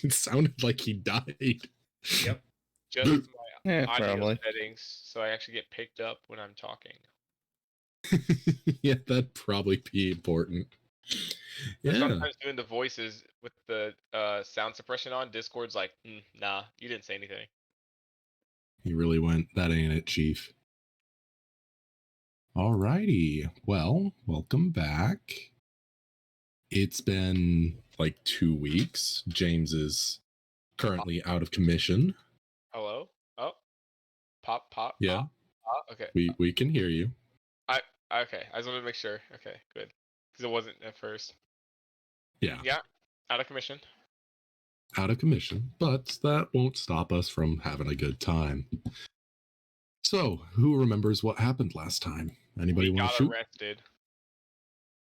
It sounded like he died. Yep. Just my Yeah, audio probably. settings, so I actually get picked up when I'm talking. Yeah, that'd probably be important. But Yeah. sometimes doing the voices with the sound suppression on, Discord's like, nah, you didn't say anything. He really went, that ain't it, Chief. Alrighty. Well, welcome back. It's been like 2 weeks. James is currently out of commission. Hello? Oh. Pop. Yeah. Pop. Okay. We can hear you. Okay. I just wanted to make sure. Okay, good. Because it wasn't at first. Yeah. Yeah. Out of commission. Out of commission, but that won't stop us from having a good time. So, who remembers what happened last time? Anybody want to shoot? Arrested.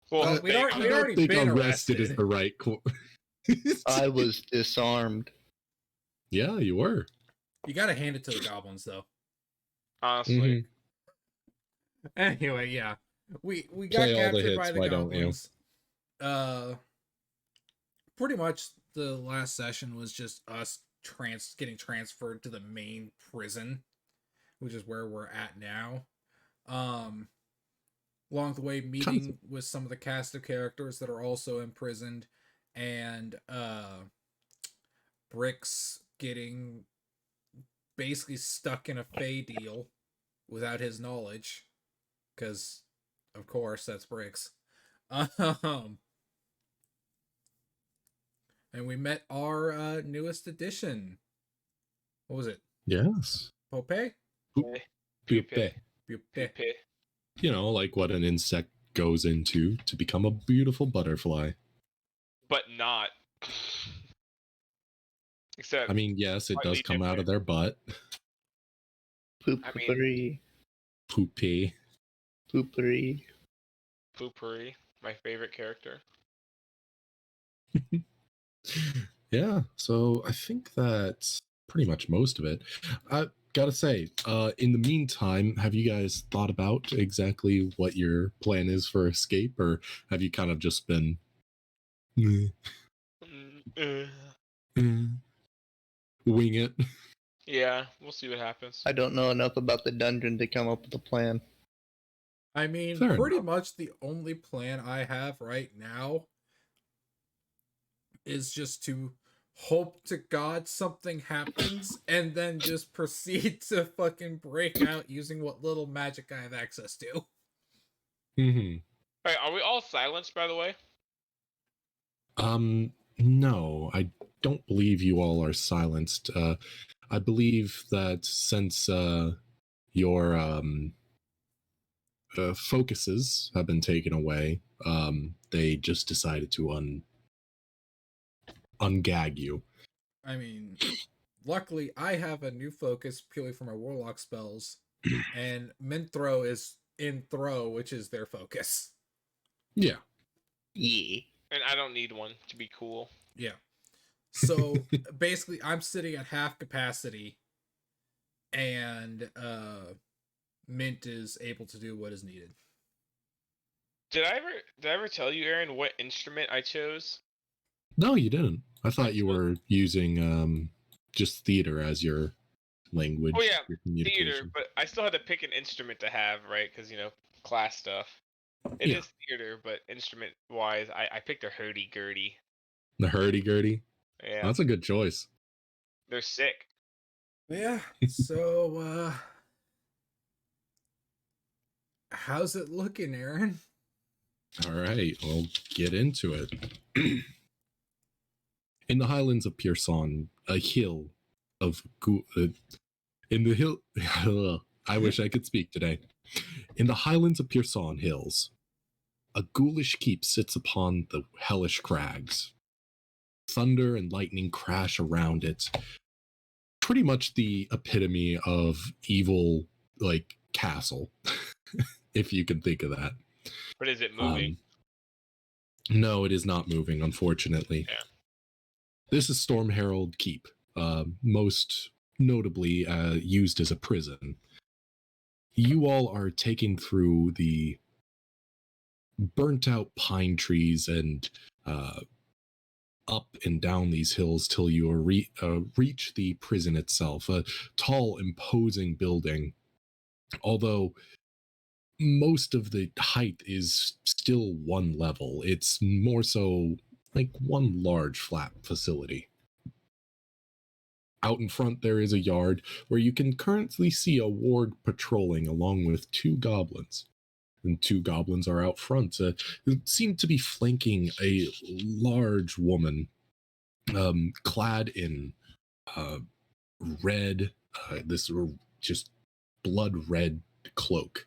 Well, they we'd already been arrested. Is the right. I was disarmed. Yeah, you were. You gotta hand it to the goblins, though. honestly. Anyway, yeah, we got Play all the captured hits, by the why don't you? goblins. Pretty much the last session was just us getting transferred to the main prison, which is where we're at now. Along the way, meeting with some of the cast of characters that are also imprisoned, and Brick's getting basically stuck in a Fey deal without his knowledge, because of course that's Bricks. And we met our newest addition. What was it? Yes. Pope? Pupe. You know, like what an insect goes into to become a beautiful butterfly. But not. Except. I mean, yes, it does come out of their butt. Poopery. Poopy. Poopery. Poopery. My favorite character. Yeah, so I think that's pretty much most of it. I gotta say, in the meantime, have you guys thought about exactly what your plan is for escape, or have you kind of just been wing it? Yeah, we'll see what happens. I don't know enough about the dungeon to come up with a plan. I mean, Fair pretty enough. much the only plan I have right now is just to hope to God something happens and then just proceed to fucking break out using what little magic I have access to. Mm-hmm. Alright, are we all silenced, by the way? No, I don't believe you all are silenced. I believe that since your focuses have been taken away, they just decided to ungag you. I mean, luckily I have a new focus purely for my warlock spells, and Minthrow is in throw, which is their focus. Yeah. Yeah. And I don't need one to be cool. Yeah. So basically I'm sitting at half capacity, and Mint is able to do what is needed. Did I ever tell you, Aaron, what instrument I chose? No, you didn't. I thought you were using just theater as your language. Oh yeah, your communication. theater, but I still had to pick an instrument to have, right? Because, class stuff. It is theater, but instrument-wise, I picked a hurdy-gurdy. The hurdy-gurdy? Yeah. That's a good choice. They're sick. Yeah, so, how's it looking, Aaron? All right, we'll get into it. In the highlands of Pierson, a hill of... in the hill... I wish I could speak today. In the highlands of Pierson Hills, a ghoulish keep sits upon the hellish crags. Thunder and lightning crash around it. Pretty much the epitome of evil, castle, if you can think of that. But is it moving? No, it is not moving, unfortunately. Yeah. This is Storm Herald Keep, most notably used as a prison. You all are taking through the burnt out pine trees and up and down these hills till you reach the prison itself, a tall, imposing building. Although most of the height is still one level, it's more so like one large flat facility. Out in front, there is a yard where you can currently see a ward patrolling along with two goblins. And two goblins are out front, who seem to be flanking a large woman, clad in red, this just blood red cloak.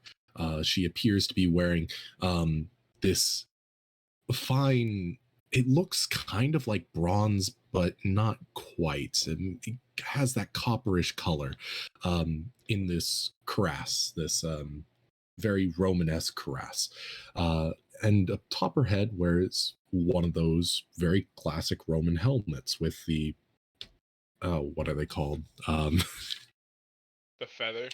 She appears to be wearing this fine. It looks kind of like bronze, but not quite. And it has that copperish color in this cuirass, this very Romanesque cuirass. And atop her head wears one of those very classic Roman helmets with the, what are they called? The feather.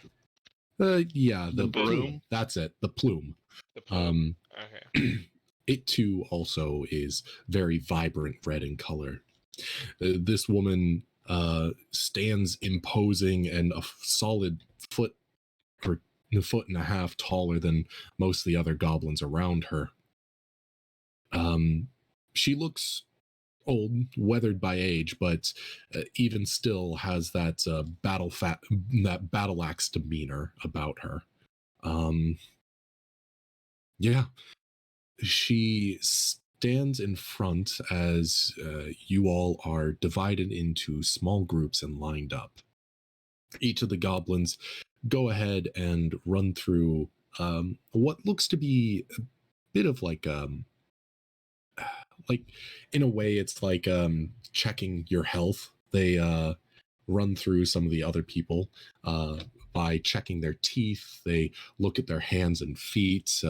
Yeah, the The plume. broom? That's it, the plume. The plume. Okay. It too also is very vibrant red in color. This woman stands imposing and a solid foot or a foot and a half taller than most of the other goblins around her. She looks old, weathered by age, but even still has that battle axe demeanor about her. Yeah, she stands in front as you all are divided into small groups and lined up. Each of the goblins go ahead and run through what looks to be a bit of like in a way it's like checking your health. They run through some of the other people by checking their teeth. They look at their hands and feet,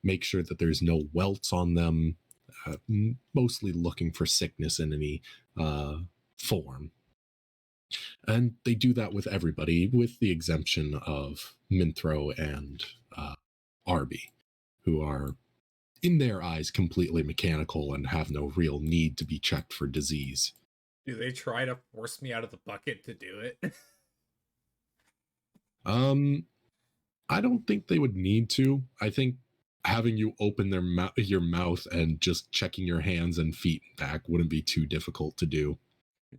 make sure that there's no welts on them, mostly looking for sickness in any form. And they do that with everybody, with the exemption of Minthro and Arby, who are, in their eyes, completely mechanical and have no real need to be checked for disease. Do they try to force me out of the bucket to do it? I don't think they would need to. I think having you open your mouth and just checking your hands and feet back wouldn't be too difficult to do.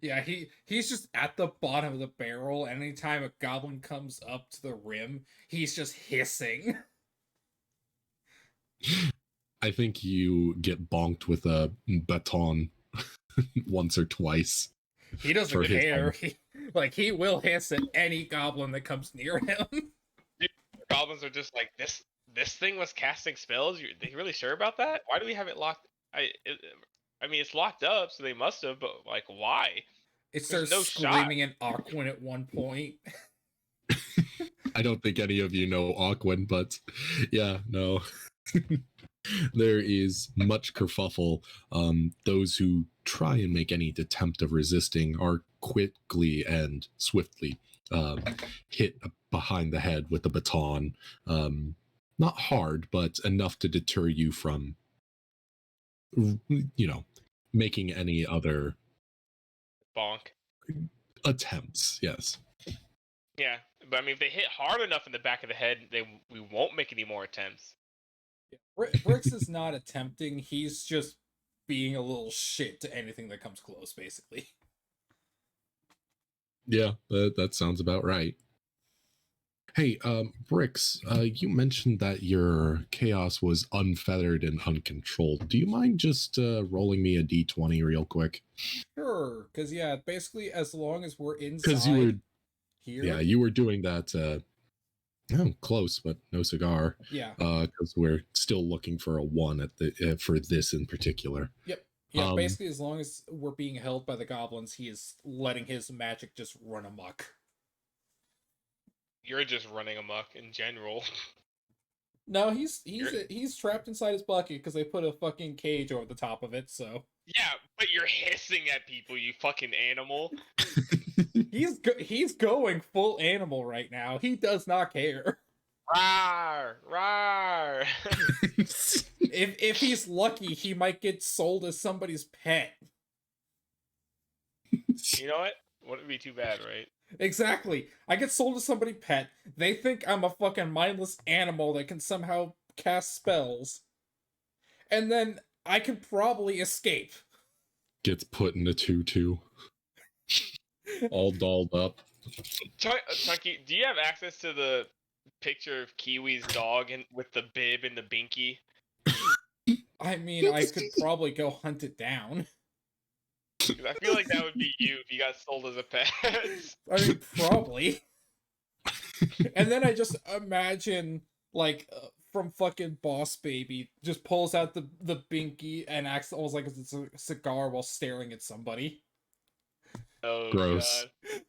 Yeah, he's just at the bottom of the barrel. Anytime a goblin comes up to the rim, he's just hissing. I think you get bonked with a baton once or twice. He doesn't For his care. He will hiss at any goblin that comes near him. Goblins are just like this. This thing was casting spells. Are you really sure about that? Why do we have it locked? I mean, it's locked up, so they must have. But like, why? It There's starts no screaming in Aquan at one point. I don't think any of you know Aquan, but yeah, no. There is much kerfuffle. Those who try and make any attempt of resisting are quickly and swiftly hit behind the head with the baton. Not hard, but enough to deter you from, making any other Bonk. attempts. Yes. Yeah, but I mean, if they hit hard enough in the back of the head, we won't make any more attempts. Brix is not attempting. He's just being a little shit to anything that comes close, basically. Yeah, that sounds about right. Hey, Brix, you mentioned that your chaos was unfeathered and uncontrolled. Do you mind just rolling me a d20 real quick? Sure, because yeah, basically as long as we're inside Because you were, here. yeah, you were doing that. Close, but no cigar. Yeah. Because we're still looking for a 1 at the for this in particular. Yep. Yeah, basically as long as we're being held by the goblins, he is letting his magic just run amok. You're just running amok in general. No, he's trapped inside his bucket because they put a fucking cage over the top of it, so. Yeah, but you're hissing at people, you fucking animal. He's going full animal right now. He does not care. Rawr, rawr. If he's lucky, he might get sold as somebody's pet. You know what? Wouldn't be too bad, right? Exactly. I get sold to somebody pet. They think I'm a fucking mindless animal that can somehow cast spells. And then I can probably escape. Gets put in a tutu, all dolled up. Chunky, do you have access to the picture of Kiwi's dog and with the bib and the binky? I mean, I could probably go hunt it down. 'Cause I feel like that would be you if you got sold as a pet. I mean, probably. And then I just imagine, like, from fucking Boss Baby, just pulls out the binky and acts almost like it's a cigar while staring at somebody. Oh, Gross. God.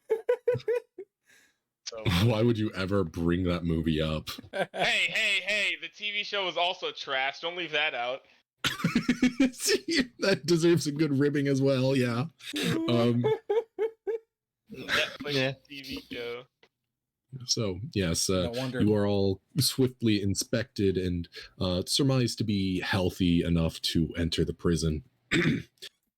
So, Why would you ever bring that movie up? hey! The TV show was also trash. Don't leave that out. That deserves a good ribbing as well. Yeah. Netflix Yeah. TV show. So yes, No wonder. you are all swiftly inspected and surmised to be healthy enough to enter the prison.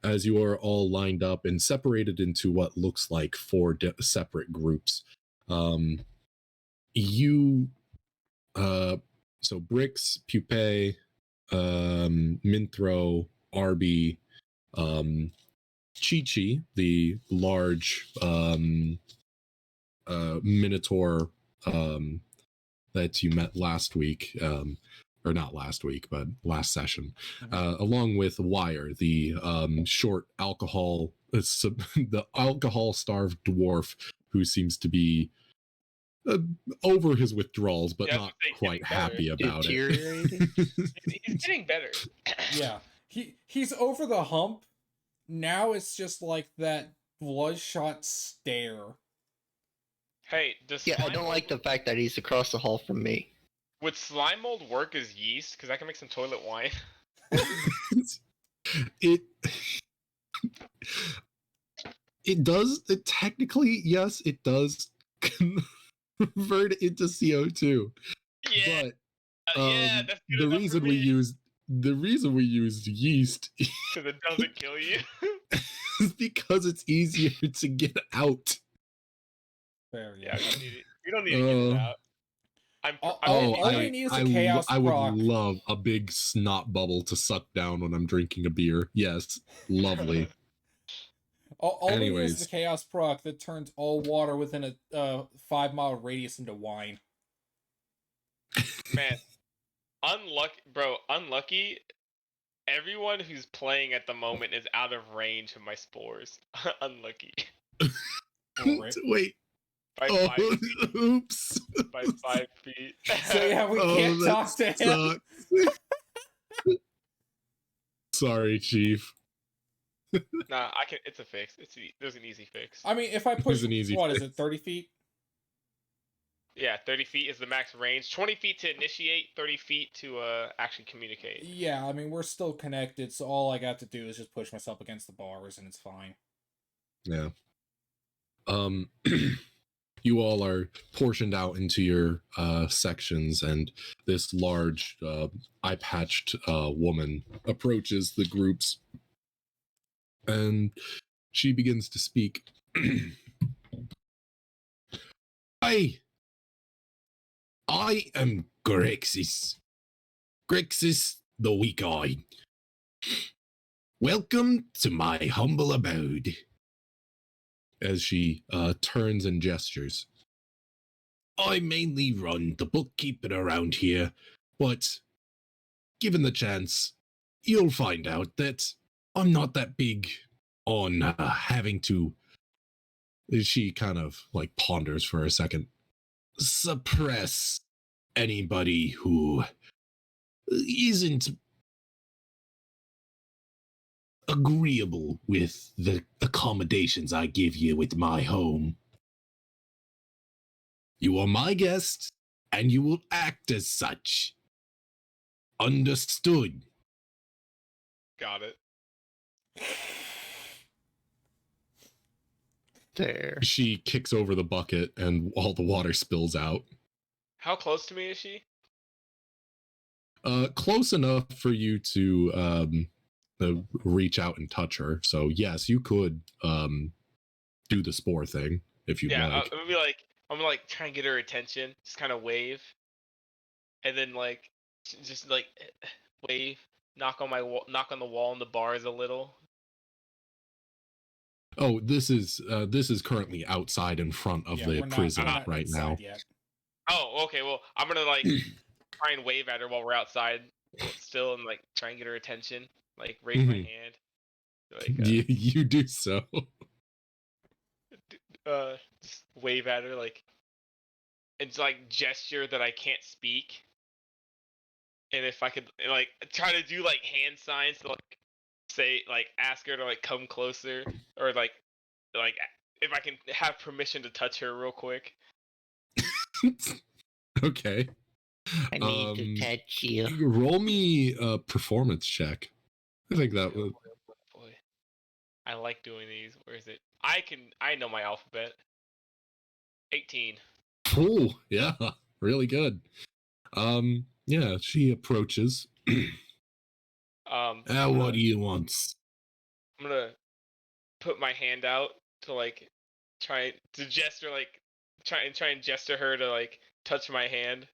As you are all lined up and separated into what looks like four separate groups. So Brix, Pupae, Minthro, Arby, Chi-Chi, the large Minotaur that you met last week, or not last week, but last session, along with Wire, the short alcohol, the alcohol-starved dwarf who seems to be over his withdrawals, but Yeah, I was not gonna say, quite getting better. happy about Deteriorating? it. He's getting better. Yeah. He's over the hump. Now it's just like that bloodshot stare. Hey, does Yeah, I slime don't mold- like the fact that he's across the hall from me. Would slime mold work as yeast? Because I can make some toilet wine. it it does it technically, yes, it does convert it into CO2. Yeah, But yeah, that's good the enough reason for we me. used yeast Because it doesn't kill you. is because it's easier to get out. Fair, Yeah, yeah. we don't need to get it out. All we need is a chaos I would proc. love a big snot bubble to suck down when I'm drinking a beer. Yes, lovely. All we need is Anyways. the chaos proc that turns all water within a 5-mile radius into wine. Man, unlucky. Everyone who's playing at the moment is out of range of my spores. Unlucky. Alright. Wait. By Oh, 5 feet. oops. By 5 feet. So yeah, we Oh, can't that talk to him. sucks. Sorry, Chief. Nah, I can. It's a fix. There's an easy fix. I mean, if I push, an easy what is fix. it, 30 feet? Yeah, 30 feet is the max range. 20 feet to initiate. 30 feet to actually communicate. Yeah, I mean, we're still connected, so all I got to do is just push myself against the bars, and it's fine. Yeah. You all are portioned out into your sections, and this large eye-patched woman approaches the groups, and she begins to speak. I am Grexis the Weak-Eyed. Welcome to my humble abode. As she turns and gestures. I mainly run the bookkeeping around here, but given the chance, you'll find out that I'm not that big on having to. She kind of like ponders for a second. Suppress anybody who isn't agreeable with the accommodations I give you with my home. You are my guest, and you will act as such. Understood. Got it. There. She kicks over the bucket, and all the water spills out. How close to me is she? Close enough for you to reach out and touch her. So yes, you could do the spore thing if you'd Yeah, like. I'm gonna be like, I'm gonna like try and get her attention, just kind of wave, and then like just like wave, knock on my wall, knock on the wall and the bars a little. Oh, this is currently outside in front of Yeah, the we're prison not right now. inside yet. Oh, okay. Well, I'm gonna like try and wave at her while we're outside still, and like try and get her attention. Like raise my Mhm. hand. Like You do so. just wave at her like, and just, like gesture that I can't speak. And if I could like try to do like hand signs to like say like ask her to like come closer, or like if I can have permission to touch her real quick. Okay. I need to touch you. Roll me a performance check. I think that Oh would. boy, oh boy, oh boy. I like doing these. Where is it? I know my alphabet. 18. Oh, yeah, really good. Yeah, she approaches. I'm What gonna, do you want? I'm gonna put my hand out to like try to gesture like try and gesture her to like touch my hand.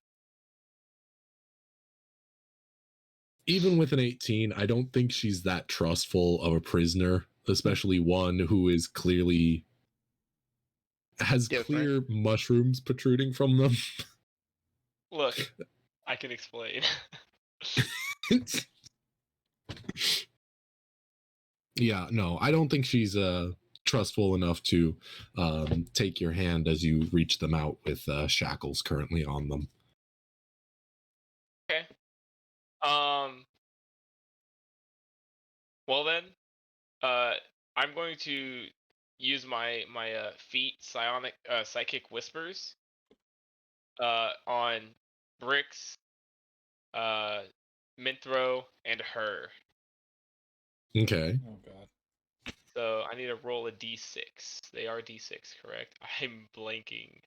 Even with an 18, I don't think she's that trustful of a prisoner, especially one who is clearly has Different. clear mushrooms protruding from them. Look, I can explain. Yeah, no, I don't think she's trustful enough to take your hand as you reach them out with shackles currently on them. Okay. Well then, I'm going to use my feet psionic psychic whispers on Bricks, Minthro, and her. Okay. Oh god. So I need to roll a d6. They are d6, correct? I'm blanking.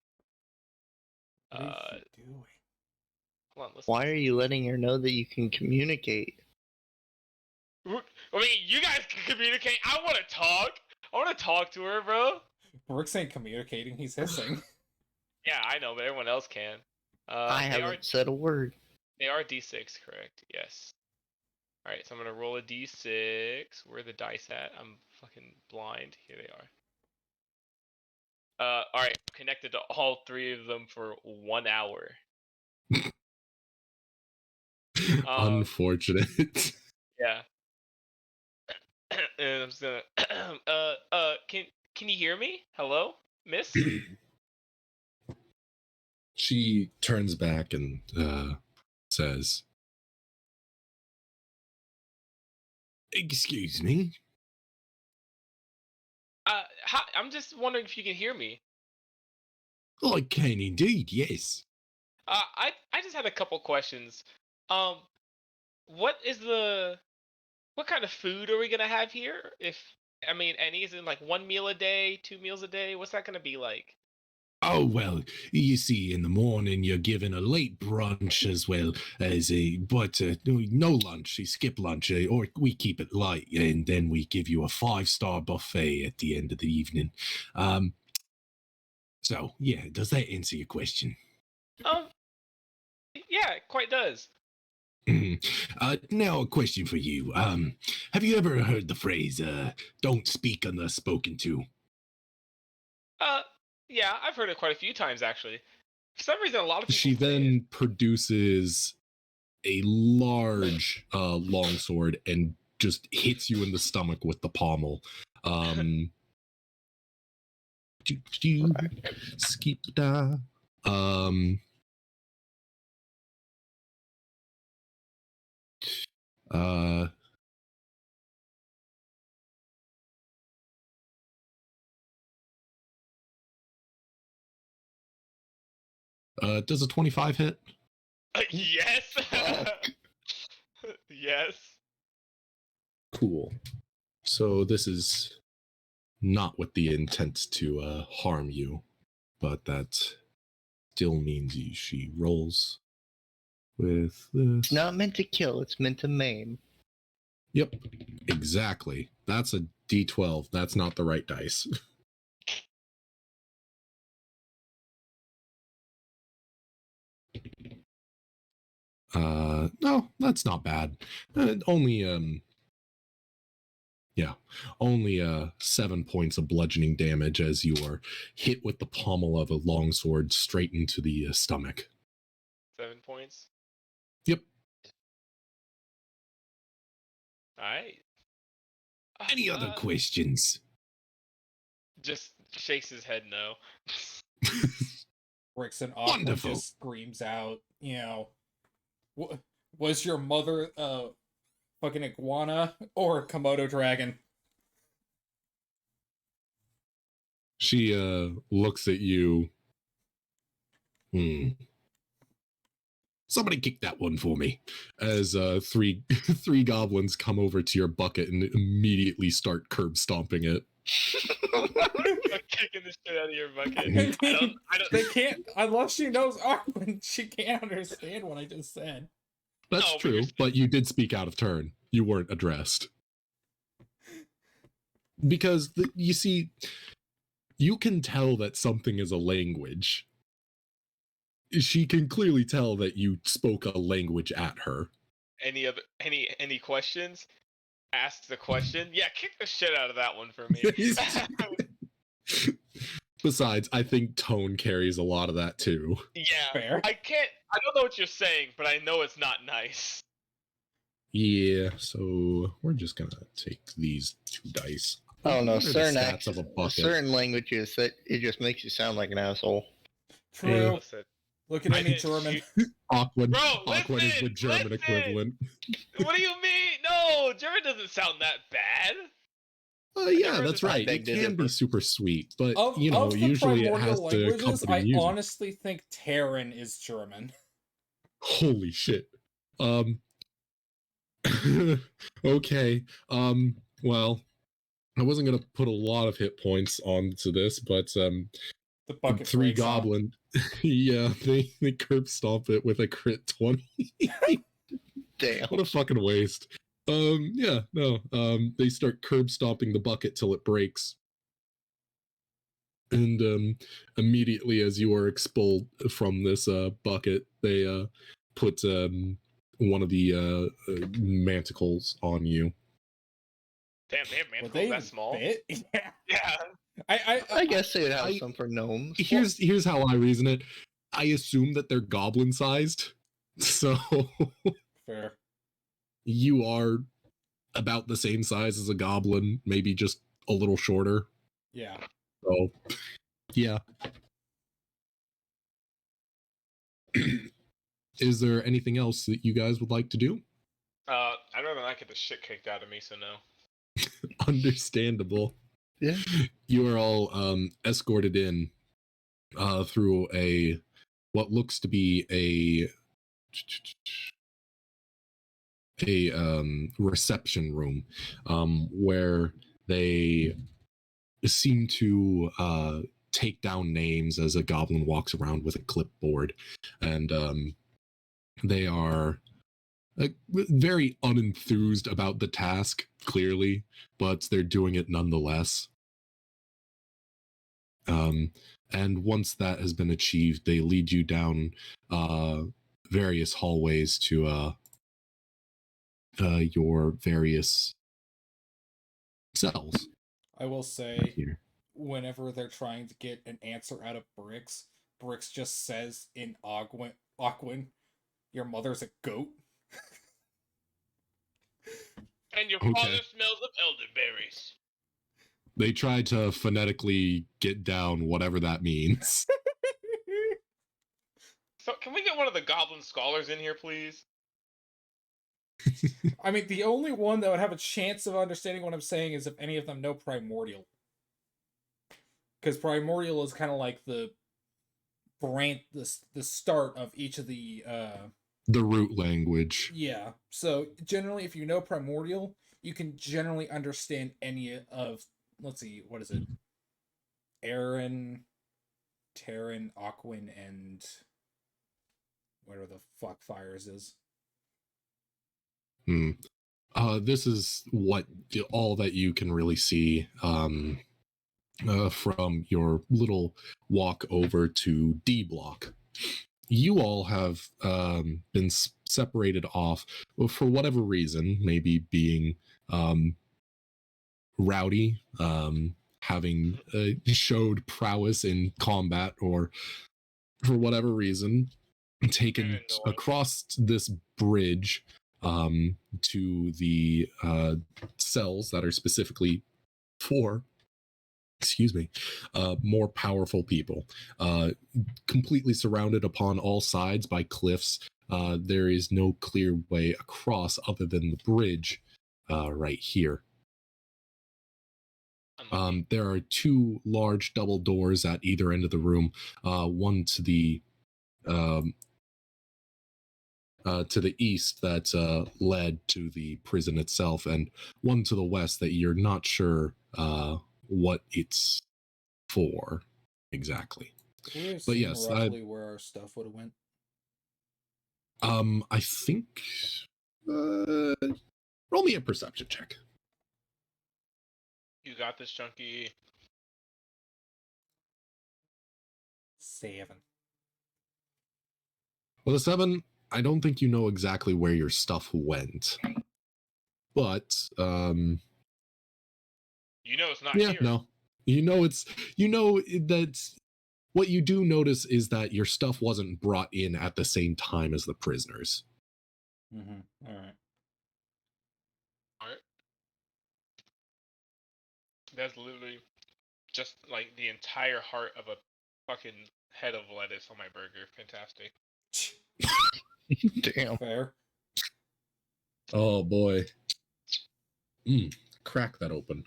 What are you doing? Hold on, listen. Why are you letting her know that you can communicate? I mean, you guys can communicate. I want to talk. I want to talk to her, bro. Brooks ain't communicating, he's hissing. Yeah, I know, but everyone else can. I haven't said a word. They are d6, correct? Yes. All right, so I'm gonna roll a d6. Where are the dice at? I'm fucking blind. Here they are. All right, connected to all three of them for 1 hour. Unfortunate. Yeah. And I'm just gonna. Can you hear me? Hello, Miss? She turns back and says, "Excuse me." Hi, I'm just wondering if you can hear me. I can indeed, yes. I just had a couple questions. Um, what is what kind of food are we gonna have here? If I mean, any is in like 1 meal a day, 2 meals a day? What's that gonna be like? Oh, well, you see, in the morning you're given a late brunch as well as but no lunch. You skip lunch, or we keep it light, and then we give you a 5-star buffet at the end of the evening. So, yeah, does that answer your question? Yeah, it quite does. Now a question for you. Have you ever heard the phrase, don't speak unless spoken to? Yeah, I've heard it quite a few times actually. For some reason, a lot of people. She say it. then produces a large longsword and just hits you in the stomach with the pommel. Skip da. Uh, does a 25 hit? Yes. Yes. Cool. So this is not with the intent to harm you, but that still means she rolls with this. It's not meant to kill, it's meant to maim. Yep, exactly. That's a D12. That's not the right dice. No, that's not bad. Only 7 points of bludgeoning damage as you are hit with the pommel of a longsword straight into the stomach. 7 points. Yep. All right. Any other questions? Just shakes his head no. Rickson awkwardly Wonderful. just screams out, was your mother a fucking iguana or a Komodo dragon? She looks at you. Somebody kick that one for me. As three goblins come over to your bucket and immediately start curb stomping it. I'm kicking the shit out of your bucket. I don't. They can't, unless she knows Aquan, she can't understand what I just said. That's No, true, but you did speak out of turn. You weren't addressed. Because, you see, you can tell that something is a language. She can clearly tell that you spoke a language at her. Any questions? Ask the question. Yeah, kick the shit out of that one for me. Besides, I think tone carries a lot of that too. Yeah. Fair. I don't know what you're saying, but I know it's not nice. Yeah, so we're just gonna take these 2 dice. I don't know, What are the certain stats of a bucket? certain languages that it just makes you sound like an asshole. True. Listen, Look at I him in didn't German. shoot- Awkward. Bro, Awkward is the listen, German listen. equivalent. What do you mean? No, German doesn't sound that bad. Yeah, never that's understood. right. beg It to can be differ. super sweet, but Of the usually it primordial has to languages, accompany I music. honestly think Terran is German. Holy shit. Okay. Well, I wasn't gonna put a lot of hit points onto this, but The bucket 3 breaks, huh? goblin. Yeah, they curb stomp it with a crit 20. Damn. What a fucking waste. Yeah, no. They start curb stomping the bucket till it breaks. And immediately as you are expelled from this bucket, they put one of the manticles on you. Damn, they have Were manticles they that small? bit? Yeah. Yeah. I guess they would have I- some for gnomes. Here's how I reason it. I assume that they're goblin sized. So Fair. you are about the same size as a goblin, maybe just a little shorter. Yeah. So yeah. Is there anything else that you guys would like to do? I'd rather not get the shit kicked out of me, so no. Understandable. Yeah. You are all escorted in through what looks to be a reception room where they seem to take down names as a goblin walks around with a clipboard, and they are very unenthused about the task, clearly, but they're doing it nonetheless. And once that has been achieved, they lead you down various hallways to your various cells. I will say, Here. whenever they're trying to get an answer out of Brix, Brix just says in Aquin, your mother's a goat. And your Okay. father smells of elderberries. They try to phonetically get down whatever that means. So, can we get one of the goblin scholars in here, please? I mean, the only one that would have a chance of understanding what I'm saying is if any of them know Primordial. Because Primordial is kind of like the branch, the start of each of the The root language. yeah. So generally, if you know Primordial, you can generally understand any of, let's see, what is it? Aaron, Terran, Aquin, and whatever the fuck Fires is. This is all that you can really see from your little walk over to D block. You all have been separated off for whatever reason, maybe being rowdy, having showed prowess in combat, or for whatever reason taken across this bridge to the cells that are specifically for more powerful people, completely surrounded upon all sides by cliffs. There is no clear way across other than the bridge right here. There are two large double doors at either end of the room, one to the east that led to the prison itself, and one to the west that you're not sure what it's for exactly. Can we But assume yes, roughly where our stuff would have went? I think roll me a perception check. You got this, Chunky. 7. Well, the 7, I don't think you know exactly where your stuff went, but You know it's not yeah, here. no, that what you do notice is that your stuff wasn't brought in at the same time as the prisoners. Mm-hmm. All right. That's literally just like the entire heart of a fucking head of lettuce on my burger. Fantastic. Damn. Fair. Oh boy. Crack that open.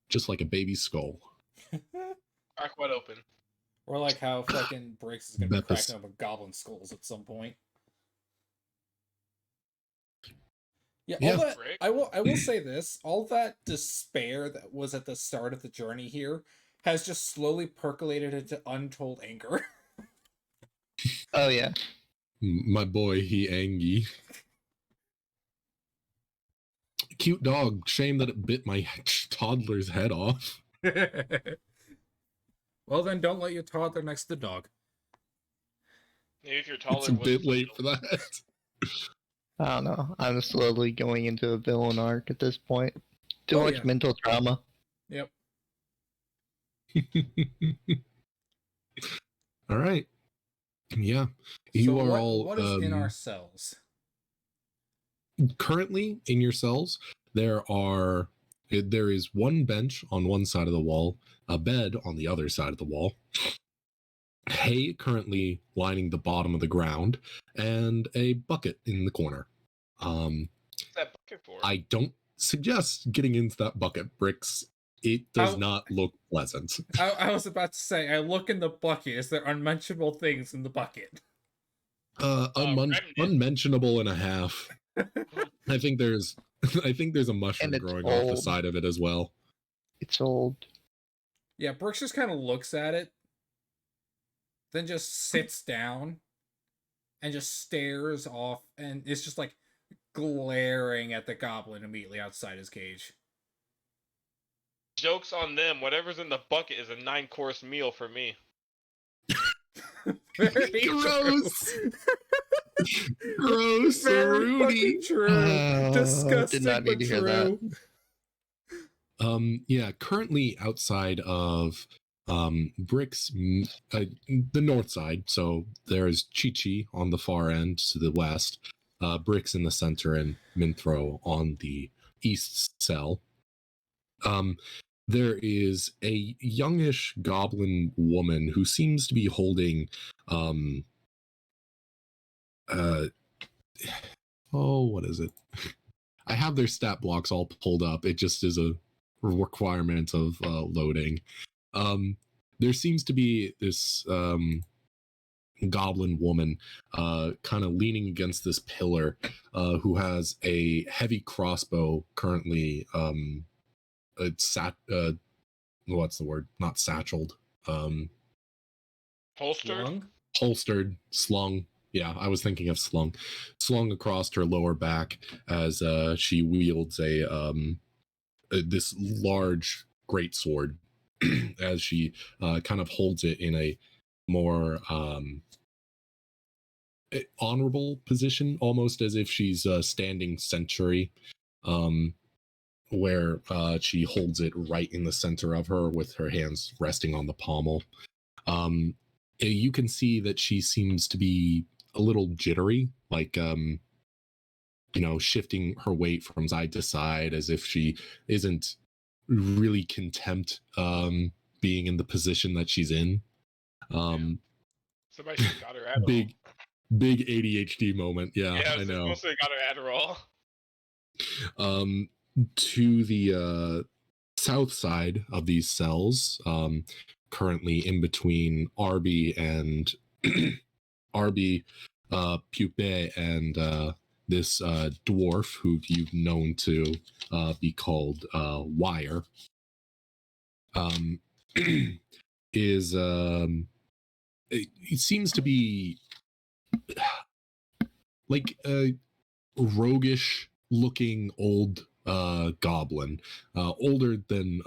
Just like a baby's skull. Crack what open? Or like how fucking Briggs is gonna be Bet this- cracking open goblin skulls at some point. Yeah, Yeah. all that Brick? I will say this, all that despair that was at the start of the journey here has just slowly percolated into untold anger. Oh yeah. My boy, he angy. Cute dog. Shame that it bit my toddler's head off. Well then don't let your toddler next to the dog. Maybe if your taller It's a bit late for that. I don't know. I'm slowly going into a villain arc at this point. Too much mental trauma. Yep. All right. Yeah. You So are all what is in our cells? currently in your cells. There is one bench on one side of the wall, a bed on the other side of the wall, hay currently lining the bottom of the ground, and a bucket in the corner. What's that bucket for? I don't suggest getting into that bucket, Bricks. It does not look pleasant. I was about to say, I look in the bucket. Is there unmentionable things in the bucket? Unmentionable and a half. I think there's a mushroom growing off the side of it as well. It's old. Yeah, Brooks just kind of looks at it, then just sits down and just stares off, and it's just like glaring at the goblin immediately outside his cage. Joke's on them. Whatever's in the bucket is a 9-course meal for me. Very Gross. true. Gross, Very Rudy. fucking true. Disgusting, did not need but to hear true. Yeah, currently outside of Bricks, the north side. So there's Chi-Chi on the far end to the west, Bricks in the center, and Minthro on the east cell. There is a youngish goblin woman who seems to be holding what is it? I have their stat blocks all pulled up. It just is a requirement of loading. There seems to be this goblin woman kind of leaning against this pillar, who has a heavy crossbow currently what's the word? Not satcheled. Holstered? Holstered, slung. Yeah, I was thinking of slung across her lower back as she wields this large greatsword as she kind of holds it in a more honorable position, almost as if she's standing sentry, where she holds it right in the center of her with her hands resting on the pommel. You can see that she seems to be a little jittery, like shifting her weight from side to side as if she isn't really content being in the position that she's in. Somebody should have got her Adderall. Big ADHD moment. Yeah, I know. Must have got her Adderall. To the south side of these cells, currently in between Arby and Arby, Pupae, and this dwarf who you've known to be called Wire, is it seems to be like a roguish looking old goblin, older than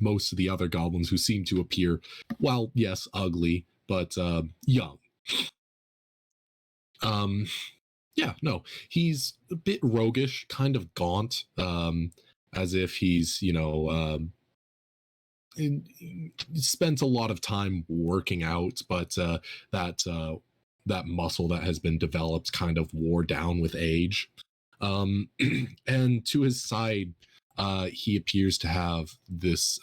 most of the other goblins, who seem to appear, well, yes, ugly, but young. Yeah, no, he's a bit roguish, kind of gaunt, as if he's, spent a lot of time working out, but that muscle that has been developed kind of wore down with age. And to his side, he appears to have this.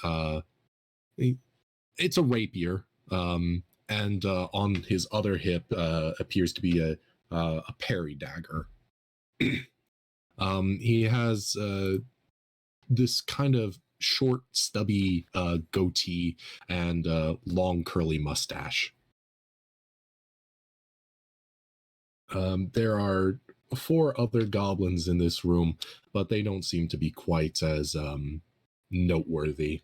It's a rapier, and on his other hip appears to be a parry dagger. He has this kind of short, stubby goatee and long, curly mustache. There are 4 other goblins in this room, but they don't seem to be quite as noteworthy.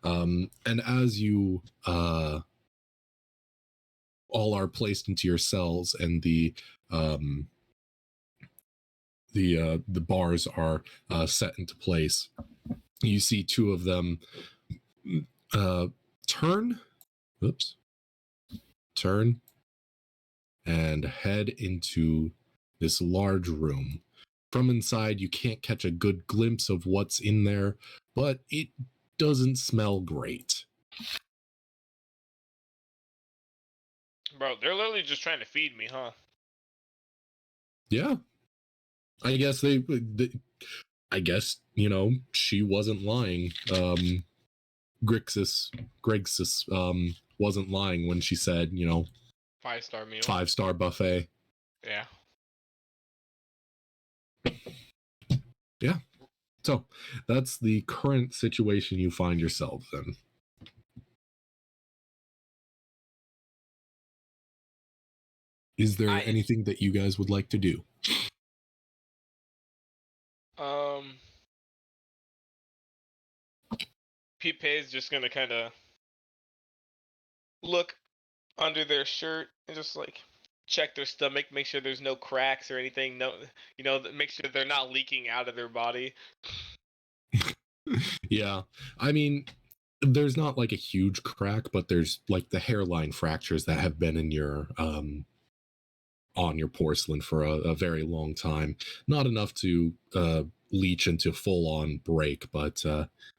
And as you all are placed into your cells, and the bars are set into place, you see 2 of them turn and head into this large room. From inside, you can't catch a good glimpse of what's in there, but it doesn't smell great. Bro, they're literally just trying to feed me, huh? Yeah. I guess she wasn't lying. Grixis wasn't lying when she said, 5-star meal. 5-star buffet. Yeah. Yeah. So that's the current situation you find yourselves in. Is there anything that you guys would like to do? Pipe is just gonna kind of look under their shirt and just like check their stomach, make sure there's no cracks or anything. No, make sure they're not leaking out of their body. Yeah, I mean, there's not like a huge crack, but there's like the hairline fractures that have been in your on your porcelain for a very long time. Not enough to leach into full-on break, but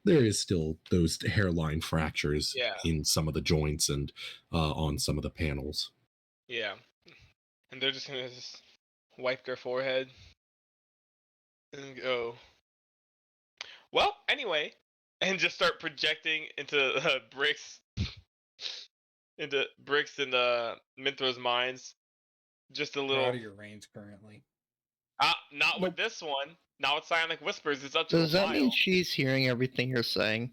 there is still those hairline fractures in some of the joints and on some of the panels. Yeah, and they're just gonna just wipe their forehead and go, well, anyway, and just start projecting into bricks and Minthra's minds. Just a We're little out of your range currently. Not with this one. Now with Psionic Whispers, it's up to Does that mile. mean she's hearing everything you're saying?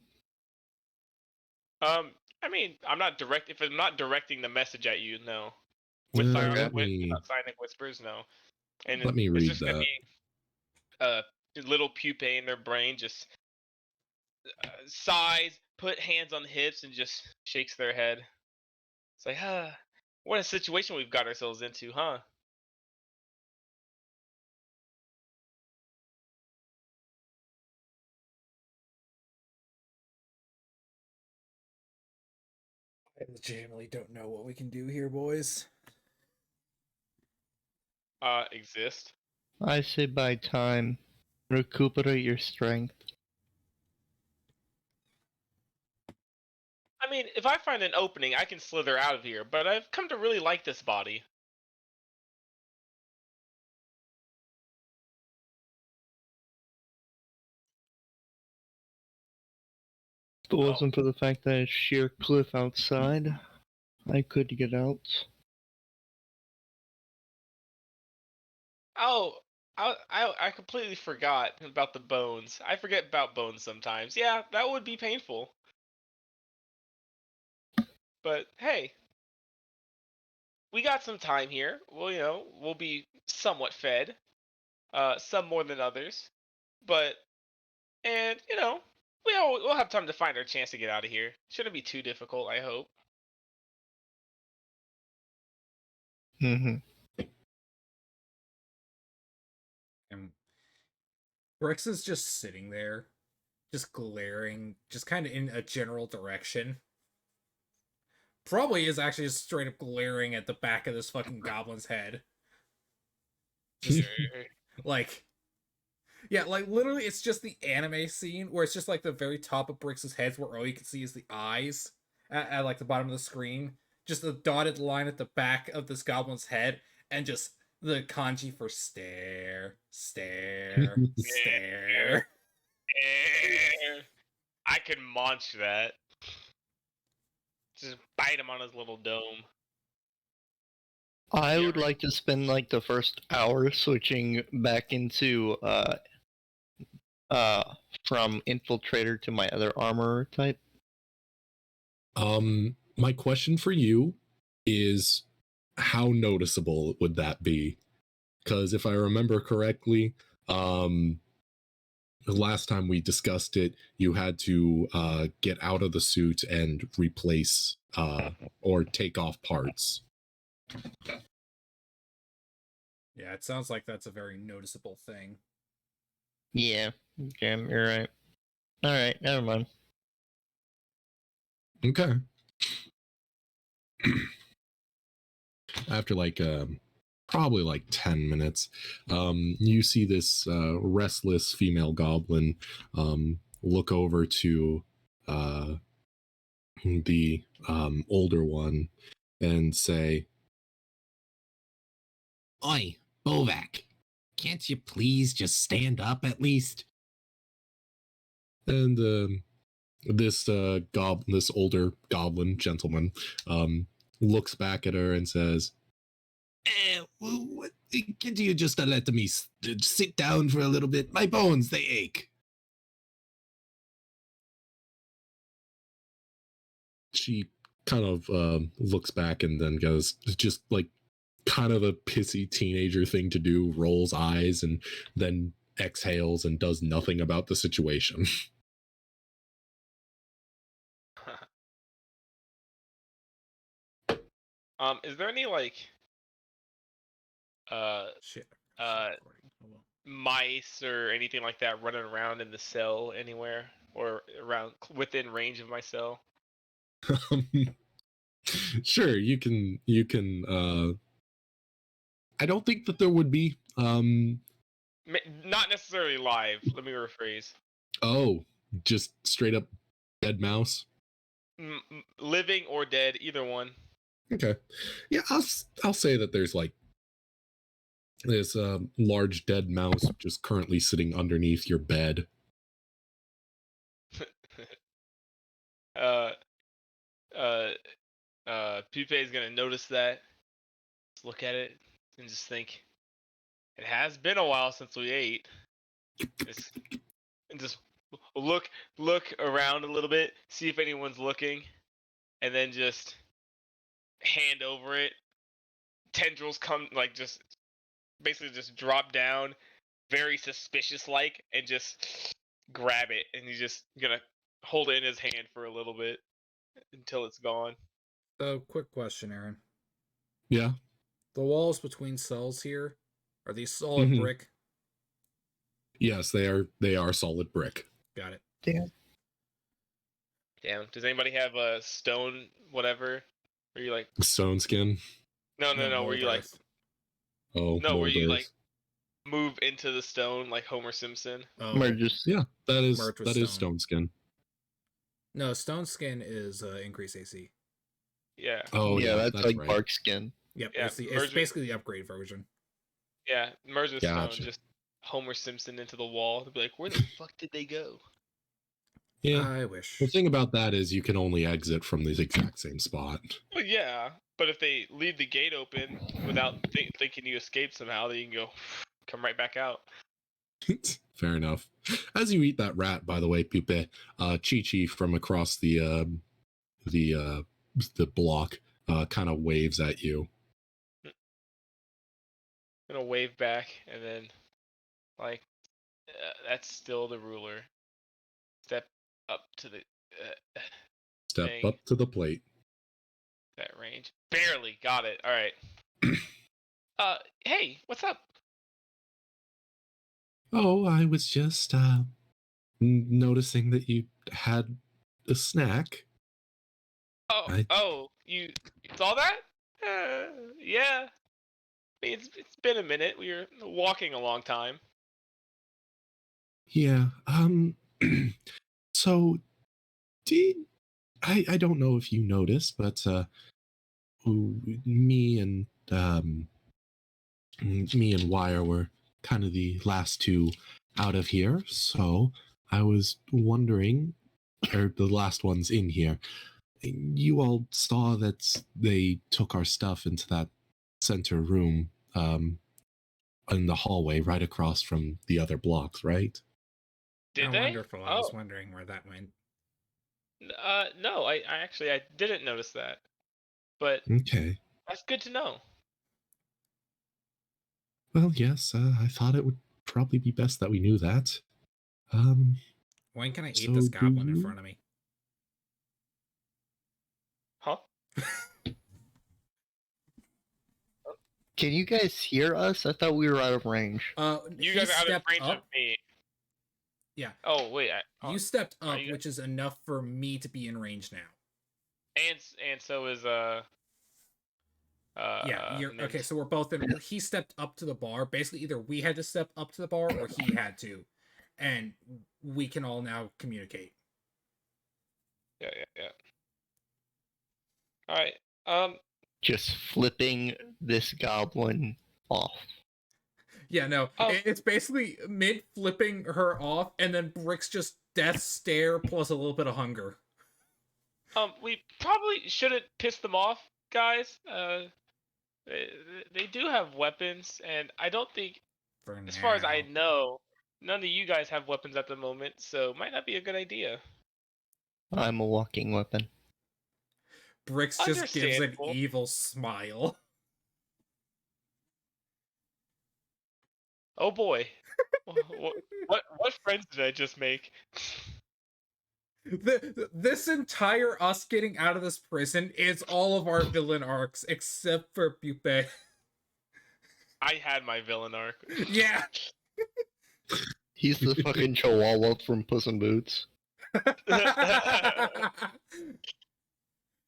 I mean, if I'm not directing the message at you, no. With Let Psionic Whispers, no. And let me it's read just gonna that. be little pupae in their brain, just sighs, put hands on the hips, and just shakes their head. It's like, what a situation we've got ourselves into, huh? I legitimately don't know what we can do here, boys. exist. I say buy time. Recuperate your strength. I mean, if I find an opening, I can slither out of here, but I've come to really like this body. If it wasn't for the fact that it's sheer cliff outside, I could get out. Oh, I completely forgot about the bones. I forget about bones sometimes. Yeah, that would be painful. But hey, we got some time here. Well, we'll be somewhat fed. Some more than others. But, and, we'll have time to find our chance to get out of here. Shouldn't be too difficult, I hope. Mm-hmm. And Brix is just sitting there, just glaring, just kind of in a general direction. Probably is actually just straight up glaring at the back of this fucking goblin's head. Just like, yeah, like literally, it's just the anime scene where it's just like the very top of Brix's head, where all you can see is the eyes at like the bottom of the screen. Just the dotted line at the back of this goblin's head, and just the kanji for stare, stare, stare. I could munch that. Just bite him on his little dome. I would like to spend like the first hour switching back into from infiltrator to my other armor type. My question for you is, how noticeable would that be? Because if I remember correctly, the last time we discussed it, you had to get out of the suit and replace or take off parts. Yeah, it sounds like that's a very noticeable thing. Yeah, Jim, you're right. All right, never mind. Okay. After probably like 10 minutes, you see this restless female goblin look over to the older one and say, Oi, Bovak, can't you please just stand up at least? and this this older goblin gentleman looks back at her and says, Can't you just let me sit down for a little bit? My bones, they ache. She kind of looks back and then goes, just like kind of a pissy teenager thing to do, rolls eyes and then exhales and does nothing about the situation. Is there any Shit. uh mice or anything like that running around in the cell anywhere or around within range of my cell? Sure, you can I don't think that there would be Not necessarily live. Let me rephrase. oh, just straight up dead mouse. Living or dead, either one. Okay. Yeah, I'll say that there's like this large dead mouse just currently sitting underneath your bed. Pupe is gonna notice that, just look at it, and just think, it has been a while since we ate. And just look around a little bit, see if anyone's looking, and then just hand over it. Tendrils come, like, just basically just drop down, very suspicious like, and just grab it, and he's just gonna hold it in his hand for a little bit until it's gone. So, quick question, Aaron. Yeah. The walls between cells here, are these solid brick? Yes, they are solid brick. Got it. Damn. Does anybody have a stone whatever? Where you like Stone skin. No, where you like earth. Oh, No, where you like Molders. move into the stone like Homer Simpson. Oh, Merges. Yeah, that is Merge with that is stone. stone skin. No, stone skin is increase AC. Yeah. Oh yeah, yeah, that's like right. bark skin. Yep, Yeah, it's merge with- basically the upgrade version. Yeah, merge with Gotcha. stone, just Homer Simpson into the wall. They'll be like, where the fuck did they go? Yeah. I wish. The thing about that is you can only exit from the exact same spot. Well, yeah, but if they leave the gate open without thinking you escaped somehow, then you can go, come right back out. Fair enough. As you eat that rat, by the way, Pupe, Chi-Chi from across the block kind of waves at you. I'm gonna wave back and then, like, that's still the ruler. Step up to the Step thing. up to the plate. That range. Barely got it. All right. Hey, what's up? Oh, I was just noticing that you had a snack. You saw that? Yeah. I mean, it's been a minute. We were walking a long time. Yeah. So did I don't know if you noticed, but me and Wire were kind of the last two out of here. So I was wondering, or the last ones in here. You all saw that they took our stuff into that center room in the hallway right across from the other blocks, right? Did Oh, they? wonderful. I was wondering where that went. No, I actually I didn't notice that. But Okay. that's good to know. Well, yes, I thought it would probably be best that we knew that. When can I eat So this do goblin in you- front of me? Huh? Can you guys hear us? I thought we were out of range. You he guys are out of stepped range of up. me. Yeah. Oh wait. You stepped are up, you- which is enough for me to be in range now. And so is Yeah, you're Mint. okay. So we're both in. He stepped up to the bar. Basically, either we had to step up to the bar or he had to, and we can all now communicate. Yeah. All right. Just flipping this goblin off. Yeah, no, Oh. it's basically Mint flipping her off, and then Brick's just death stare plus a little bit of hunger. We probably shouldn't piss them off, guys. They do have weapons, and I don't think, For as far as I now. know, none of you guys have weapons at the moment, so might not be a good idea. I'm a walking weapon. Bricks just gives an Understandable. evil smile. Oh boy, what friends did I just make? This entire us getting out of this prison is all of our villain arcs except for Pupe. I had my villain arc. Yeah. He's the fucking chihuahua from Puss in Boots.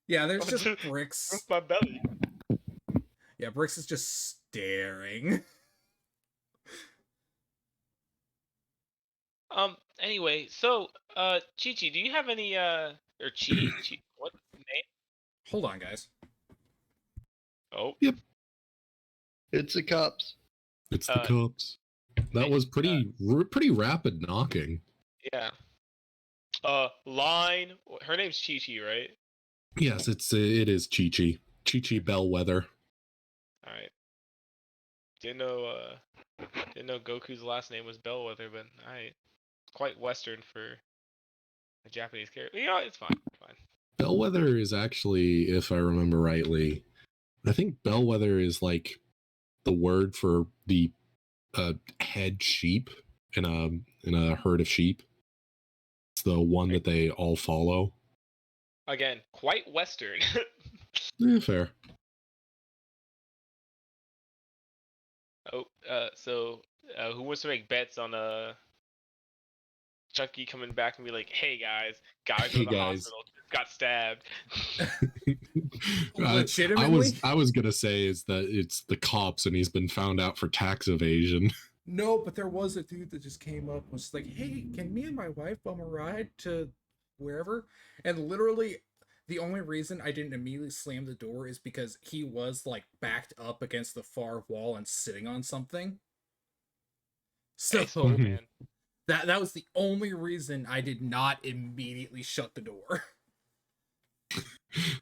Yeah, there's just Bricks. With my belly. Yeah, Bricks is just staring. Anyway, so Chi-Chi, do you have any or Chi, what name? Hold on, guys. Oh, It's the cops. It's the cops. That was pretty rapid knocking. yeah. Line. Her name's Chi-Chi, right? Yes, it is Chi-Chi. Chi-Chi Bellwether. All right. Didn't know Goku's last name was Bellwether, but quite Western for a Japanese character. You know, it's fine. Bellwether is actually, if I remember rightly, I think Bellwether is like the word for the head sheep in a herd of sheep. It's the one that they all follow. Again, quite Western. Fair. Oh, so who wants to make bets on Chucky coming back and be like, "Hey guys, gotta go Hey to the guys, hospital. got stabbed. Legitimately? I was gonna say is that it's the cops and he's been found out for tax evasion. No, but there was a dude that just came up and was like, "Hey, can me and my wife bum a ride to wherever?" And literally, the only reason I didn't immediately slam the door is because he was like backed up against the far wall and sitting on something. So Hey, so, man. that was the only reason I did not immediately shut the door.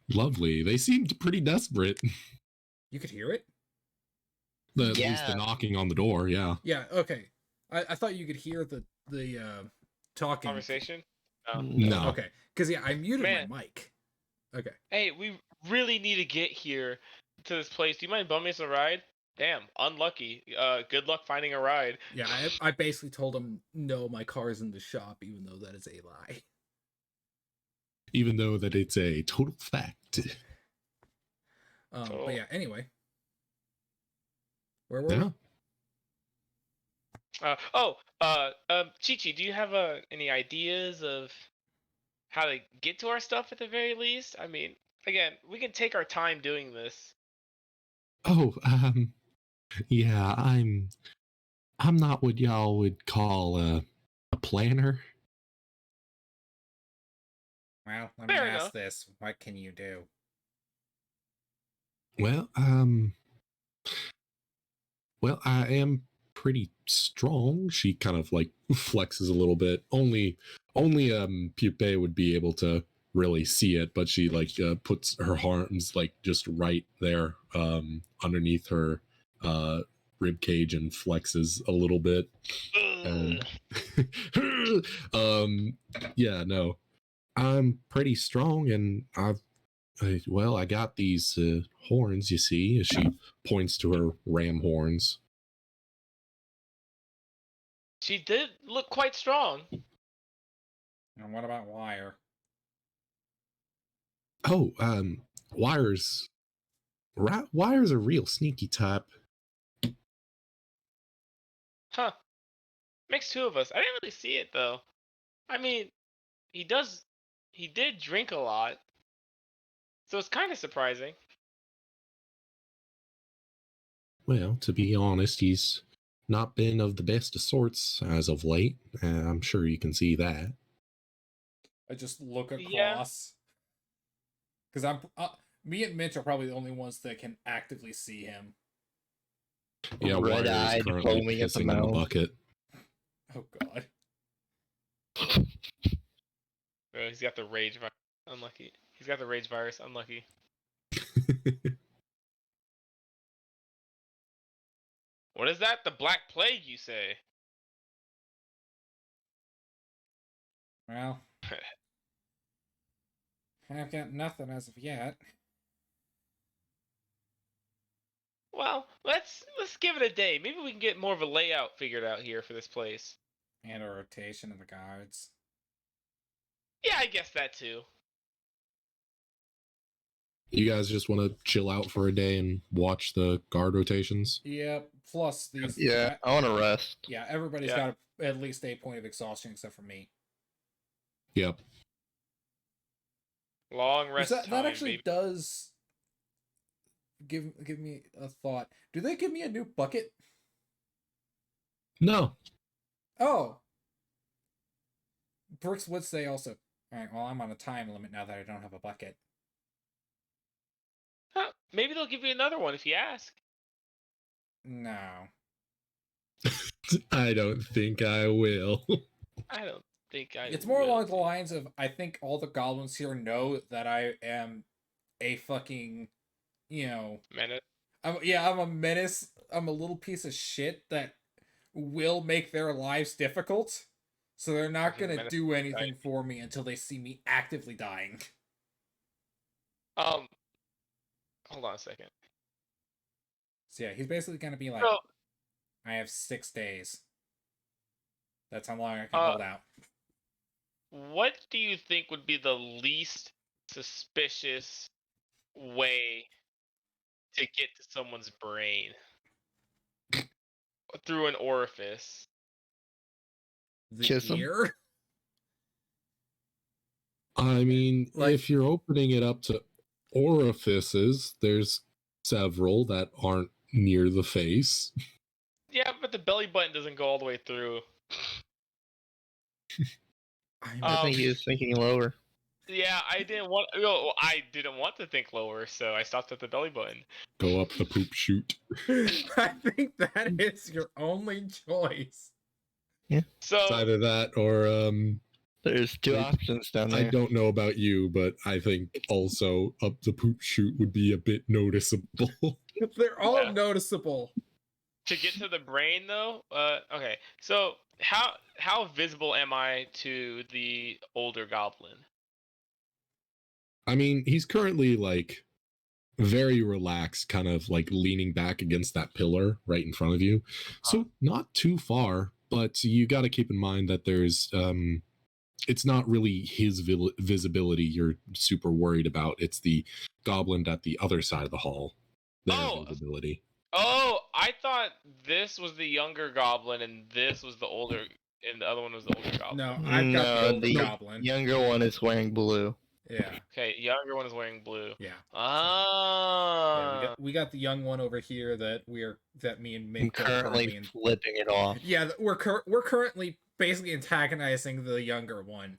Lovely. They seemed pretty desperate. You could hear it? At least the Yeah. knocking on the door, yeah. Yeah, okay. I thought you could hear the talking. Conversation? No. No. Okay. Because yeah, I muted Man. my mic. Okay. Hey, we really need to get here to this place. Do you mind bumming us a ride? Damn, unlucky. Good luck finding a ride. Yeah, I basically told him no, my car's in the shop, even though that is a lie. Even though that it's a total fact. But yeah, anyway. Where were Yeah. Chi-Chi, do you have any ideas of how to get to our stuff at the very least? I mean, again, we can take our time doing this. Oh, yeah, I'm not what y'all would call a planner. Well, let me Fair ask enough. this. What can you do? Well, I am pretty strong. She kind of like flexes a little bit. Only Pupe would be able to really see it, but she like puts her arms like just right there underneath her rib cage and flexes a little bit. And yeah, no. I'm pretty strong and I got these horns, you see, as she points to her ram horns. She did look quite strong. And what about Wire? Oh, Wire's Wire's a real sneaky type. Huh. Makes two of us. I didn't really see it though. I mean, he did drink a lot. So it's kind of surprising. Well, to be honest, he's not been of the best of sorts as of late. I'm sure you can see that. I just look Yeah. across. Because me and Mitch are probably the only ones that can actively see him. Yeah, Wire is Red-eyed, currently foaming at the pissing in the mouth. bucket. Oh god. Oh, he's got the rage virus. Unlucky. He's got the rage virus. Unlucky. What is that? The Black Plague, you say? Well, I've got nothing as of yet. Well, let's give it a day. Maybe we can get more of a layout figured out here for this place. And a rotation of the guards. Yeah, I guess that too. You guys just want to chill out for a day and watch the guard rotations? Yep. Plus these. Yeah, I want to rest. Yeah, everybody's Yeah. got at least a point of exhaustion except for me. Yep. Long rest that time, actually baby. does give me a thought. Do they give me a new bucket? No. Oh. Brooks would say also, alright, well, I'm on a time limit now that I don't have a bucket. Huh, maybe they'll give you another one if you ask. No. I don't think I will. I don't think I. It's more will. along the lines of, I think all the goblins here know that I am a fucking, Minute. I'm a menace. I'm a little piece of shit that will make their lives difficult. So they're not Fucking gonna menace, do anything right. for me until they see me actively dying. Hold on a second. So yeah, he's basically gonna be like, So, I have 6 days. That's how long I can hold out. what do you think would be the least suspicious way to get to someone's brain through an orifice? The Kiss him? ear? I mean, Like- if you're opening it up to orifices, there's several that aren't near the face. Yeah, but the belly button doesn't go all the way through. I think he was thinking lower. Yeah, I didn't want to think lower, so I stopped at the belly button. Go up the poop chute. I think that is your only choice. So It's either that or There's two options down I there. don't know about you, but I think also up the poop chute would be a bit noticeable. They're all Yeah. noticeable. to get to the brain though, okay. So how visible am I to the older goblin? I mean, he's currently like very relaxed, kind of like leaning back against that pillar right in front of you. So not too far, but you got to keep in mind that there's it's not really his visibility you're super worried about. It's the goblin at the other side of the hall. Their visibility. Oh, I thought this was the younger goblin and this was the older, and the other one was the older goblin. No, I've got the older the goblin. younger one is wearing blue. Yeah. Okay, younger one is wearing blue. Yeah. Ah. Yeah, we got the young one over here that me and I'm Mint are currently flipping it off. Yeah, we're currently basically antagonizing the younger one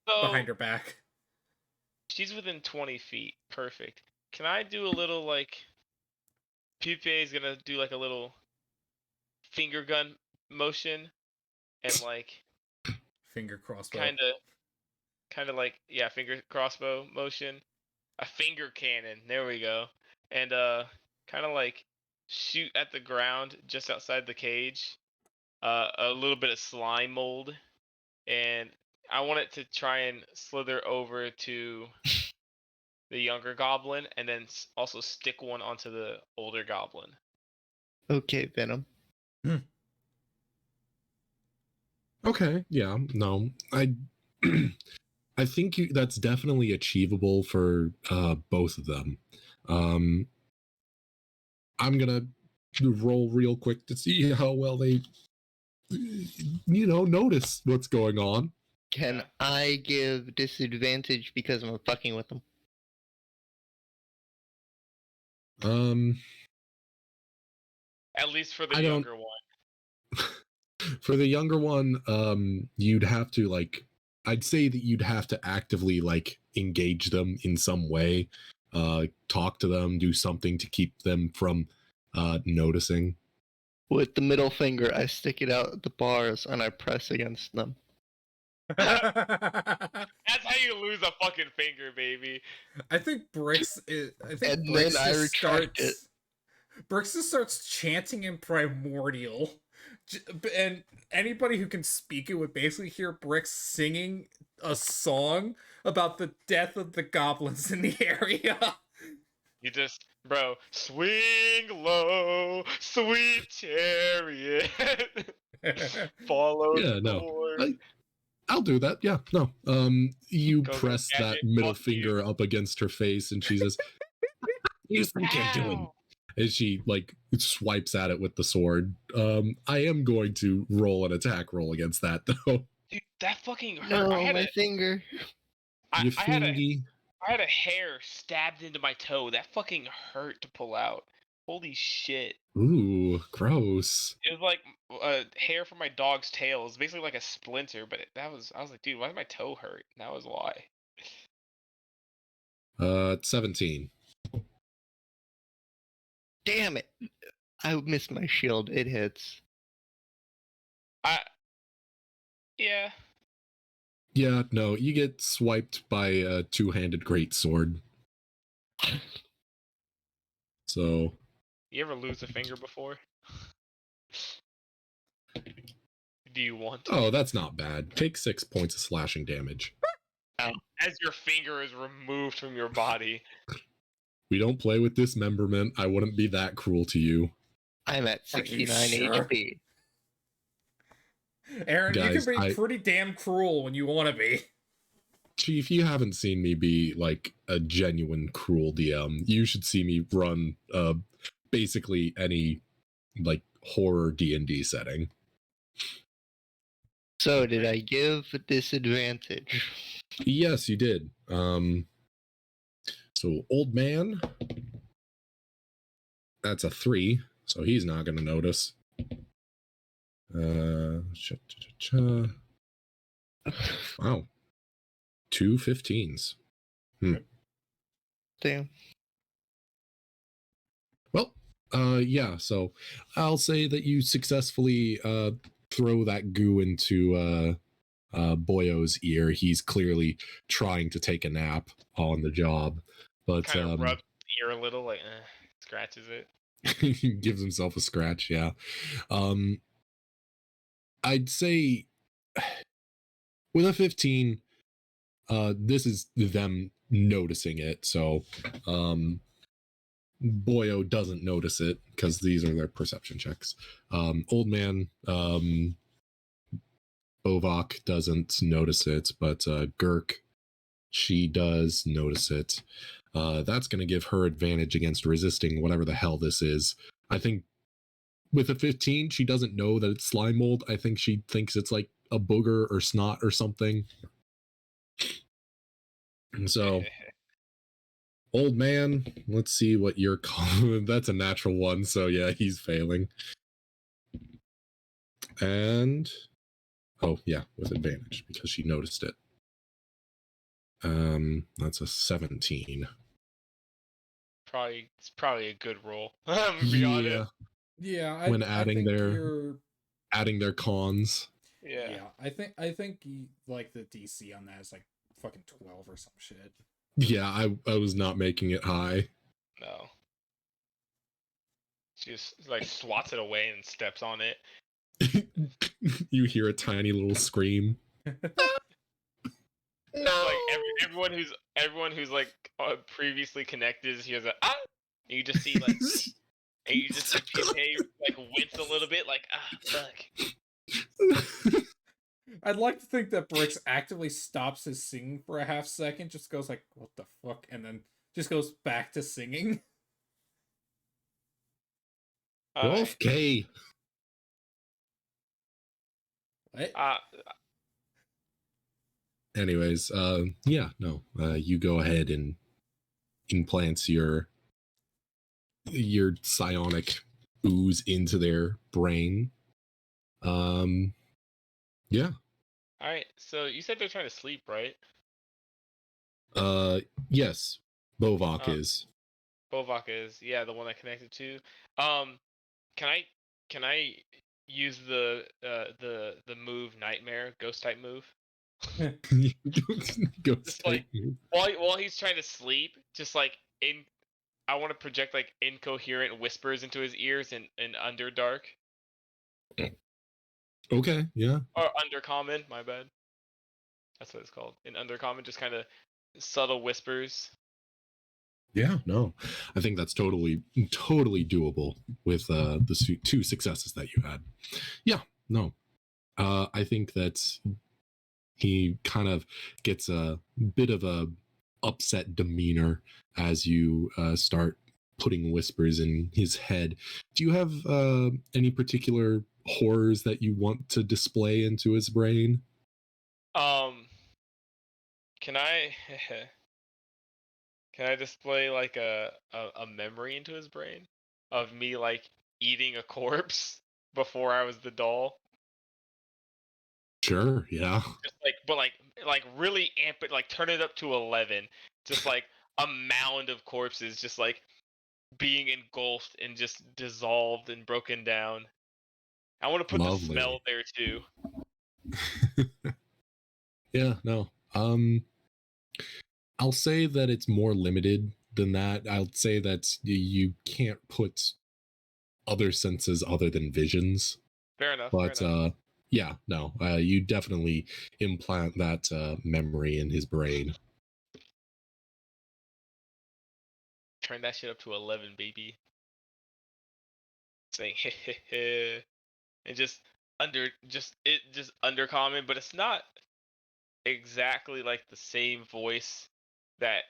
So, behind her back. she's within 20 feet. Perfect. Can I do a little like? PPA is gonna do like a little finger gun motion, and like Finger crossbow. kind of like finger crossbow motion, a finger cannon. There we go, and kind of like shoot at the ground just outside the cage. A little bit of slime mold, and I want it to try and slither over to the younger goblin, and then also stick one onto the older goblin. Okay, Venom. Okay, yeah, no, I think that's definitely achievable for both of them. I'm gonna roll real quick to see how well they, notice what's going on. Can I give disadvantage because I'm fucking with them? At least for the I don't- younger one. For the younger one, you'd have to like, I'd say that you'd have to actively like engage them in some way, talk to them, do something to keep them from noticing. With the middle finger, I stick it out at the bars and I press against them. That's how you lose a fucking finger, baby. I think Brix is. I think And Brix then I just retract it. Brix just starts chanting in primordial, and anybody who can speak it would basically hear Brix singing a song about the death of the goblins in the area. You just, bro, swing low, sweet chariot. Follow Yeah, the no, Lord. I'll do that. Yeah, no. You Go, press that gadget, middle fuck you. finger up against her face, and she says, You think you're doing? Ow. as she like swipes at it with the sword. I am going to roll an attack roll against that though. Dude, that fucking hurt. No, I had my finger. You I had a fingy. I had a hair stabbed into my toe. That fucking hurt to pull out. Holy shit. Ooh, gross. It was like hair from my dog's tail. It was basically like a splinter, but I was like, dude, why does my toe hurt? And that was why. 17. Damn it. I missed my shield. It hits. Yeah. Yeah, no, you get swiped by a two-handed greatsword. So, You ever lose a finger before? Do you want to? oh, that's not bad. Take 6 points of slashing damage. As your finger is removed from your body. We don't play with dismemberment. I wouldn't be that cruel to you. I'm at Are you 69 sure? HP. Aaron, you Guys, can be pretty damn cruel when you want to be. Chief, you haven't seen me be like a genuine cruel DM. You should see me run basically any like horror D&D setting. So, did I give a disadvantage? Yes, you did. So old man, that's a 3, so he's not going to notice. Wow, 2 15s. Damn. Well, yeah. So I'll say that you successfully throw that goo into Boyo's ear. He's clearly trying to take a nap on the job, but Kind of rubs the ear a little, like scratches it. gives himself a scratch. Yeah. I'd say with a 15, this is them noticing it. So Boyo doesn't notice it because these are their perception checks. Old man Bovok doesn't notice it, but Gurk, she does notice it. That's going to give her advantage against resisting whatever the hell this is. I think with a 15, she doesn't know that it's slime mold. I think she thinks it's like a booger or snot or something. So, old man, let's see what you're calling. That's a natural one. So, yeah, he's failing. And, oh, yeah, with advantage because she noticed it. That's a 17. It's probably a good roll. I'm gonna be honest. Yeah, When I adding think their you're. adding their cons. Yeah. I think like the DC on that is like fucking 12 or some shit. Yeah, I was not making it high. No. She just like swats it away and steps on it. You hear a tiny little scream. No. Like everyone who's like previously connected hears a ah. And you just see like, and you just see Pinay like wince a little bit, like fuck. I'd like to think that Bricks actively stops his singing for a half second, just goes like, "What the fuck," and then just goes back to singing. Wolf K. What? Anyways, yeah, no. You go ahead and implants your psionic ooze into their brain. Yeah. All right. So you said they're trying to sleep, right? Yes. Bovok is. Bovok is, yeah, the one I connected to. Can I use the move Nightmare ghost type move? Just like while he's trying to sleep, just like I want to project like incoherent whispers into his ears in Underdark. Okay, yeah. Or Undercommon, my bad. That's what it's called. In Undercommon, just kind of subtle whispers. Yeah, no. I think that's totally doable with the 2 successes that you had. Yeah, no. I think that he kind of gets a bit of a upset demeanor as you start putting whispers in his head. Do you have any particular horrors that you want to display into his brain? Can I can I display like a memory into his brain of me like eating a corpse before I was the doll? Sure, yeah. Just like, but like really amp it, like turn it up to 11. Just like a mound of corpses, just like being engulfed and just dissolved and broken down. I want to put Lovely. the smell there too. Yeah, no. I'll say that it's more limited than that. I'll say that you can't put other senses other than visions. Fair enough. But fair enough. yeah, no. You definitely implant that memory in his brain. Turn that shit up to 11, baby. Saying and just undercommon, but it's not exactly like the same voice that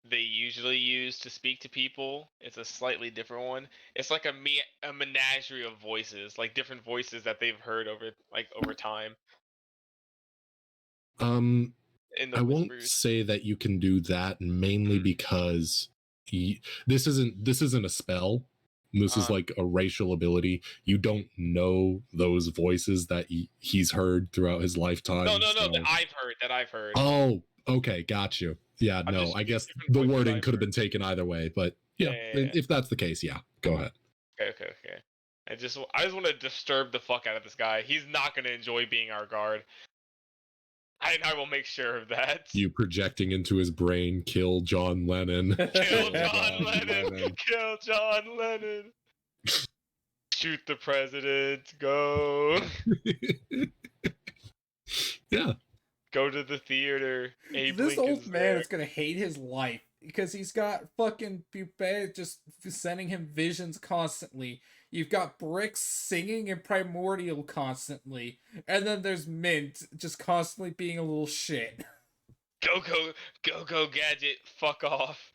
they usually use to speak to people. It's a slightly different one. It's like a menagerie of voices, like different voices that they've heard over time. Um, in the I won't whispers. say that you can do that, mainly because this isn't a spell. This is like a racial ability. You don't know those voices that he's heard throughout his lifetime. No, so... that I've heard. Oh, okay, got you. Yeah, no, I guess the wording could have been taken either way, but yeah, if that's the case, yeah, go ahead. Okay. I just want to disturb the fuck out of this guy. He's not going to enjoy being our guard. I will make sure of that. You projecting into his brain, kill John Lennon. Kill John Lennon. Kill John Lennon. Shoot the president. Go. Yeah. Go to the theater. Abe This Lincoln's old man there. is gonna hate his life because he's got fucking Pupae just sending him visions constantly. You've got Bricks singing in Primordial constantly, and then there's Mint just constantly being a little shit. Go, Gadget. Fuck off.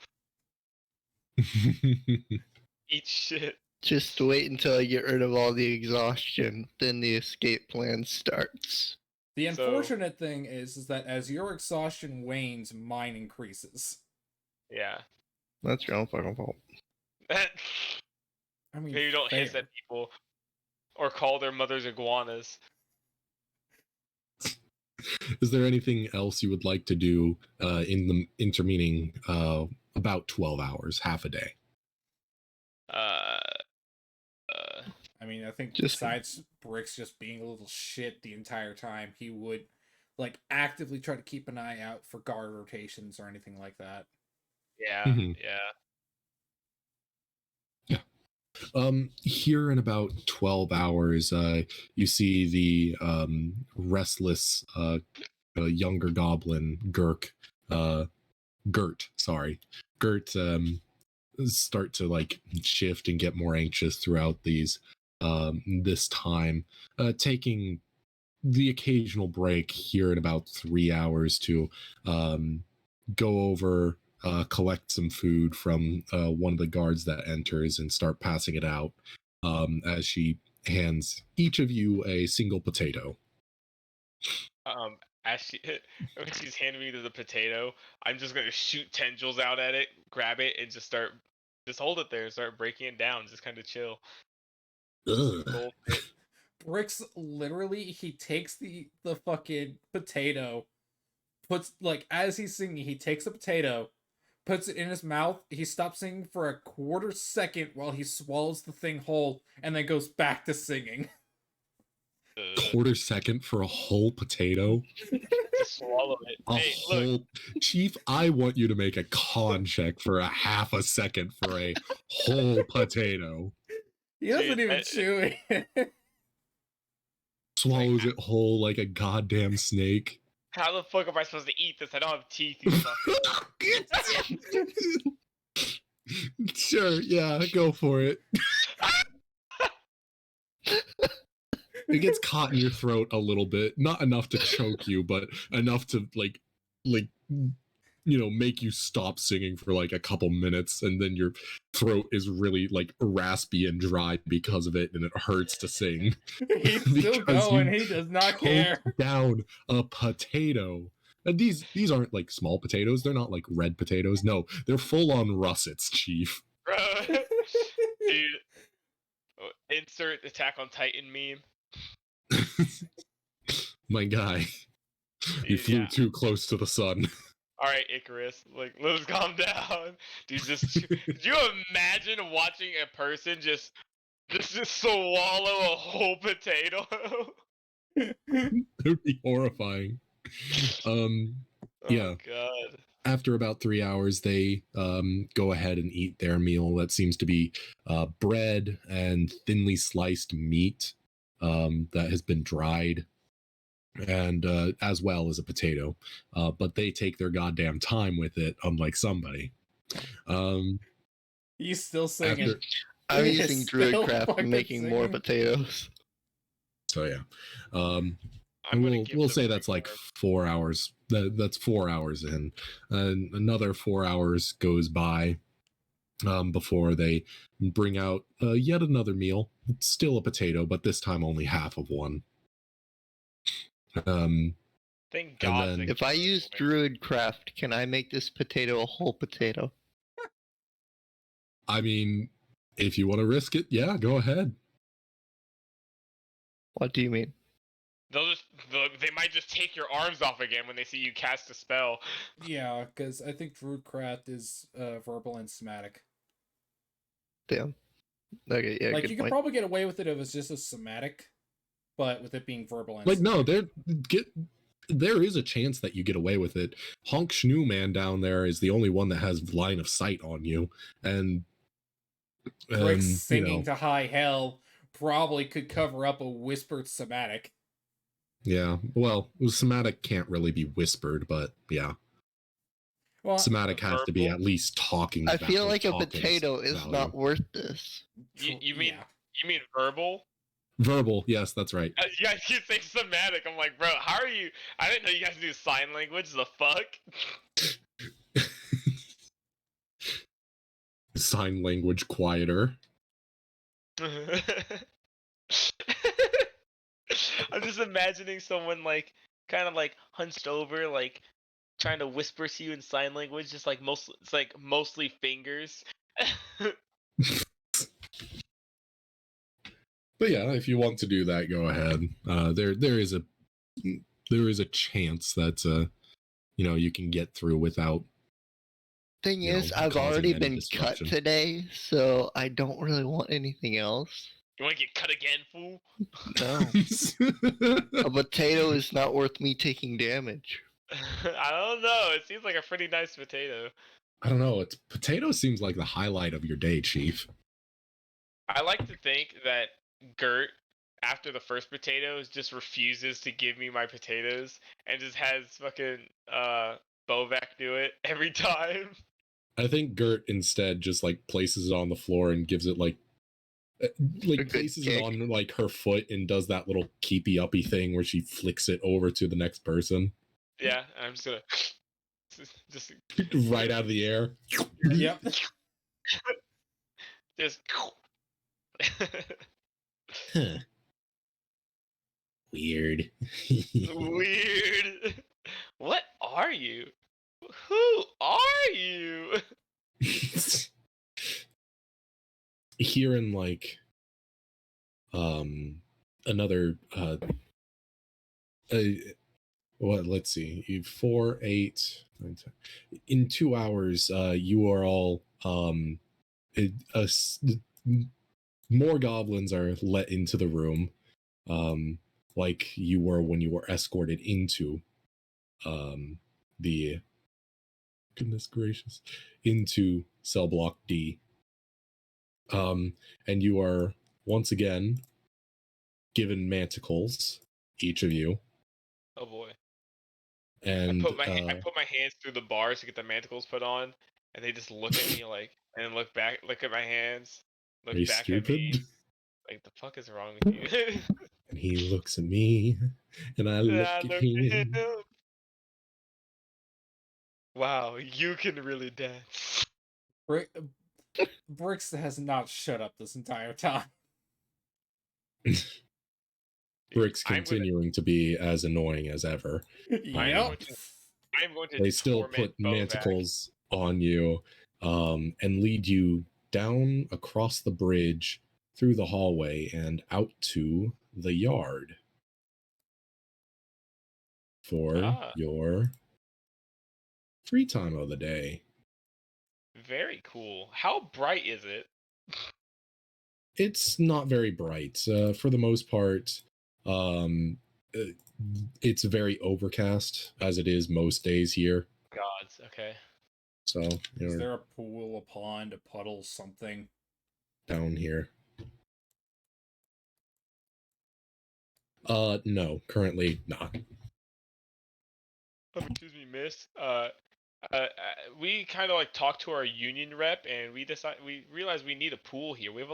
Eat shit. Just wait until I get rid of all the exhaustion, then the escape plan starts. The unfortunate thing is that as your exhaustion wanes, mine increases. Yeah. That's your own fucking fault. I mean, Maybe don't hiss fair. at people or call their mothers iguanas. Is there anything else you would like to do in the intervening about 12 hours, half a day? I mean, I think Just- besides Bricks just being a little shit the entire time, he would like actively try to keep an eye out for guard rotations or anything like that. Yeah, Mhm. yeah. Here in about 12 hours, you see the restless younger goblin, Gert, start to like shift and get more anxious throughout this time, taking the occasional break here in about 3 hours to go over, collect some food from one of the guards that enters and start passing it out, as she hands each of you a single potato. As when she's handing me the potato, I'm just gonna shoot tendrils out at it, grab it, and just hold it there and start breaking it down. Just kind of chill. Ugh. Bricks literally he takes the fucking potato, puts like as he's singing, he takes a potato, puts it in his mouth, he stops singing for a quarter second while he swallows the thing whole, and then goes back to singing. Quarter second for a whole potato? Just swallow it. A Hey, whole look. Chief, I want you to make a con check for a half a second for a whole potato. He doesn't Dude, even chew it. Swallows it whole like a goddamn snake. How the fuck am I supposed to eat this? I don't have teeth, you fucker. Sure, yeah, go for it. It gets caught in your throat a little bit, not enough to choke you, but enough to like make you stop singing for like a couple minutes, and then your throat is really like raspy and dry because of it, and it hurts to sing. He's still Because going, you he does not care. Choked down a potato. And these aren't like small potatoes, they're not like red potatoes. No, they're full on russets, Chief. Bro. Dude. Insert Attack on Titan meme. My guy, you flew Yeah. too close to the sun. Alright, Icarus, like, let us calm down. Dude, could you imagine watching a person just swallow a whole potato? It would be horrifying. Yeah. Oh god. After about 3 hours, they go ahead and eat their meal. That seems to be bread and thinly sliced meat that has been dried, and as well as a potato. But they take their goddamn time with it, unlike somebody. He's still singing. After, I'm He is using still Druidcraft fucking and making more singing. potatoes. so yeah. I'm gonna give We'll the say break that's like more. 4 hours. That's 4 hours in. And another 4 hours goes by before they bring out yet another meal. It's still a potato, but this time only half of one. Thank And God. then- the If I game use is away. Druidcraft, can I make this potato a whole potato? I mean, if you want to risk it, yeah, go ahead. What do you mean? They might just take your arms off again when they see you cast a spell. Yeah, because I think Druidcraft is verbal and somatic. Damn. Okay, yeah, Like, good you could point. probably get away with it if it's just a somatic, but with it being verbal and Like, no, somatic. there is a chance that you get away with it. Honk Schnoo Man down there is the only one that has line of sight on you, and Brick's you singing know, to high hell probably could cover up a whispered somatic. yeah. Well, somatic can't really be whispered, but yeah, Well, somatic has to be Verbal? at least talking. I feel value, like a talking potato is value. not worth this. You mean yeah. you mean verbal? Verbal. Yes, that's right. Yeah, you say somatic. I'm like, bro, how are you? I didn't know you guys do sign language. The fuck? Sign language quieter. I'm just imagining someone like kind of like hunched over, like trying to whisper to you in sign language, just like mostly fingers. But yeah, if you want to do that, go ahead. There is a chance that you can get through without. Thing You know, is, I've causing already any been disruption. cut today, so I don't really want anything else. You want to get cut again, fool? No. A potato is not worth me taking damage. I don't know. It seems like a pretty nice potato. I don't know. Potato seems like the highlight of your day, Chief. I like to think that Gert, after the first potatoes, just refuses to give me my potatoes and just has fucking Bovak do it every time. I think Gert instead just like places it on the floor and gives it like good places it kick. on like her foot and does that little keepy uppy thing where she flicks it over to the next person Yeah, I'm just gonna just right out of the air. Yep. just Huh. Weird. weird. What are you? Who are you? Here in like another let's see, 4 8 9, 10. In 2 hours you are all more goblins are let into the room, like you were when you were escorted into the goodness gracious into cell block D. And you are once again given manticles, each of you. Oh boy. And I put my hands through the bars to get the manticles put on, and they just look at me like, and then look at my hands, look are you back stupid? at me, like the fuck is wrong with you? And he looks at me, and I look I at look him. at him. Wow, you can really dance. Bricks has not shut up this entire time. Brick's I'm gonna- continuing to be as annoying as ever. Yep. I'm going to They still torment put Bovak. manticles on you, and lead you down across the bridge, through the hallway, and out to the yard for your free time of the day. Very cool. How bright is it? It's not very bright. For the most part, it's very overcast, as it is most days here. Gods, okay. So Is you're there a pool, a pond, a puddle, something? down here. No, currently not. Oh, excuse me, miss. We kind of like talked to our union rep, and we realized we need a pool here. We have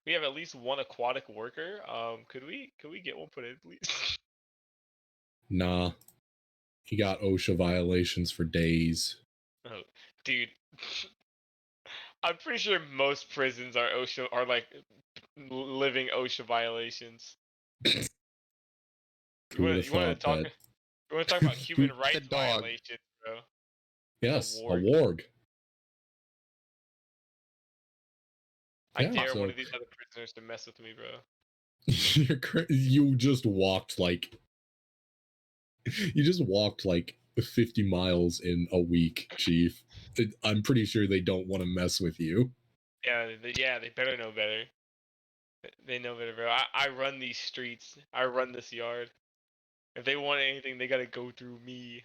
we have at least one aquatic worker. Could we get one put in, please? Nah, he got OSHA violations for days. Oh, dude. I'm pretty sure most prisons are like living OSHA violations. Who would have You wanna thought talk? that We're gonna talk about human The rights dog. violations, bro. Yes, a warg. warg. I Yeah, dare so- one of these other prisoners to mess with me, bro. You just walked like 50 miles in a week, Chief. I'm pretty sure they don't want to mess with you. Yeah, they better know better. They know better, bro. I run these streets. I run this yard. If they want anything, they gotta go through me.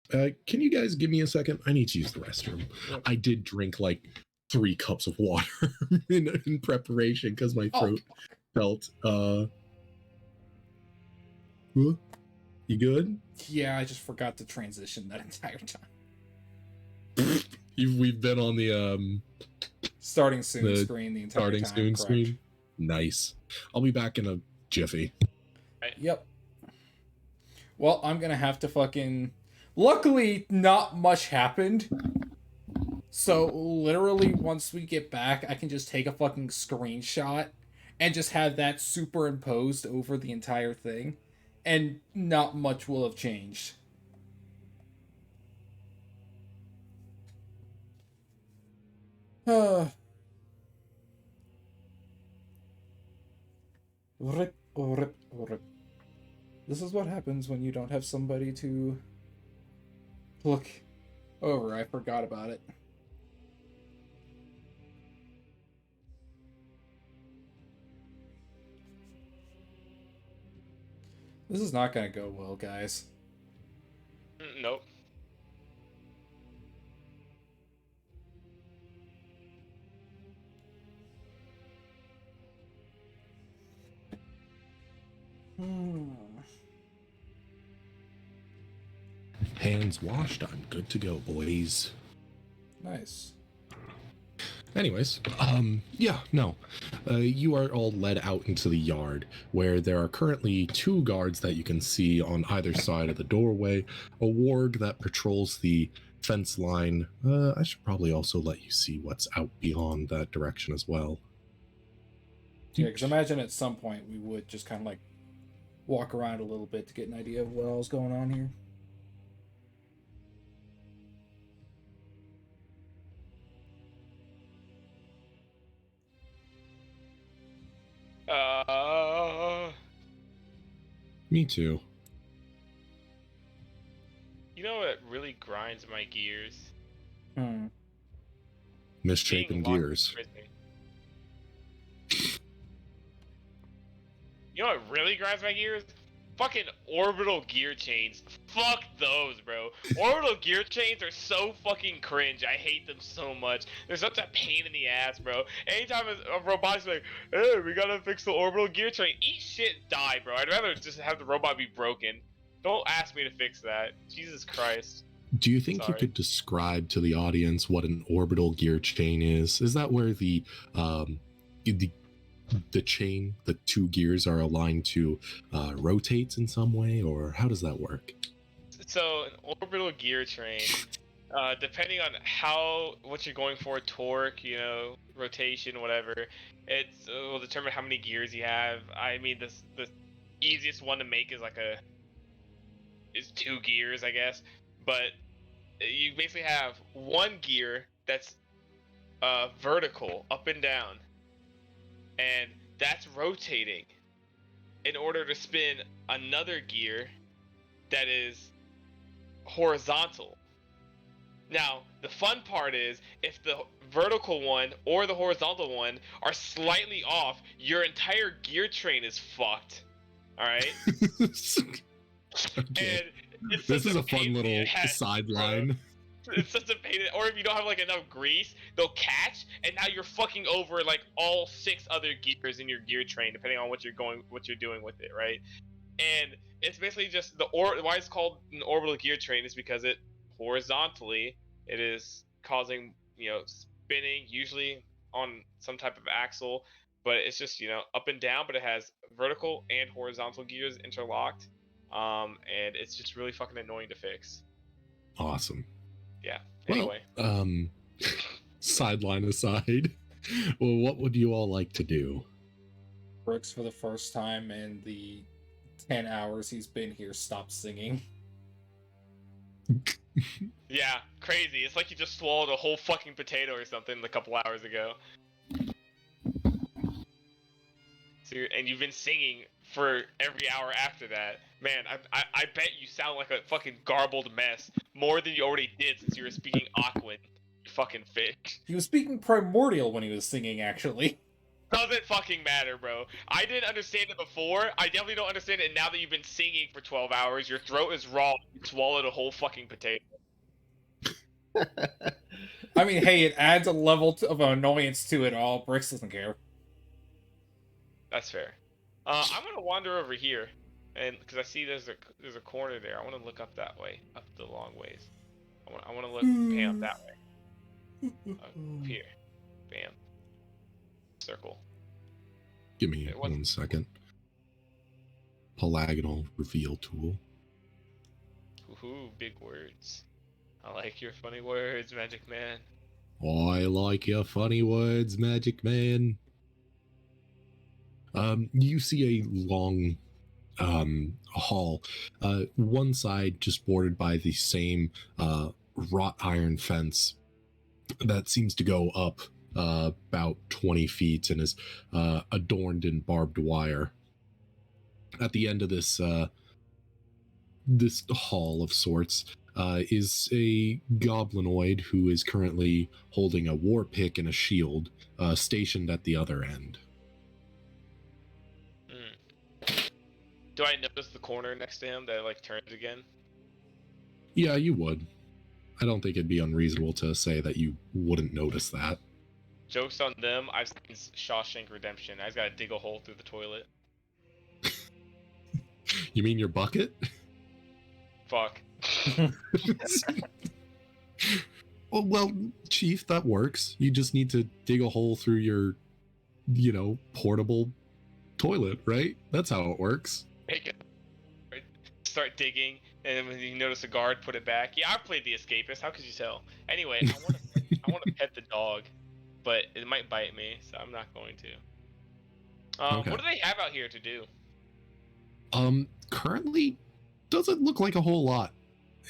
Can you guys give me a second? I need to use the restroom. Yep. I did drink like 3 cups of water in preparation because my throat felt huh? You good? Yeah, I just forgot to transition that entire time. We've been on the Starting soon The screen the entire starting time. soon Correct. screen. Nice. I'll be back in a jiffy. Yep. Well, I'm gonna have to fucking. Luckily, not much happened. So literally, once we get back, I can just take a fucking screenshot and just have that superimposed over the entire thing, and not much will have changed. Rip, rip, rip. This is what happens when you don't have somebody to look over. I forgot about it. This is not gonna go well, guys. Nope. Hands washed. I'm good to go, boys. Nice. Anyways, yeah, no. You are all led out into the yard where there are currently 2 guards that you can see on either side of the doorway, a warg that patrols the fence line. I should probably also let you see what's out beyond that direction as well. Yeah, because imagine at some point we would just kind of like walk around a little bit to get an idea of what else going on here. Me too. You know what really grinds my gears? Misshapen Being locked in gears. prison. You know what really grinds my gears? Fucking orbital gear chains. Fuck those, bro. Orbital gear chains are so fucking cringe. I hate them so much. They're such a pain in the ass, bro. Anytime a robot's like, hey, we gotta fix the orbital gear chain. Eat shit and die, bro. I'd rather just have the robot be broken. Don't ask me to fix that. Jesus Christ. Do you think Sorry. you could describe to the audience what an orbital gear chain is? Is that where the chain, the 2 gears are aligned to rotates in some way, or how does that work? So an orbital gear train, depending on what you're going for, torque, rotation, whatever, it will determine how many gears you have. I mean, the easiest one to make is 2 gears, I guess. But you basically have 1 gear that's vertical, up and down, and that's rotating in order to spin another gear that is horizontal. Now, the fun part is if the vertical one or the horizontal one are slightly off, your entire gear train is fucked. All right? Okay. And it's This such is a pain fun in the little ass, sideline. bro. It's such a pain. Or if you don't have like enough grease, they'll catch, and now you're fucking over like all 6 other gears in your gear train, depending on what you're doing with it, right? And it's basically just why it's called an orbital gear train is because it horizontally it is causing spinning, usually on some type of axle, but it's just up and down, but it has vertical and horizontal gears interlocked, and it's just really fucking annoying to fix. Awesome. Yeah. Anyway. Well, sideline aside, well, what would you all like to do? Brooks, for the first time in the 10 hours he's been here, stopped singing. Yeah, crazy. It's like you just swallowed a whole fucking potato or something a couple hours ago. So and you've been singing for every hour after that. Man, I bet you sound like a fucking garbled mess more than you already did since you were speaking Aquan. You fucking fish. He was speaking primordial when he was singing, actually. Doesn't fucking matter, bro. I didn't understand it before. I definitely don't understand it now that you've been singing for 12 hours. Your throat is raw. You swallowed a whole fucking potato. I mean, hey, it adds a level of annoyance to it all. Bricks doesn't care. That's fair. I'm gonna wander over here, and because I see there's a corner there. I want to look up that way, up the long ways. I want to look Pam that way. Up here, bam, circle. Give me It wasn't- 1 second. Polygonal reveal tool. Ooh, big words. I like your funny words, Magic Man. I like your funny words, Magic Man. You see a long hall. One side just bordered by the same wrought iron fence that seems to go up about 20 feet and is adorned in barbed wire. At the end of this this hall of sorts is a goblinoid who is currently holding a war pick and a shield stationed at the other end. Do I notice the corner next to him that like turns again? Yeah, you would. I don't think it'd be unreasonable to say that you wouldn't notice that. Joke's on them. I've seen Shawshank Redemption. I just gotta dig a hole through the toilet. You mean your bucket? Fuck. Well, Chief, that works. You just need to dig a hole through your, portable toilet, right? That's how it works. Make it. Start digging, and then when you notice a guard, put it back. Yeah, I've played the Escapist. How could you tell? Anyway, I want to pet the dog, but it might bite me, so I'm not going to. Okay. What do they have out here to do? Currently, doesn't look like a whole lot.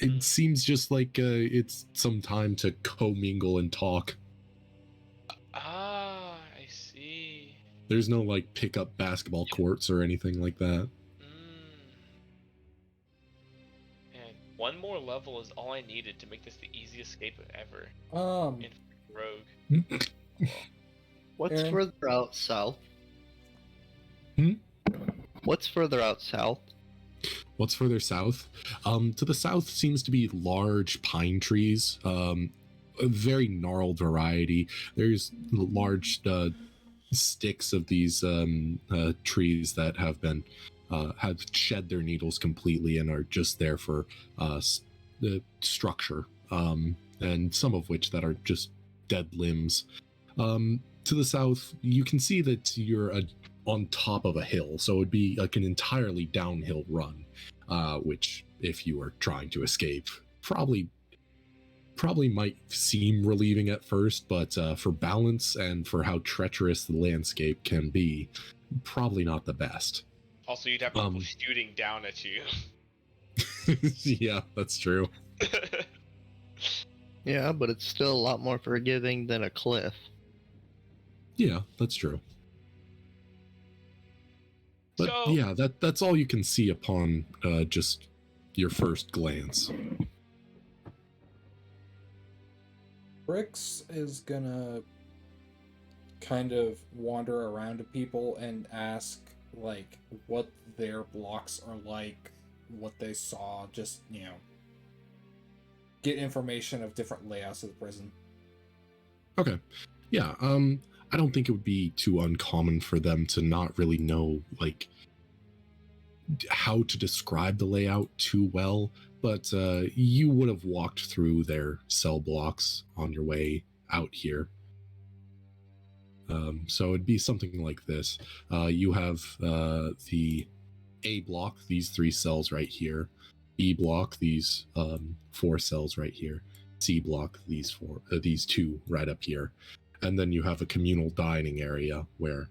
It seems just like it's some time to commingle and talk. Ah, I see. There's no like pickup basketball courts or anything like that. Man, one more level is all I needed to make this the easiest escape ever. In Rogue. What's Aaron? further out south? Hmm? What's further out south? What's further south? To the south seems to be large pine trees, a very gnarled variety. There's large sticks of these trees that have been have shed their needles completely and are just there for the structure, and some of which that are just dead limbs. To the south, you can see that you're on top of a hill, so it'd be like an entirely downhill run, which, if you were trying to escape, probably might seem relieving at first, but for balance and for how treacherous the landscape can be, probably not the best. Also, you'd have people shooting down at you. Yeah, that's true. Yeah, but it's still a lot more forgiving than a cliff. Yeah, that's true. But So- yeah, that's all you can see upon just your first glance. Bricks is gonna kind of wander around to people and ask, like, what their blocks are like, what they saw, just, get information of different layouts of the prison. Okay. Yeah, I don't think it would be too uncommon for them to not really know, like, how to describe the layout too well, but you would have walked through their cell blocks on your way out here. So it'd be something like this. You have the A block, these 3 cells right here. B block, these 4 cells right here. C block, these 2 right up here. And then you have a communal dining area where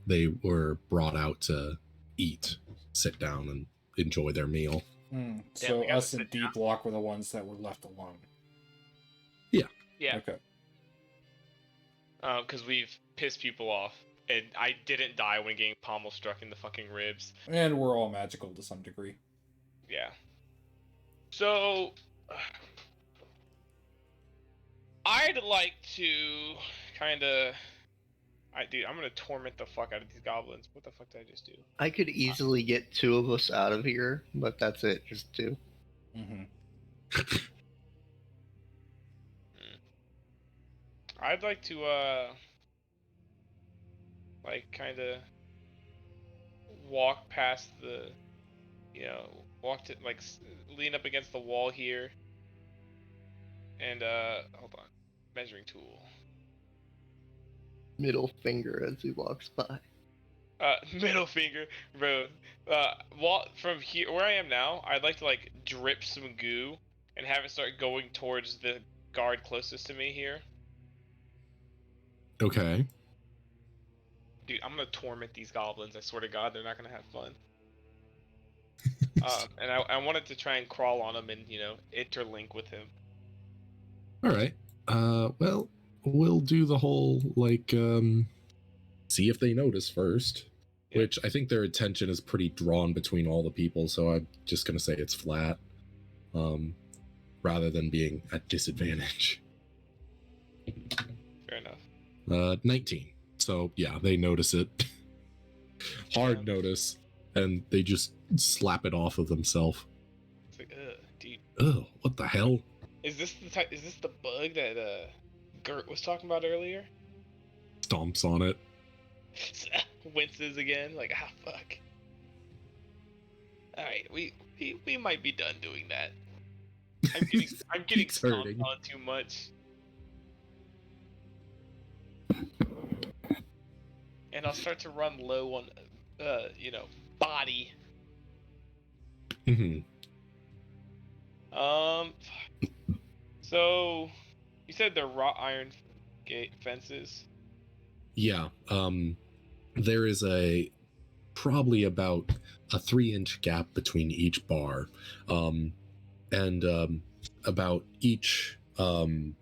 they were brought out to eat, sit down, and enjoy their meal. So we gotta us and sit down. D-Block were the ones that were left alone. Yeah, Okay. because we've pissed people off, and I didn't die when getting pommel struck in the fucking ribs. And we're all magical to some degree. Yeah. So, I'd like to kind of. Dude, I'm gonna torment the fuck out of these goblins. What the fuck did I just do? I could easily get 2 of us out of here, but that's it, just 2. Mm-hmm. I'd like to, like, kind of walk past the, walk to, like, lean up against the wall here. And, hold on. Measuring tool. Middle finger as he walks by. Middle finger, bro. From here, where I am now, I'd like to, like, drip some goo and have it start going towards the guard closest to me here. Okay. Dude, I'm gonna torment these goblins. I swear to God, they're not gonna have fun. And I wanted to try and crawl on him and, interlink with him. All right. Well, we'll do the whole like see if they notice first. Yeah. Which I think their attention is pretty drawn between all the people, so I'm just gonna say it's flat. Rather than being at disadvantage. Fair enough. 19. So yeah, they notice it. Hard notice, and they just slap it off of themselves. It's like, dude. Oh, what the hell? Is this the bug that Gert was talking about earlier? Stomps on it. Winces again, like, fuck. All right, we might be done doing that. I'm getting It's stomped hurting. on too much. And I'll start to run low on, body. Mm-hmm. So you said they're wrought iron gate fences. Yeah. There is probably about a 3-inch gap between each bar, and about each I'd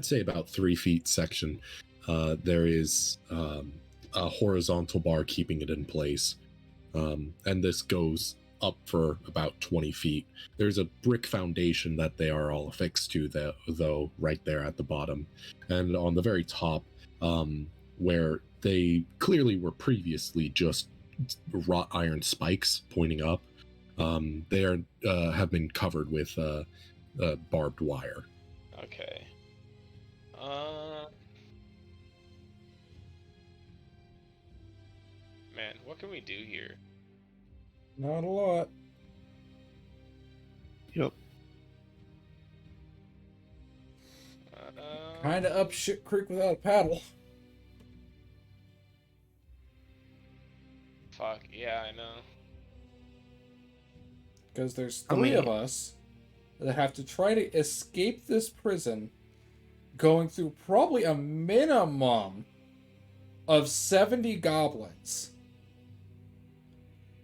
say about 3 feet section. There is a horizontal bar keeping it in place, and this goes up for about 20 feet. There's a brick foundation that they are all affixed to, though, right there at the bottom. And on the very top, where they clearly were previously just wrought iron spikes pointing up, they have been covered with barbed wire. Okay. Man, what can we do here? Not a lot. Yep. Kinda up shit creek without a paddle. Fuck, yeah, I know. Because there's How 3 many- of us that have to try to escape this prison, going through probably a minimum of 70 goblins.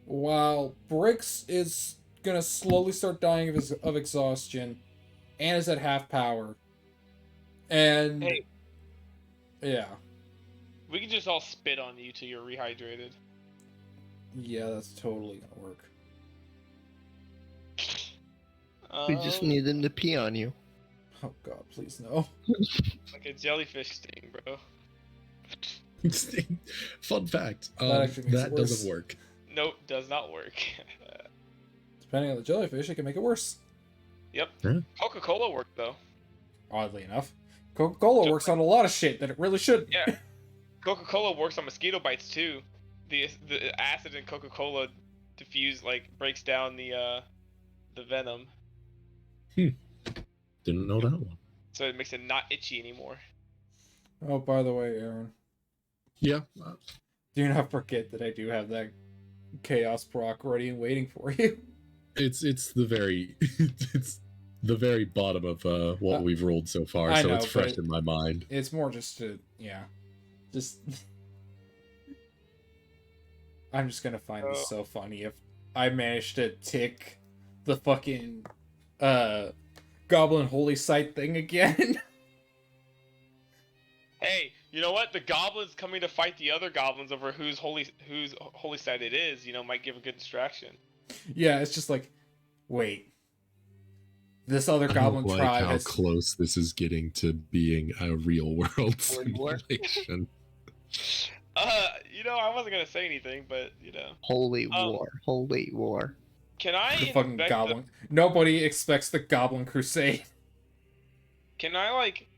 While Bricks is gonna slowly start dying of exhaustion, and is at half power. And Hey. yeah. We can just all spit on you till you're rehydrated. Yeah, that's totally gonna work. We just need them to pee on you. Oh god, please no. like a jellyfish sting, bro. Fun fact, That actually makes that it worse. doesn't work. Nope, does not work. Depending on the jellyfish, it can make it worse. Yep. Yeah. Coca-Cola worked though. Oddly enough. Coca-Cola works on a lot of shit that it really shouldn't. Yeah. Coca-Cola works on mosquito bites too. The acid in Coca-Cola breaks down the venom, Didn't know that one. so it makes it not itchy anymore. Oh, by the way, Aaron, Yeah. do not forget that I do have that chaos proc ready and waiting for you. It's the very it's the very bottom of what we've rolled so far, I so know, it's fresh but in my mind. It's more just to, yeah. Just... I'm just gonna find this so funny if I managed to tick the fucking Goblin Holy Site thing again. Hey, you know what? The goblins coming to fight the other goblins over whose holy site it is, might give a good distraction. Yeah, it's just like, wait, this other I goblin don't like tribe how has. close this is getting to being a real world World War? simulation. I wasn't gonna say anything, but Holy war. Holy war. can I The fucking inspect goblin. Nobody expects the Goblin Crusade. Can I like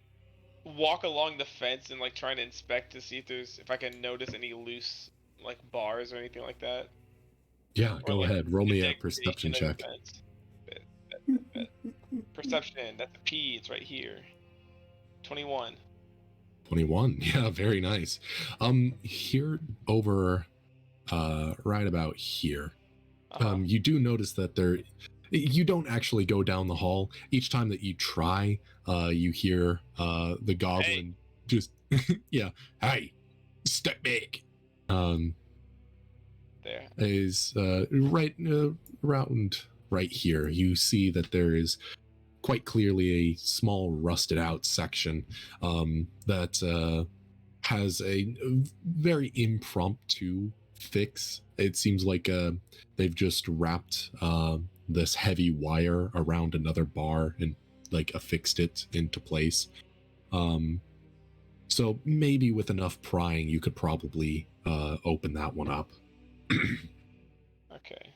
walk along the fence and like try to inspect to see if I can notice any loose like bars or anything like that? Yeah, Or, go like, ahead. Roll me a degradation perception of the check. fence? Bet. Perception. That's a P. It's right here. 21. 21. Yeah, very nice. Here over right about here. Uh-huh. You do notice that you don't actually go down the hall. Each time that you try, you hear the goblin just yeah, hey, step back. There. Is right around right here. You see that there is quite clearly a small rusted out section that has a very impromptu fix. It seems like they've just wrapped this heavy wire around another bar and like affixed it into place. So maybe with enough prying, you could probably open that one up. Okay.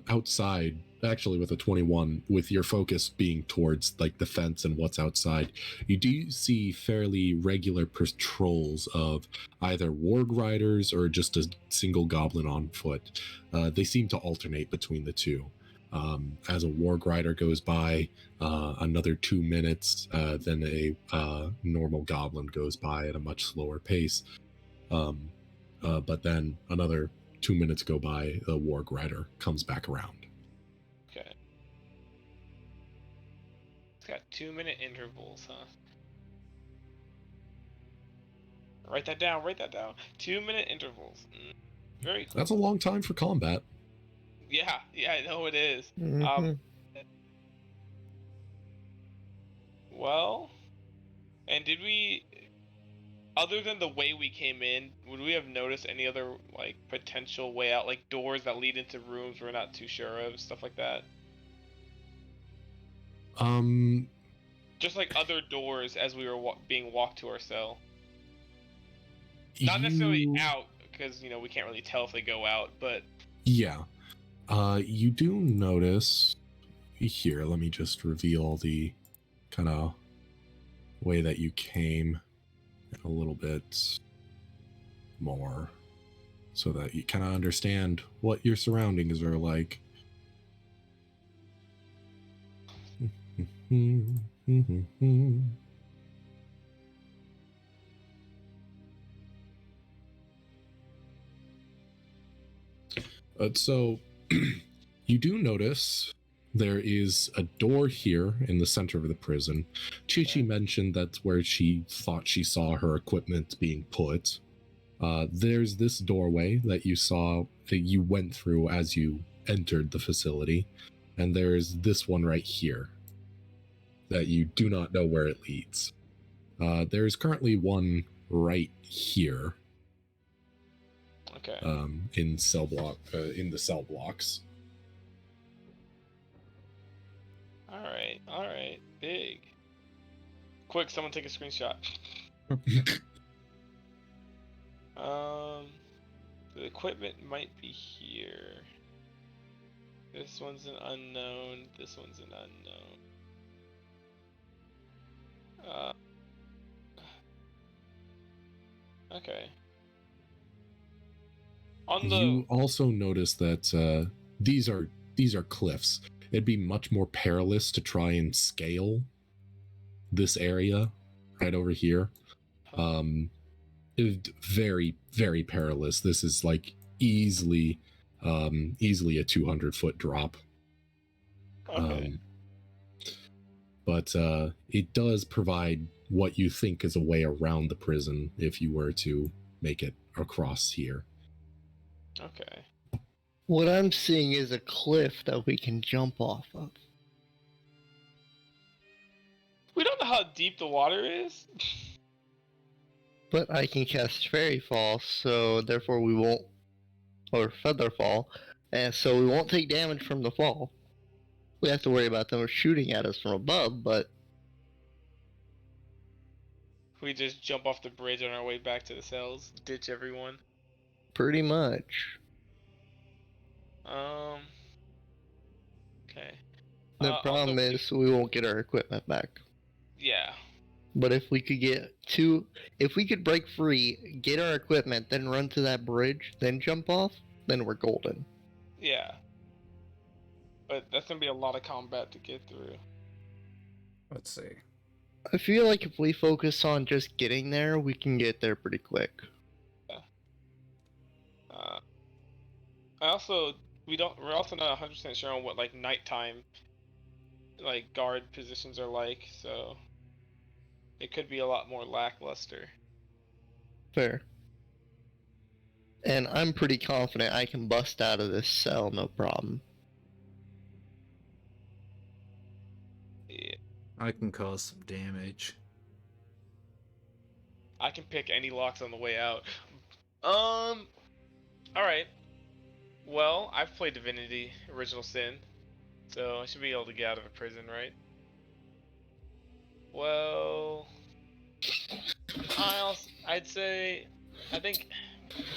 Outside, actually with a 21, with your focus being towards like the fence and what's outside, you do see fairly regular patrols of either warg riders or just a single goblin on foot. They seem to alternate between the two. As a warg rider goes by, another 2 minutes, then a normal goblin goes by at a much slower pace. But then another 2 minutes go by, the warg rider comes back around. Okay. It's got 2-minute intervals, huh? Write that down. 2-minute intervals. Very cool. That's a long time for combat. Yeah, I know it is. Mhm. Well, and did we, other than the way we came in, would we have noticed any other like potential way out, like doors that lead into rooms we're not too sure of, stuff like that? Just like other doors as we were being walked to our cell. Not necessarily out, because we can't really tell if they go out, but Yeah. You do notice here, let me just reveal the kind of way that you came a little bit more so that you kind of understand what your surroundings are like. So you do notice there is a door here in the center of the prison. Chi-Chi mentioned that's where she thought she saw her equipment being put. There's this doorway that you saw, that you went through as you entered the facility. And there's this one right here that you do not know where it leads. There's currently one right here. okay. In the cell blocks. All right, big. Quick, someone take a screenshot. The equipment might be here. This one's an unknown. This one's an unknown. Okay. You also notice that these are cliffs. It'd be much more perilous to try and scale this area right over here. Very, very perilous. This is like easily a 200-foot drop. Okay. But it does provide what you think is a way around the prison if you were to make it across here. Okay. What I'm seeing is a cliff that we can jump off of. We don't know how deep the water is. But I can cast Fairy Fall, so therefore we won't, or Feather Fall, and so we won't take damage from the fall. We have to worry about them shooting at us from above, but We just jump off the bridge on our way back to the cells, ditch everyone. pretty much. Um. Okay. The Also, problem is we won't get our equipment back. yeah. But if we could if we could break free, get our equipment, then run to that bridge, then jump off, then we're golden. Yeah. But that's gonna be a lot of combat to get through. Let's see. I feel like if we focus on just getting there, we can get there pretty quick. We're also not 100% sure on what like nighttime like guard positions are like, so it could be a lot more lackluster. Fair. And I'm pretty confident I can bust out of this cell, no problem. Yeah. I can cause some damage. I can pick any locks on the way out. Alright. Well, I've played Divinity Original Sin, so I should be able to get out of a prison, right? Well, I think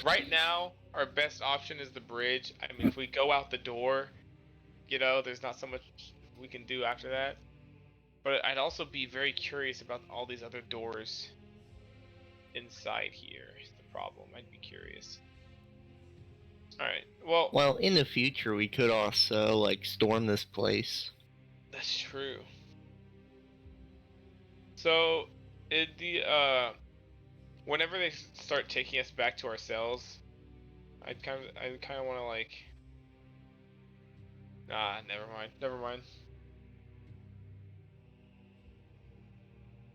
right now our best option is the bridge. I mean, if we go out the door, there's not so much we can do after that. But I'd also be very curious about all these other doors inside here. Is the problem? I'd be curious. Alright, Well, in the future, we could also, like, storm this place. that's true. So, whenever they start taking us back to our cells, I kind of want to like, nah, never mind.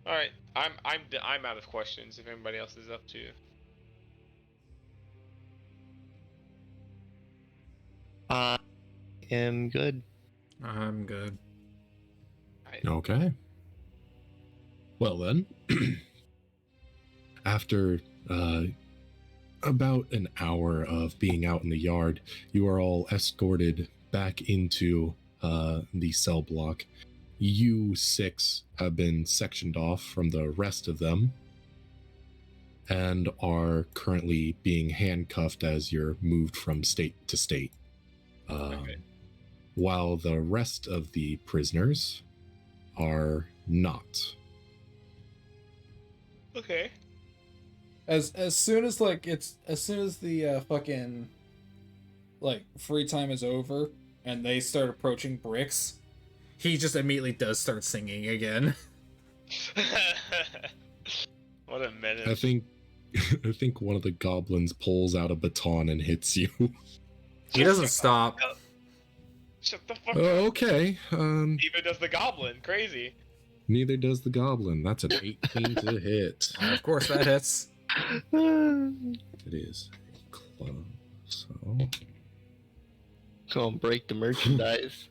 All right, I'm out of questions. If anybody else is up to. I am good. I'm good. Okay. Well then, after about an hour of being out in the yard, you are all escorted back into the cell block. You 6 have been sectioned off from the rest of them and are currently being handcuffed as you're moved from state to state. Okay. While the rest of the prisoners are not. Okay. As soon as the fucking like free time is over and they start approaching Bricks, he just immediately does start singing again. What a menace. I think one of the goblins pulls out a baton and hits you. He doesn't stop. Shut the fuck up. Okay. Neither does the goblin. Crazy. Neither does the goblin. That's an 18 to hit. Of course that hits. It is a club, so Go and break the merchandise.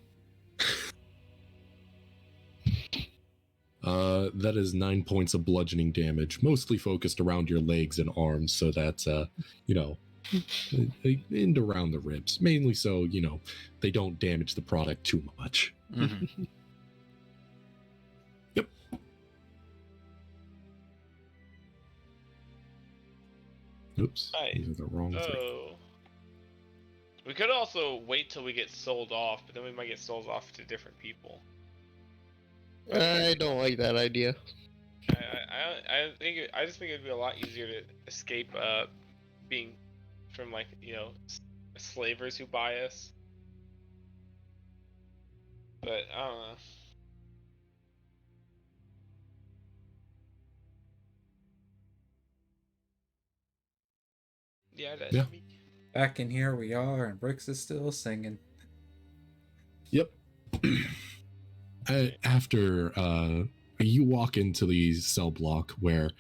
that is 9 points of bludgeoning damage, mostly focused around your legs and arms, so that's and around the ribs, mainly so they don't damage the product too much. Mm-hmm. Yep. Oops, these are the wrong three. Oh. We could also wait till we get sold off, but then we might get sold off to different people. I don't like that idea. I just think it'd be a lot easier to escape being from slavers who buy us. But I don't know. Yeah. Back in here we are, and Bricks is still singing. Yep. After you walk into the cell block where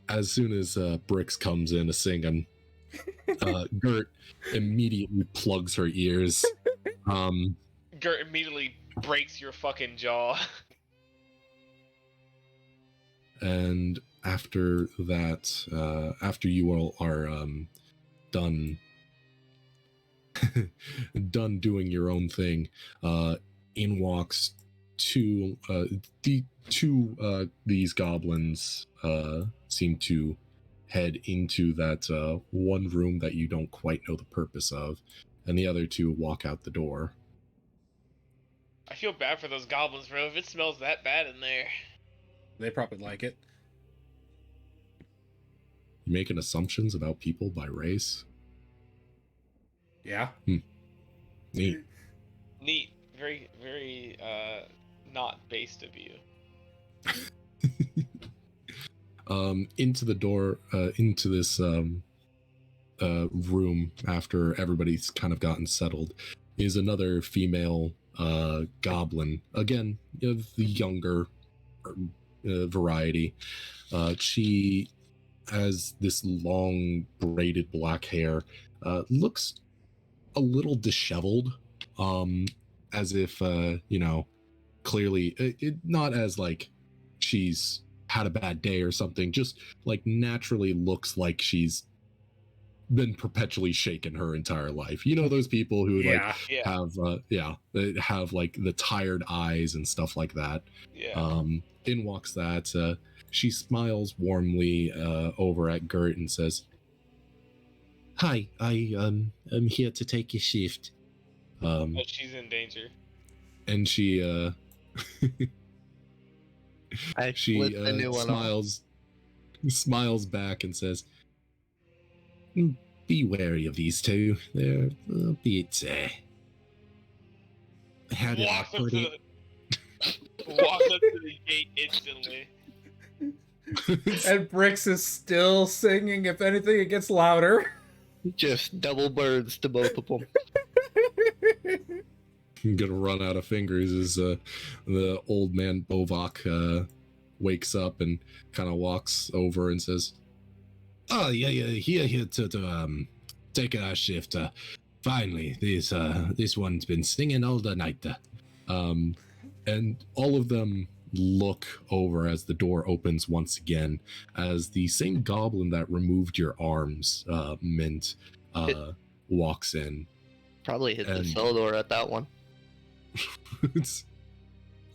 as soon as Bricks comes in a singing, Gert immediately plugs her ears. Gert immediately breaks your fucking jaw. And after that, after you all are done done doing your own thing, in walks these goblins seem to head into that one room that you don't quite know the purpose of, and the other two walk out the door. I feel bad for those goblins, bro. If it smells that bad in there. They probably like it. You're making assumptions about people by race. Yeah. Neat. Neat. Very, very, not based of you. Into the door, into this room after everybody's kind of gotten settled, is another female goblin, again of the younger variety. She has this long braided black hair, looks a little disheveled, as if clearly not as like she's had a bad day or something, just like naturally looks like she's been perpetually shaken her entire life. You know, those people who Yeah. they have like the tired eyes and stuff like that. Yeah. In walks that. She smiles warmly over at Gert and says, "Hi, I'm here to take your shift." But she's in danger. And she I she flipped the new one off. smiles back and says, "Be wary of these two. They're a bit how did I Walks up put to it?" walks up to the gate instantly. And Brix is still singing. If anything, it gets louder. Just double birds to both of them. I'm gonna run out of fingers as the old man Bovak wakes up and kind of walks over and says, "Oh yeah, here to take our shift. Finally, this one's been singing all the night." And all of them look over as the door opens once again, as the same goblin that removed your arms, Mint, walks in. Probably hit the And- cell door at that one.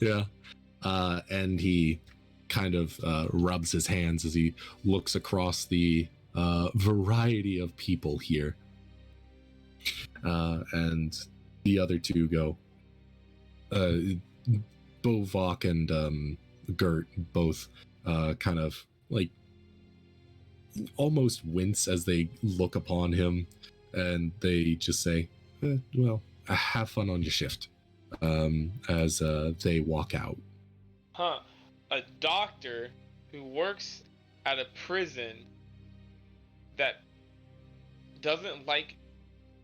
Yeah. And he kind of rubs his hands as he looks across the variety of people here. And the other two go. Bovak and Gert both kind of like almost wince as they look upon him, and they just say, "Well, have fun on your shift," as they walk out. Huh. A doctor who works at a prison that doesn't like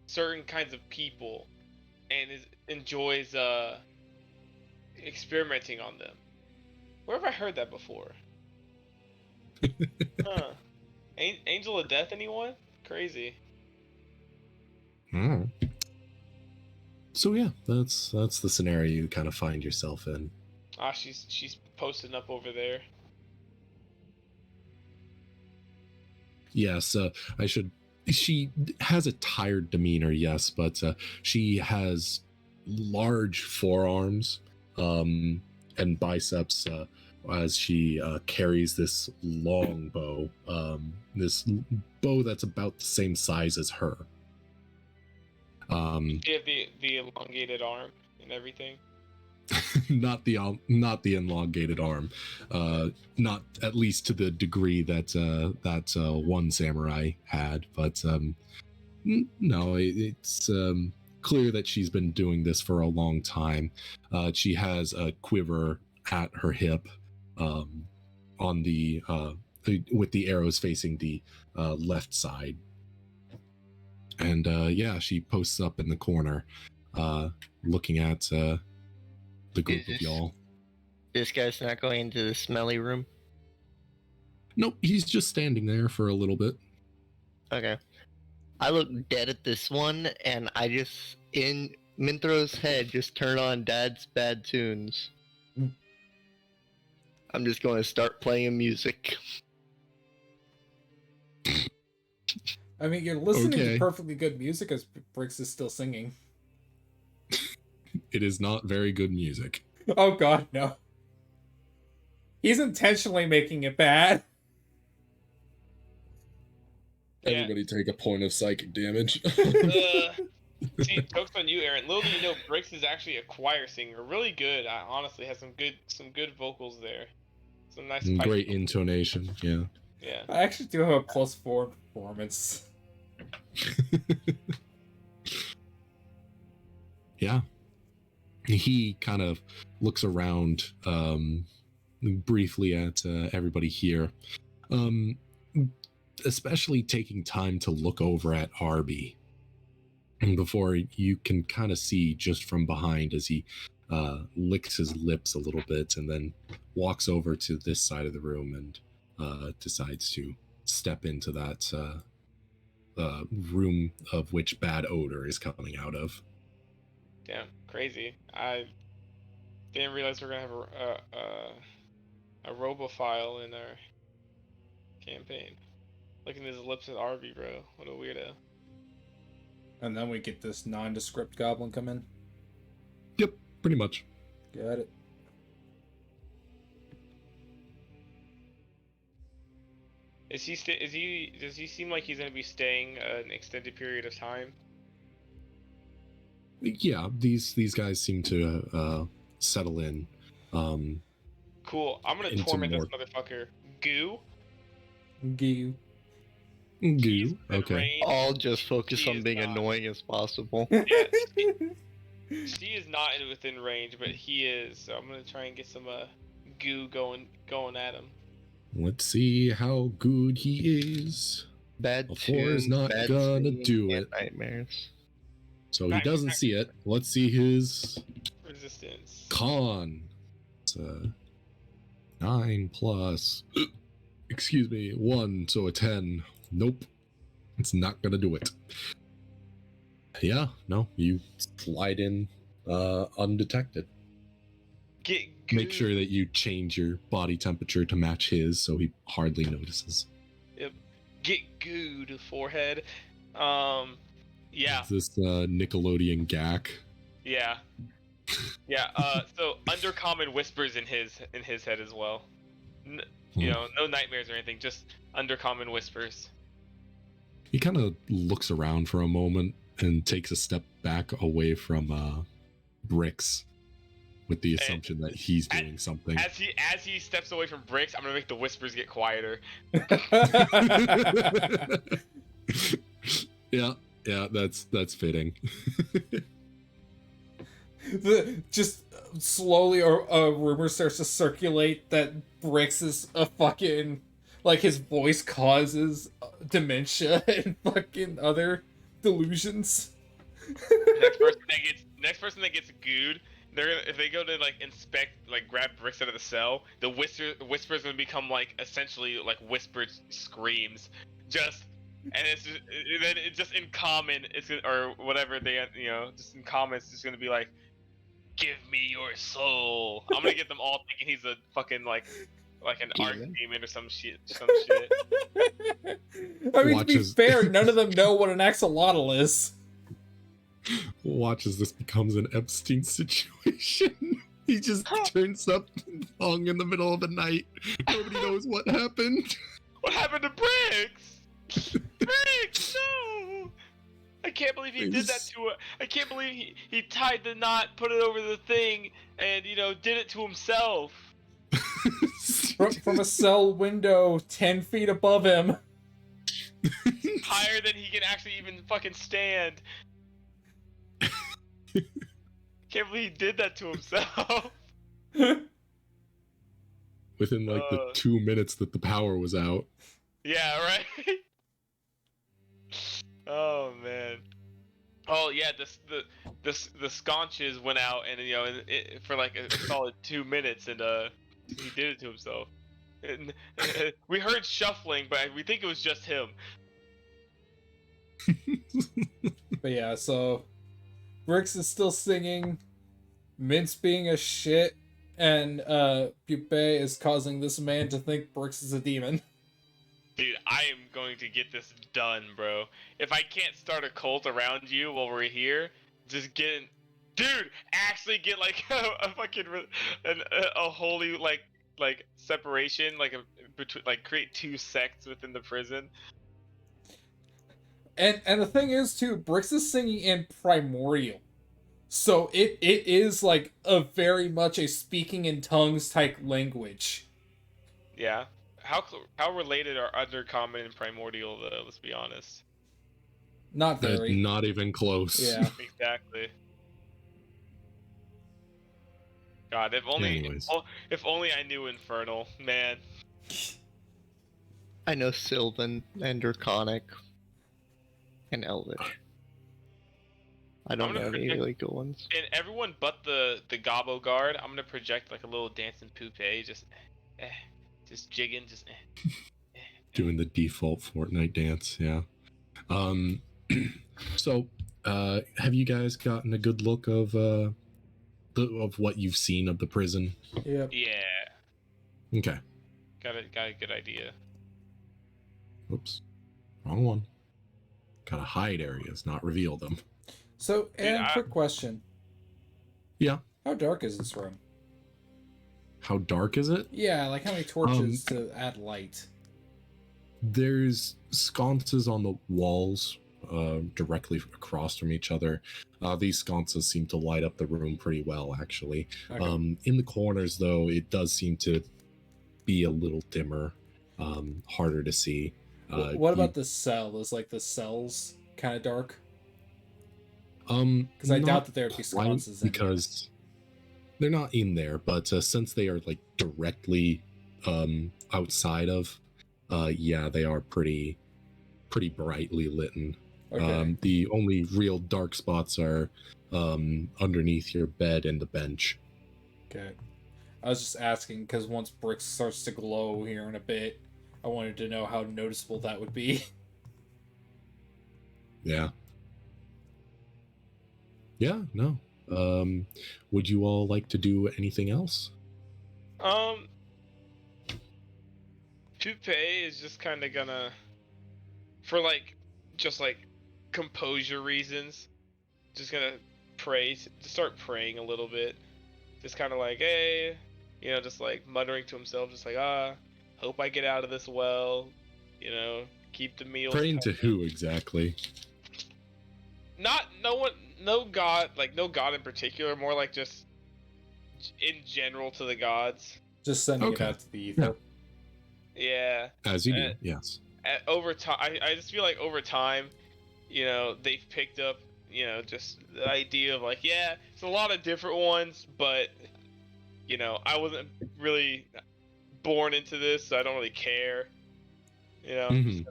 certain kinds of people and enjoys experimenting on them. Where have I heard that before? Huh. Angel of Death, anyone? Crazy. So yeah, that's the scenario you kind of find yourself in. Ah, she's posting up over there. Yes, she has a tired demeanor, yes, but she has large forearms and biceps as she carries this long bow, this bow that's about the same size as her. She have the elongated arm and everything. not the elongated arm, not at least to the degree that one samurai had, but no, it's clear that she's been doing this for a long time. She has a quiver at her hip, on the with the arrows facing the left side, and yeah, she posts up in the corner, looking at the group of y'all. This guy's not going into the smelly room. Nope, he's just standing there for a little bit. Okay. I look dead at this one, and I just, in Minthro's head, just turn on Dad's Bad Tunes. Mm. I'm just going to start playing music. I mean, you're listening to Okay. perfectly good music as Briggs is still singing. It is not very good music. Oh god, no. He's intentionally making it bad. Yeah. Everybody take a point of psychic damage. See, joke's on you, Aaron. Little do you know, Brix is actually a choir singer. Really good. I honestly has some good vocals there. Some nice pipe Great vocals. intonation, yeah. Yeah. I actually do have a +4 performance. Yeah. He kind of looks around briefly at everybody here, especially taking time to look over at Arby. And before you can kind of see just from behind as he licks his lips a little bit and then walks over to this side of the room and decides to step into that room of which bad odor is coming out of. Damn, crazy. I didn't realize we're gonna have a robophile in our campaign. Licking his lips at Arby, bro. What a weirdo. And then we get this nondescript goblin come in. Yep, pretty much. Got it. Is he does he seem like he's gonna be staying an extended period of time? Yeah, these guys seem to settle in. Cool. I'm gonna Into torment more- this motherfucker. Goo. Goo. He's Goo. within Okay. range. I'll just focus She on is being not. annoying as possible. Yeah, she is not within range, but he is. So I'm gonna try and get some goo going at him. Let's see how good he is. Bad A 4 is tunes, not bad gonna singing, do and it. nightmares. So he Nice, doesn't nice. see it. Let's see his Resistance. con. It's 9 plus, excuse me, 1, so a 10. Nope. It's not gonna do it. Yeah, no, you slide in undetected. Get goo. Make sure that you change your body temperature to match his so he hardly notices. Get goo to forehead. Yeah. Is this Nickelodeon gack? Yeah. Yeah. So undercommon whispers in his head as well. You know, no nightmares or anything, just undercommon whispers. He kind of looks around for a moment and takes a step back away from Bricks with the assumption that he's doing something. As he steps away from Bricks, I'm gonna make the whispers get quieter. Yeah, that's fitting. Just slowly, a rumor starts to circulate that Brix is a fucking, like, his voice causes dementia and fucking other delusions. Next person that gets gooed, they're gonna, if they go to like inspect, like grab Bricks out of the cell, the whispers gonna become like essentially like whispered screams, just. And then it's just in common, or whatever they, just in common, it's just gonna be like, "Give me your soul." I'm gonna get them all thinking he's a fucking like an arc Demon. demon or some shit. I mean, Watches- to be fair, none of them know what an axolotl is. Watch as this becomes an Epstein situation. He just turns up hung in the middle of the night. Nobody knows what happened. What happened to Briggs? Briggs, no! I can't believe he did that to her. I can't believe he tied the knot, put it over the thing, and did it to himself. From a cell window 10 feet above him. Higher than he can actually even fucking stand. Can't believe he did that to himself. Within like the 2 minutes that the power was out. Yeah, right. Oh man. Oh yeah, the sconches went out, and for like a solid 2 minutes, and he did it to himself. And, we heard shuffling, but we think it was just him. But yeah, so Brix is still singing, Mint's being a shit, and Pupae is causing this man to think Brix is a demon. Dude, I am going to get this done, bro. If I can't start a cult around you while we're here, just get, dude, actually get like a fucking a holy like separation, like a between, like create two sects within the prison. And the thing is too, Brix is singing in primordial. So it is like a very much a speaking in tongues type language. Yeah. How related are Undercommon and Primordial though? Let's be honest. Not very. Not even close. Yeah. Exactly. God, if only Anyways. if only I knew Infernal, man. I know Sylvan and Draconic and Elvish. I don't I'm know gonna any predict- really good ones. And everyone but the Gobbo guard, I'm gonna project like a little dancing Pupae, just jigging, Doing the default Fortnite dance, yeah. So have you guys gotten a good look of of what you've seen of the prison? Yep. Yeah. Okay. Got a good idea. Oops. Wrong one. Gotta hide areas, not reveal them. So, and I- quick question. Yeah. How dark is this room? How dark is it? Yeah, like how many torches to add light? There's sconces on the walls directly across from each other. These sconces seem to light up the room pretty well, actually. Okay. In the corners, though, it does seem to be a little dimmer, harder to see. What about the cell? Is like the cells kind of dark? Because I doubt that there would be sconces in there. because they're not in there, but since they are like directly outside of, yeah, they are pretty brightly lit. Okay. The only real dark spots are underneath your bed and the bench. Okay. I was just asking because once Brix starts to glow here in a bit, I wanted to know how noticeable that would be. Yeah. Yeah, no. Would you all like to do anything else? Pupae is just kind of gonna, for like, just like composure reasons, just gonna pray, just start praying a little bit. Just kind of like, hey, just like muttering to himself, just like, hope I get out of this well, keep the meals. Praying to coming. who exactly? No god, like no god in particular, more like just in general to the gods. Just sending Okay. it out to the ether. Yeah. As you do, yes. Over time, I just feel like over time, they've picked up, just the idea of like, yeah, it's a lot of different ones, but, I wasn't really born into this, so I don't really care, Mhm.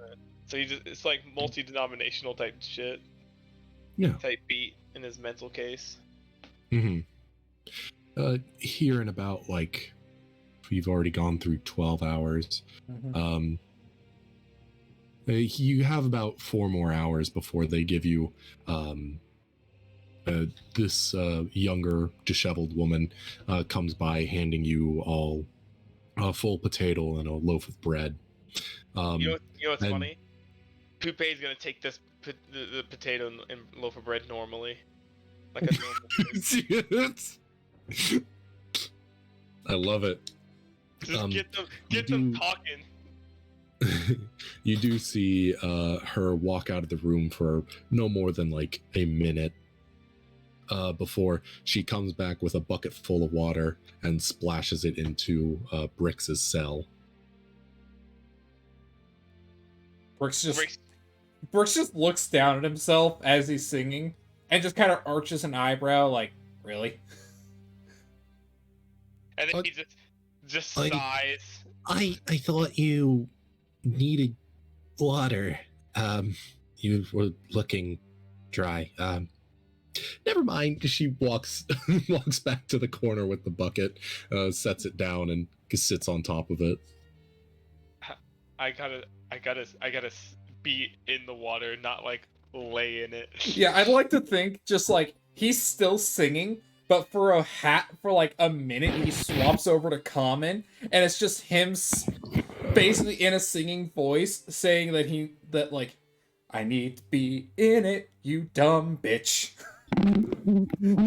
So it's like multi-denominational type shit. Yeah. Type beat in his mental case. Mm-hmm. Here in about like, we've already gone through 12 hours. Mhm. You have about 4 more hours before they give you this younger disheveled woman comes by handing you all a full potato and a loaf of bread. You know what's and- funny? Pupae's gonna take this the potato and loaf of bread normally, like a normal person. I love it. Just get you them do- talking. You do see her walk out of the room for no more than like a minute before she comes back with a bucket full of water and splashes it into Brix's cell. Brix just Brix- Brix just looks down at himself as he's singing and just kind of arches an eyebrow, like, really? And then Uh, he just I- sighs. I thought you needed water. You were looking dry. Never mind. She walks back to the corner with the bucket, sets it down, and sits on top of it. I gotta be in the water, not like lay in it. Yeah, I'd like to think just like he's still singing, but for like a minute he swaps over to common, and it's just him basically in a singing voice saying that like I need to be in it, you dumb bitch. Damn, bro.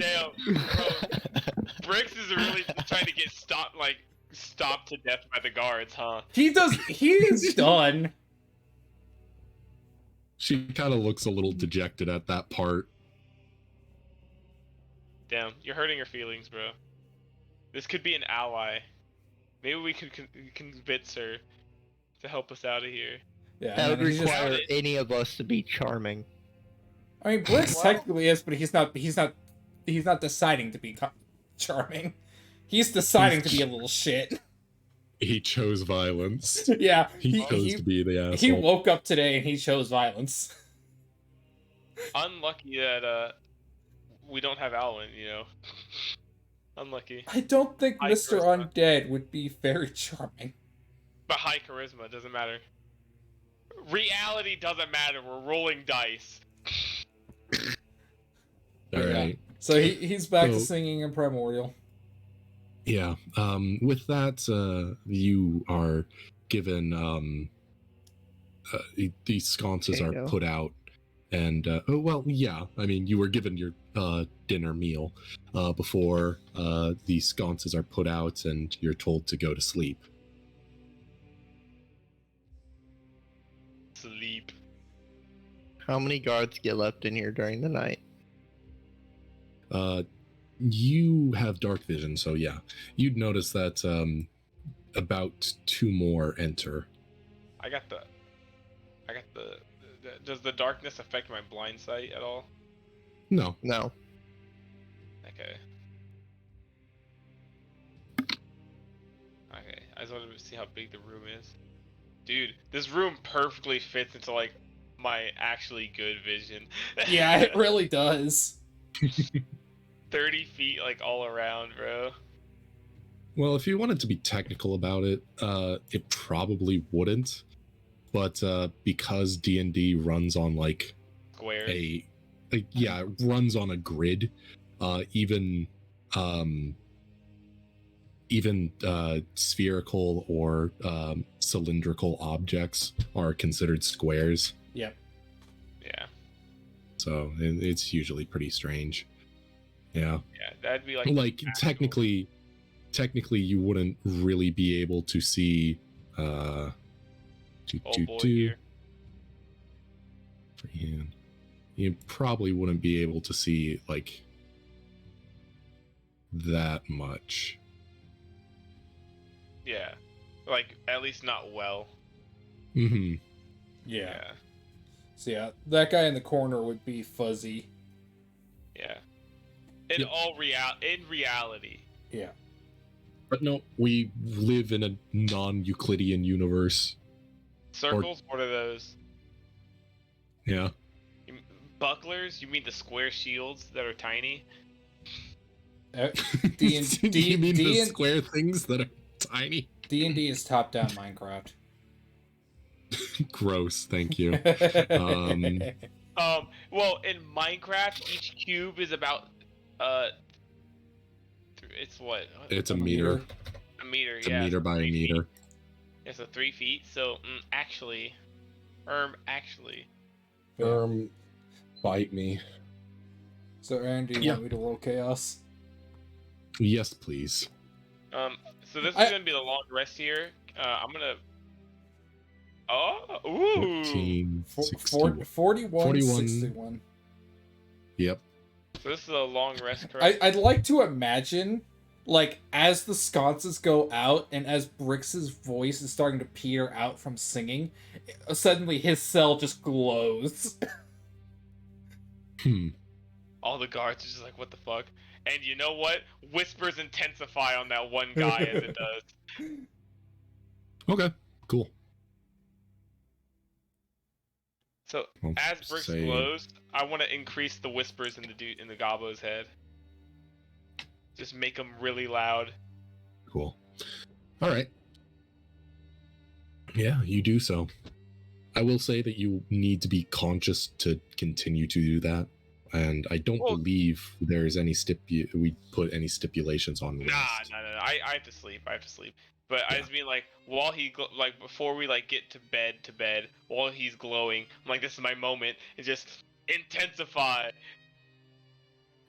Bricks is really trying to get stopped to death by the guards, huh? He is done. She kind of looks a little dejected at that part. Damn, you're hurting her feelings, bro. This could be an ally. Maybe we could convince her to help us out of here. Yeah, That and would then he's just- require any of us to be charming. I mean, Bricks Well- technically is, but he's not deciding to be charming. He's deciding to be a little shit. He chose violence. Yeah, He chose to be the asshole. he woke up today and he chose violence. Unlucky that we don't have Alwyn, you know. Unlucky. I don't think High Mr. charisma. Undead would be very charming. But high charisma doesn't matter. Reality doesn't matter. We're rolling dice. All Yeah. right. So he's back to So- singing in Primordial. Yeah. With that, you are given these sconces are Potato. put out, and oh well, yeah. I mean, you were given your dinner meal before these sconces are put out, and you're told to go to sleep. Sleep. How many guards get left in here during the night? You have dark vision, so yeah, you'd notice that about 2 more enter. I got the. Does the darkness affect my blind sight at all? No. No. Okay. Okay, I just wanted to see how big the room is. Dude, this room perfectly fits into like my actually good vision. Yeah, it really does. 30 feet like all around, bro. Well, if you wanted to be technical about it, it probably wouldn't. But because D&D runs on like Squares. yeah, it runs on a grid, even spherical or cylindrical objects are considered squares. Yep. Yeah. So it's usually pretty strange. Yeah. Yeah, that'd be like Like actual- technically you wouldn't really be able to see old boy here. freehand. You probably wouldn't be able to see like that much. Yeah. Like at least not well. Mm-hmm. Yeah. So yeah, that guy in the corner would be Fuzzy. Yeah. In Yep. in reality. Yeah. But no, we live in a non-Euclidean universe. Circles, what are those? Yeah. Bucklers? You mean the square shields that are tiny? Do you mean the D&D square things that are tiny? is top-down Minecraft. Gross, thank you. Well, in Minecraft, each cube is about it's what? It's a meter. A meter, It's yeah. a meter by a 3 feet. meter. Yeah, so 3 feet. So actually, actually. Bite me. So Aaron, do you Yeah. want me to roll chaos? Yes, please. So this is I- gonna be the long rest here. I'm gonna. Oh, ooh. 14, For, 61. 41, 41. 61. Yep. So this is a long rest, correct? I'd like to imagine, like, as the sconces go out and as Brix's voice is starting to peter out from singing, suddenly his cell just glows. All the guards are just like, what the fuck? And you know what? Whispers intensify on that one guy as it does. Okay, cool. So I'll as Brix say- glows, I want to increase the whispers in the Gobbo's head. Just make them really loud. Cool. All right. Yeah, you do so. I will say that you need to be conscious to continue to do that, and I don't Well- believe there's any we put any stipulations on Nah, rest. nah, nah. I have to sleep. I have to sleep. But I Yeah. just mean like while like before we like get to bed, while he's glowing, I'm like, this is my moment. And just intensify.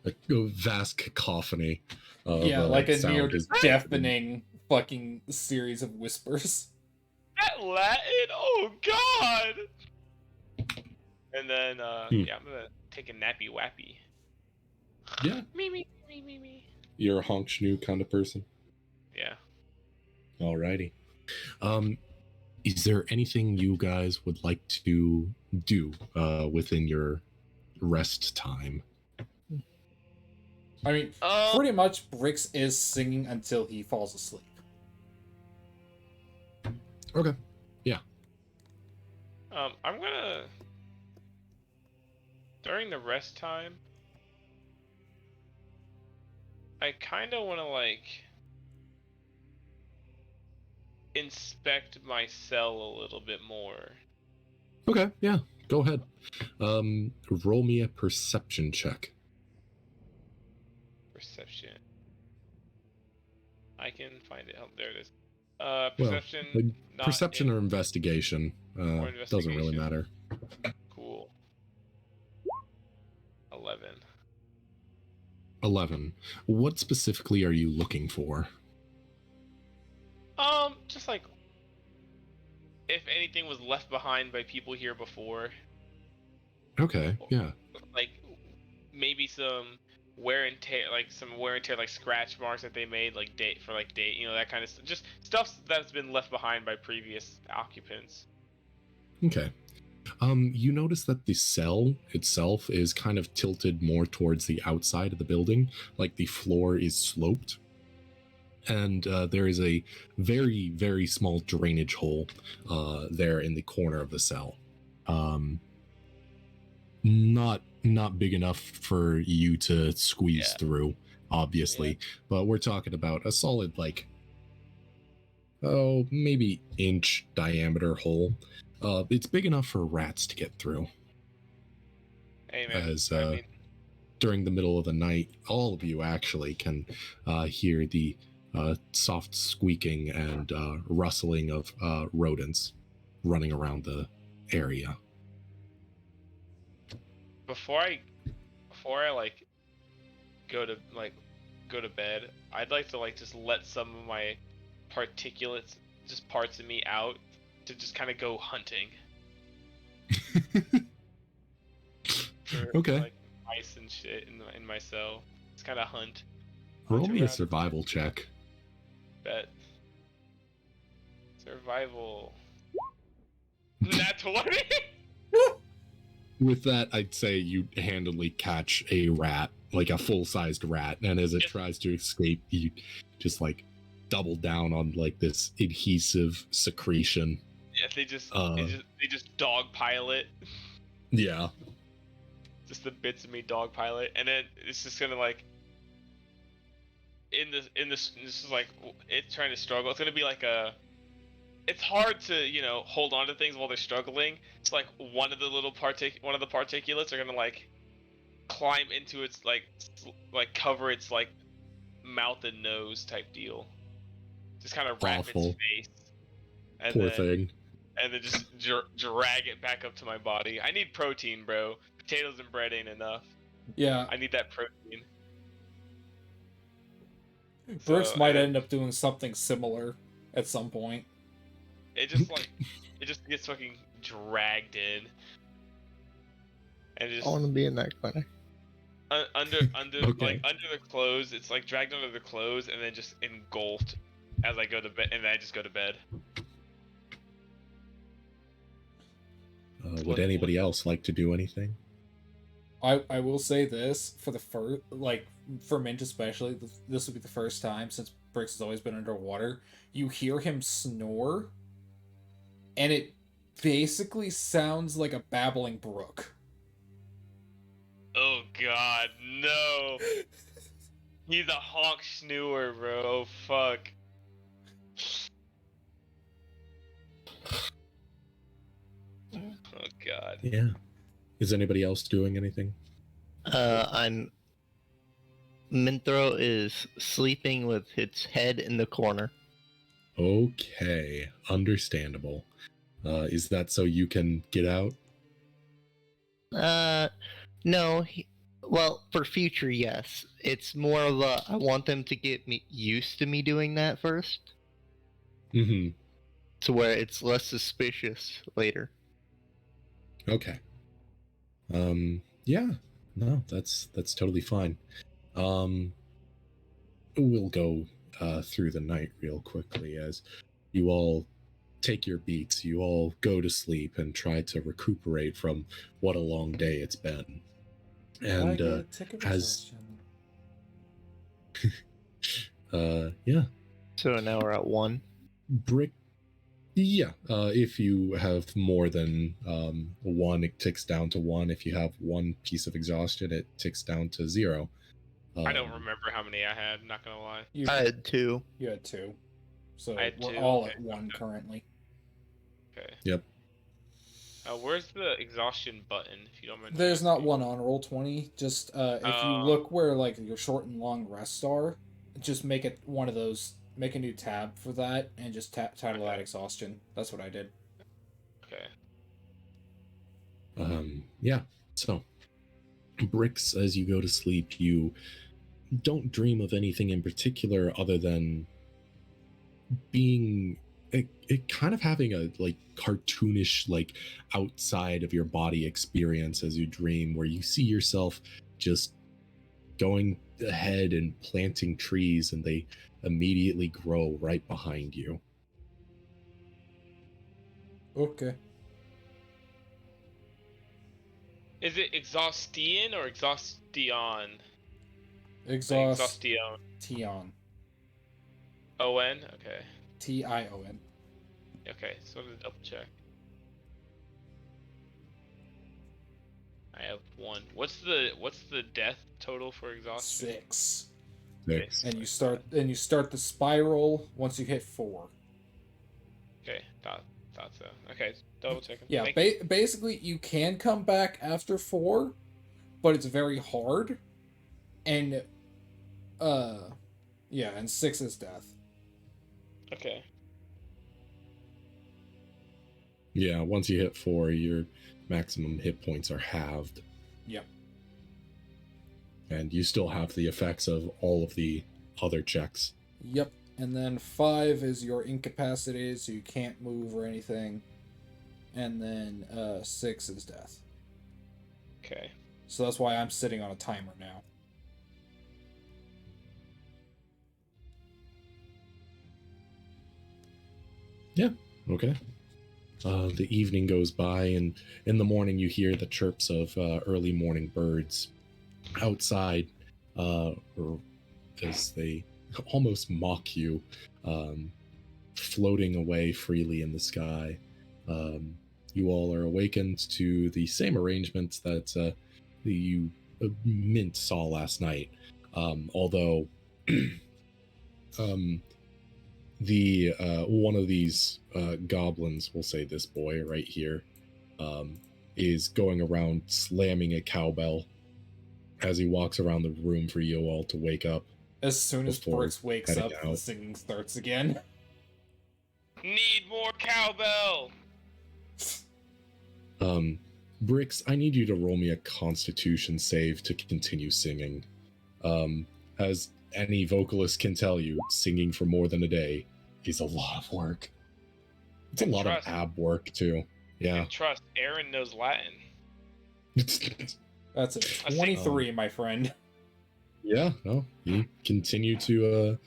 A vast cacophony of Yeah, like a sound near is deafening fucking series of whispers. That Latin? Oh God! And then yeah, I'm gonna take a nappy wappy. Yeah, Me. you're a honk shnu kind of person. Yeah. Alrighty. Is there anything you guys would like to do within your rest time? I mean, pretty much Brix is singing until he falls asleep. Okay. Yeah. I'm gonna during the rest time. I kind of want to like inspect my cell a little bit more. Okay. Yeah. Go ahead. Roll me a perception check. Perception. I can find it. Oh, there it is. Well, Perception. like, not perception in- or investigation. or Doesn't really investigation. matter. Cool. 11. 11. What specifically are you looking for? Just like if anything was left behind by people here before, Okay. Yeah. like maybe some wear and tear, like scratch marks that they made, like date, you know, that kind of stuff. Just stuff that's been left behind by previous occupants. Okay. You notice that the cell itself is kind of tilted more towards the outside of the building, like the floor is sloped. And there is a very, very small drainage hole there in the corner of the cell. Not big enough for you to squeeze Yeah. through, obviously, but we're talking about a solid, like, maybe inch diameter hole. It's big enough for rats to get through. Hey man, As I mean, during the middle of the night, all of you actually can hear the soft squeaking and rustling of rodents running around the area. before I like go to bed, I'd like to like just let some of my particulates, just parts of me out to just kind of go hunting. For, Okay. like mice and shit in my cell. Just kind of hunt. Roll hunt me a around. survival check. Bet. Survival. Nat 20? With that, I'd say you handily catch a rat, like a full-sized rat, and as it Yes. tries to escape, you just like double down on like this adhesive secretion. Yeah, they just dogpile it. Yeah. Just the bits of me dogpile it, and then it's just gonna like this is like it's trying to struggle. It's gonna be like it's hard to, you know, hold on to things while they're struggling. It's like one of the particulates are gonna like climb into its like cover its like mouth and nose type deal. Just kind of wrap Awful. its face. And Poor then, thing. And then just drag it back up to my body. I need protein, bro. Potatoes and bread ain't enough. Yeah, I need that protein. Brix So, might and end up doing something similar at some point. It just like it just gets fucking dragged in. And it I just want to be in that clinic. under Okay. like under the clothes, it's like dragged under the clothes and then just engulfed as I go to bed, and then I just go to bed. Would anybody else like to do anything? I will say this for the first, like, for Mint especially, this will be the first time since Brix has always been underwater. You hear him snore, and it basically sounds like a babbling brook. Oh god, no. He's a honk schnewer, bro. Fuck. God. Yeah. Is anybody else doing anything? I'm. Minthro is sleeping with its head in the corner. Okay, understandable. Is that so you can get out? No. Well, for future, yes. It's more of a. I want them to get me used to me doing that first, Mm-hmm. to where it's less suspicious later. Okay. Yeah. No, that's totally fine. We'll go through the night real quickly as you all take your beats. You all go to sleep and try to recuperate from what a long day it's been. And I get a ticket as exhaustion. yeah, So now we're at 1. brick. Yeah, if you have more than one, it ticks down to 1. If you have one piece of exhaustion, it ticks down to 0. I don't remember how many I had. Not gonna lie. You, I had 2. you had 2. So I had we're 2, all okay. at 1 currently. Okay. Yep. Where's the exhaustion button? If you don't mind. There's not asking? one on Roll20. Just if you look where like your short and long rests are, just make it one of those. Make a new tab for that and just title that exhaustion. That's what I did. Okay. Yeah. So, Bricks, as you go to sleep, you don't dream of anything in particular other than being it kind of having a like cartoonish like outside of your body experience as you dream, where you see yourself just going ahead and planting trees and they immediately grow right behind you. Okay. Is it exhaustian or exhaustion? Exhaust Exhaustion. Tion. O-N? Okay. Tion. Okay, so I'm gonna double check. I have 1. What's the death total for exhaustion? 6. Okay, And you start the spiral once you hit 4. Okay, thought so. Okay, double checking. Yeah, Thank you. basically you can come back after 4, but it's very hard. And yeah, and 6 is death. Okay. Yeah, once you hit 4, your maximum hit points are halved. Yep. And you still have the effects of all of the other checks. Yep. And then 5 is your incapacitated, so you can't move or anything. And then 6 is death. Okay. So that's why I'm sitting on a timer now. Yeah, okay. The evening goes by, and in the morning you hear the chirps of early morning birds outside, or as they almost mock you, floating away freely in the sky. You all are awakened to the same arrangements that you Mint saw last night, although the one of these goblins, we'll say this boy right here, is going around slamming a cowbell as he walks around the room for you all to wake up. As soon as Before Brooks wakes heading up, the out. singing starts again. Need more cowbell. Bricks, I need you to roll me a Constitution save to continue singing. As any vocalist can tell you, singing for more than a day is a lot of work. It's a And lot trust. of ab work too. Yeah. And trust, Aaron knows Latin. That's a 23, my friend. Yeah, no, you continue to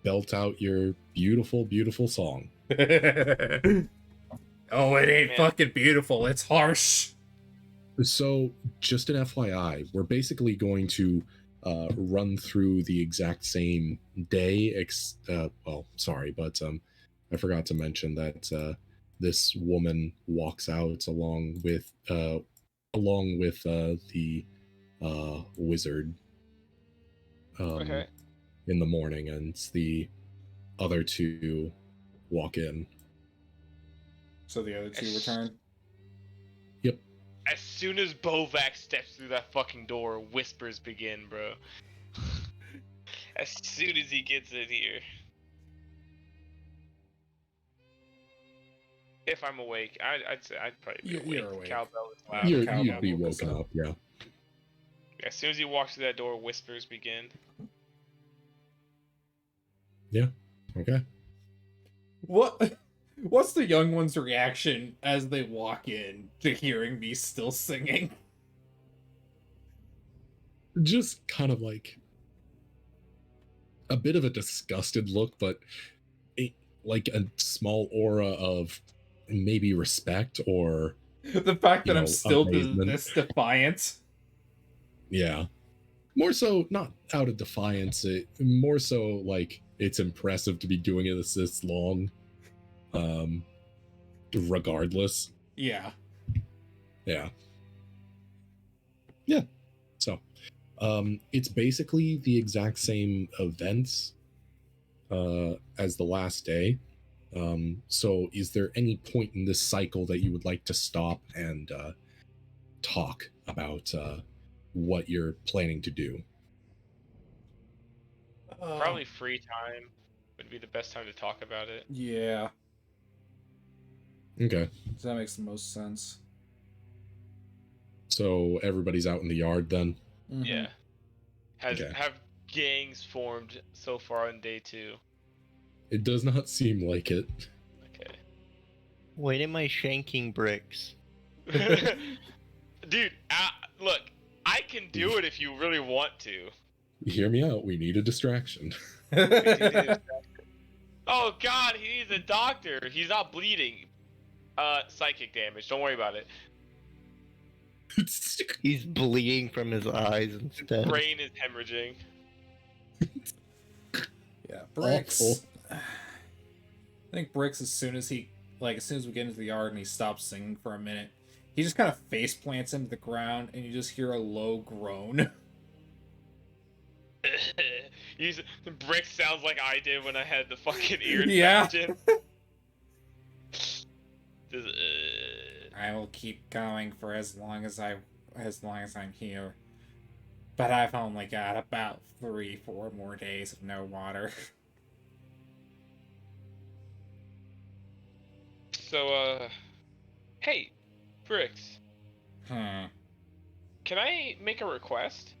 belt out your beautiful, beautiful song. Oh, it ain't Man. fucking beautiful. It's harsh. So, just an FYI, we're basically going to run through the exact same day. Well, sorry, but I forgot to mention that this woman walks out along with the wizard Okay. in the morning, and the other two walk in. So the other two Yes. return. Yep. as soon as Bovac steps through that fucking door, whispers begin, bro. As soon as he gets in here. If I'm awake, I'd say I'd probably be awake. You're awake. Cowbell is Yeah, loud. You'd cowbell be woke us woken up. up, yeah. As soon as he walks through that door, whispers begin. Okay. What's the young one's reaction as they walk in to hearing me still singing? Just kind of like a bit of a disgusted look, but like a small aura of maybe respect or The fact that You I'm know, still amazement. this defiant. yeah. More so not out of defiance, more so like it's impressive to be doing it this long. Regardless. Yeah. Yeah. So it's basically the exact same events as the last day. So is there any point in this cycle that you would like to stop and talk about what you're planning to do? Probably free time would be the best time to talk about it. Yeah. Okay. That makes the most sense. So everybody's out in the yard then? Mhm. Yeah. Okay. Have gangs formed so far on day 2? It does not seem like it. Okay. When am I shanking bricks? Dude, look, I can do it if you really want to. Hear me out. We need a distraction. Oh god, he needs a doctor. He's not bleeding. Psychic damage. Don't worry about it. He's bleeding from his eyes instead. Brain is hemorrhaging. Yeah, Bricks. Awful. I think Bricks, as soon as we get into the yard and he stops singing for a minute, he just kind of face plants into the ground, and you just hear a low groan. Brick sounds like I did when I had the fucking ear Yeah. infection. Just, I will keep going for as long as I'm here, but I've only got about 3-4 more days of no water. So, hey, Bricks, Huh. can I make a request?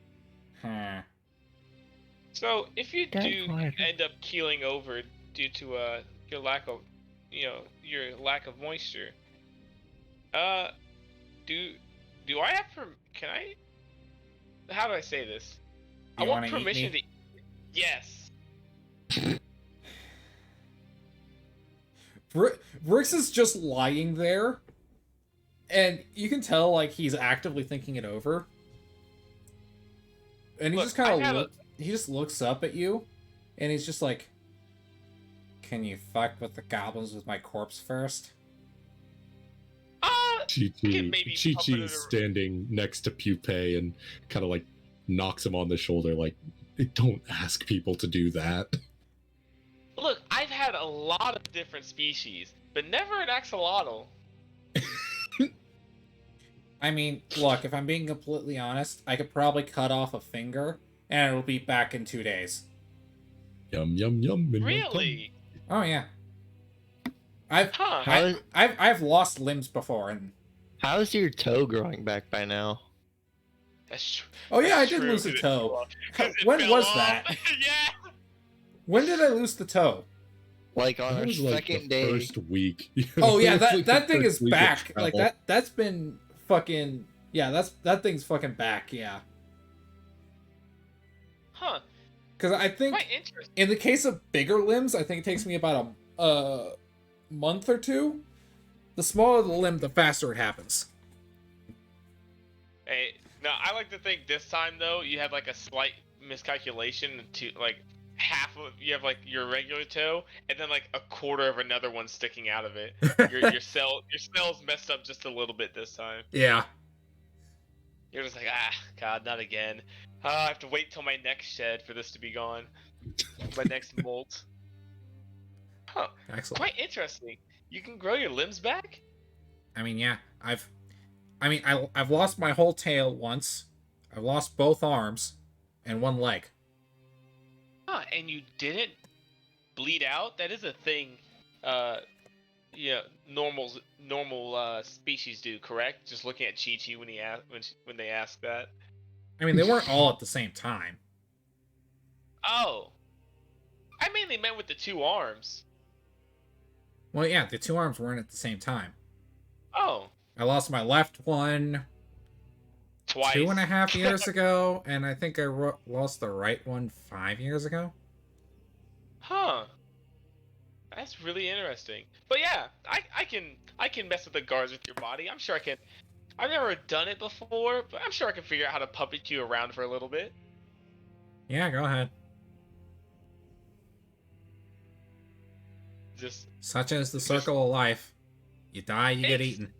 Huh. So, if you That's do fine. end up keeling over due to your lack of, your lack of moisture, do I have can I? How do I say this? I You want wanna eat permission me? to. Yes. Bricks is just lying there, and you can tell like he's actively thinking it over. And he Look, just kind I had of he just looks up at you, and he's just like, "Can you fuck with the goblins with my corpse first?" can maybe Chi pump it in is a- standing next to Pupae and kind of like knocks him on the shoulder, like, don't ask people to do that. Look, I've had a lot of different species, but never an axolotl. I mean, look, if I'm being completely honest, I could probably cut off a finger, and it'll be back in 2 days. Yum, yum, yum. midnight Really? Oh yeah. I've Huh? I've lost limbs before, and How's your toe growing back by now? That's true. oh yeah, I That's did true, lose a 'cause it toe. fell off. 'Cause it When fell was off. that? Yeah. When did I lose the toe? Like come. on That our was like second the day. first week. Oh yeah, It was like that the thing first is week of back. Like travel. that's been fucking yeah. That thing's fucking back. Yeah, Huh. because I think Quite interesting. in the case of bigger limbs, I think it takes me about a month or two. The smaller the limb, the faster it happens. Hey, now I like to think this time though you had like a slight miscalculation to like half of you have like your regular toe and then like a quarter of another one sticking out of it. Your cell's messed up just a little bit this time. Yeah. You're just like, God, not again. I have to wait till my next shed for this to be gone. My next molt. Huh. Excellent. Quite interesting. You can grow your limbs back? I mean, yeah, I've I mean, I've lost my whole tail once. I've lost both arms and one leg. Huh, and you didn't bleed out? That is a thing. Yeah, normal species do, correct? Just looking at Chi Chi when they ask that. I mean, they weren't all at the same time. Oh, I mainly meant with the 2 arms. Well, yeah, the 2 arms weren't at the same time. Oh, I lost my left one twice. 2.5 years ago, and I think I lost the right one 5 years ago. Huh. That's really interesting. But yeah, I can mess with the guards with your body. I'm sure I can. I've never done it before, but I'm sure I can figure out how to puppet you around for a little bit. Yeah, go ahead. Just Such as the circle of life. You die, you get Ex- eaten.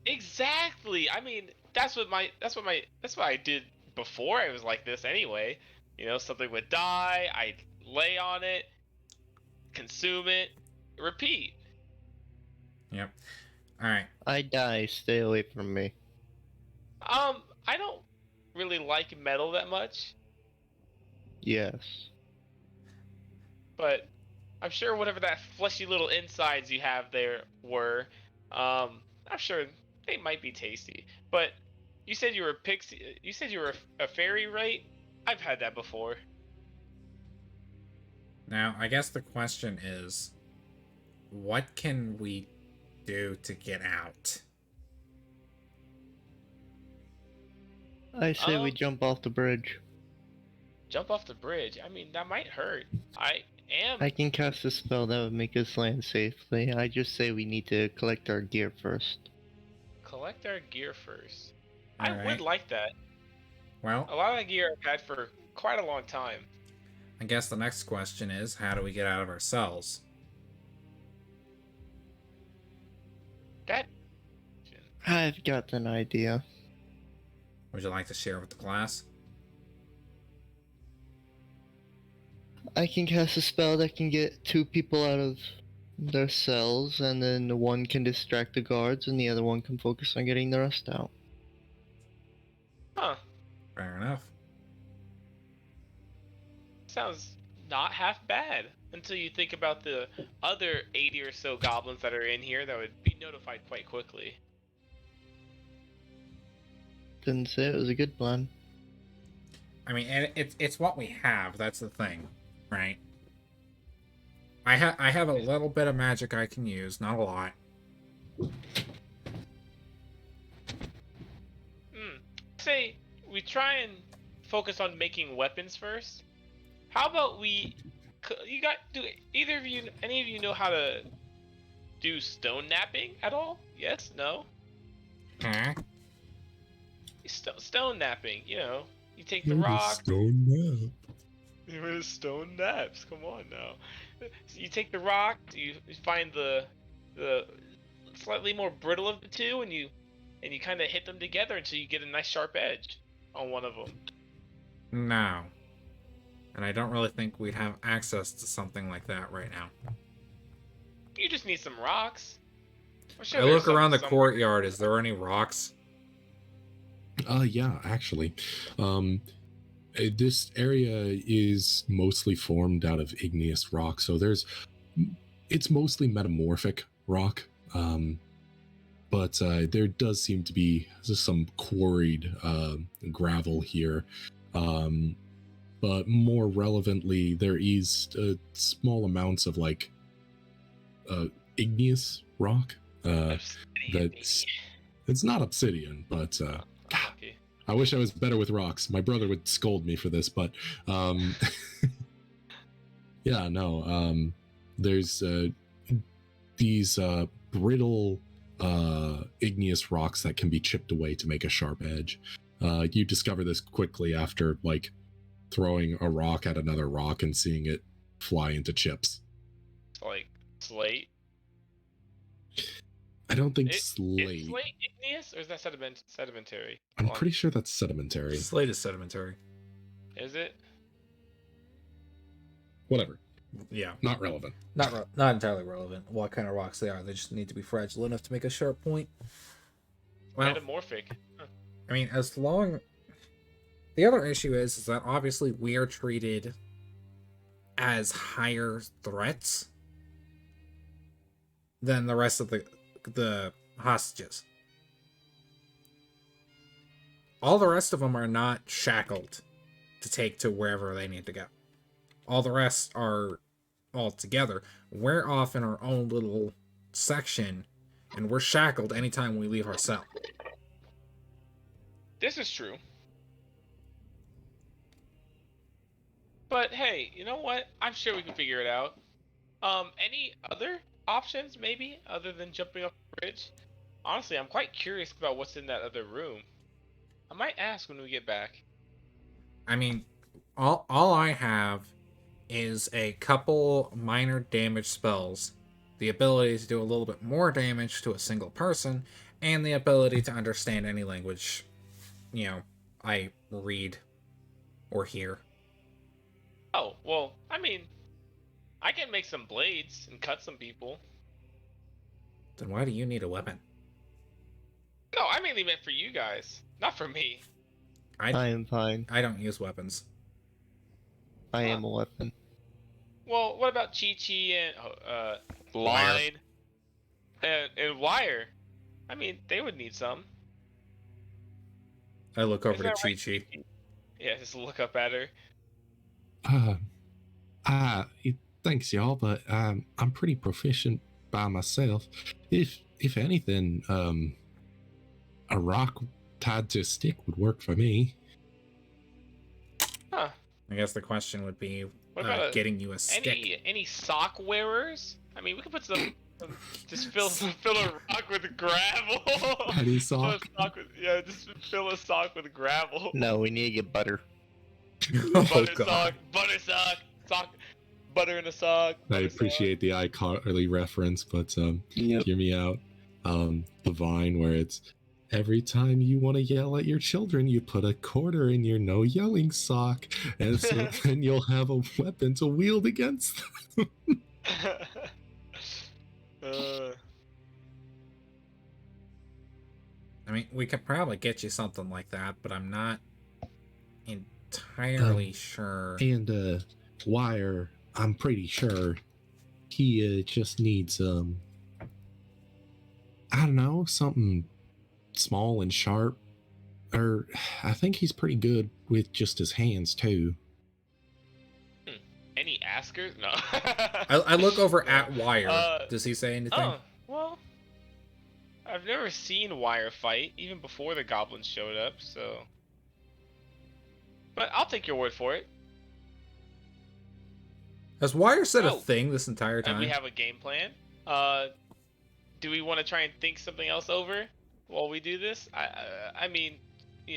exactly. I mean, that's what I did before I was like this anyway. You know, something would die, I'd lay on it, consume it, repeat. Yep. Alright. I die. Stay away from me. I don't really like metal that much, Yes. but I'm sure whatever that fleshy little insides you have there were, I'm sure they might be tasty. But you said you were a pixie. You said you were a fairy, right? I've had that before. Now, I guess the question is, what can we do to get out? I say we Um, jump off the bridge. Jump off the bridge. I mean, that might hurt. I am. I can cast a spell that would make us land safely. I just say we need to collect our gear first. Collect our gear first. I would Alright. like that. Well, A lot of that gear I've had for quite a long time. I guess the next question is, how do we get out of our cells? That. I've got an idea. Would you like to share with the class? I can cast a spell that can get 2 people out of their cells, and then one can distract the guards, and the other one can focus on getting the rest out. Huh. Fair enough. Sounds not half bad. Until you think about the other 80 or so goblins that are in here that would be notified quite quickly. Didn't say it was a good plan. I mean, and it's what we have. That's the thing, right? I have a little bit of magic I can use, not a lot. Say we try and focus on making weapons first. How about do any of you know how to do stone napping at all? Yes? No? Huh? Stone napping, you know. You take the rocks. Stone nap. Stone naps. Come on now. So you take the rock. You find the slightly more brittle of the two, and you kind of hit them together until you get a nice sharp edge on one of them. No. And I don't really think we'd have access to something like that right now. You just need some rocks. I'm sure I there's look around the some- courtyard. Is there any rocks? Yeah, actually. This area is mostly formed out of igneous rock, so it's mostly metamorphic rock. But there does seem to be some quarried gravel here. But more relevantly, there is small amounts of like igneous rock. That's it's not obsidian, but Okay. I wish I was better with rocks. My brother would scold me for this, but yeah, no. There's these brittle igneous rocks that can be chipped away to make a sharp edge. You discover this quickly after like throwing a rock at another rock and seeing it fly into chips. Like slate. I don't think Is slate. slate igneous or is that sedimentary? I'm Hold on. pretty sure that's sedimentary. Slate is sedimentary. Is it? Whatever. Yeah. Not relevant. Not entirely relevant what kind of rocks they are. They just need to be fragile enough to make a sharp point. Well, Metamorphic. Huh. I mean, as long... The other issue is that obviously we are treated as higher threats than the rest of the hostages. All the rest of them are not shackled to take to wherever they need to go. All the rest are all together. We're off in our own little section, and we're shackled anytime we leave our cell. This is true. But hey, you know what? I'm sure we can figure it out. Any other options, maybe, other than jumping off the bridge? Honestly, I'm quite curious about what's in that other room. I might ask when we get back. I mean, all I have is a couple minor damage spells, the ability to do a little bit more damage to a single person, and the ability to understand any language, I read or hear. Oh, well, I mean, I can make some blades and cut some people. Then why do you need a weapon? No, I mainly meant for you guys, not for me. I am fine. I don't use weapons. I am a weapon. Well, what about Chi-Chi and Line and Wire? I mean, they would need some. I look over to Isn't that right, Chi-Chi. Chi-Chi? Yeah, just look up at her. Thanks, y'all, but I'm pretty proficient by myself. If anything, a rock tied to a stick would work for me. Huh. I guess the question would be What about getting you a stick. any sock wearers? I mean, we could put some just fill a rock with gravel. Any Fill a sock? sock with, yeah, just fill a sock with gravel. No, we need to get butter. Oh god. Butter sock, butter in a sock. I butter appreciate the iCarly reference, but Yep. hear me out. The Vine where it's every time you want to yell at your children, you put a quarter in your no yelling sock, and so then you'll have a weapon to wield against them. sock. I mean, we could probably get you something like that, but I'm not entirely sure. And Wire, I'm pretty sure he just needs I don't know, something small and sharp. Or I think he's pretty good with just his hands too. Any askers? No. I look over No. at Wire. Does he say anything? Oh, well, I've never seen Wire fight, even before the goblins showed up, so... But I'll take your word for it. Has Wire said a Oh. thing this entire And time? we have a game plan. Do we want to try and think something else over while we do this? I mean,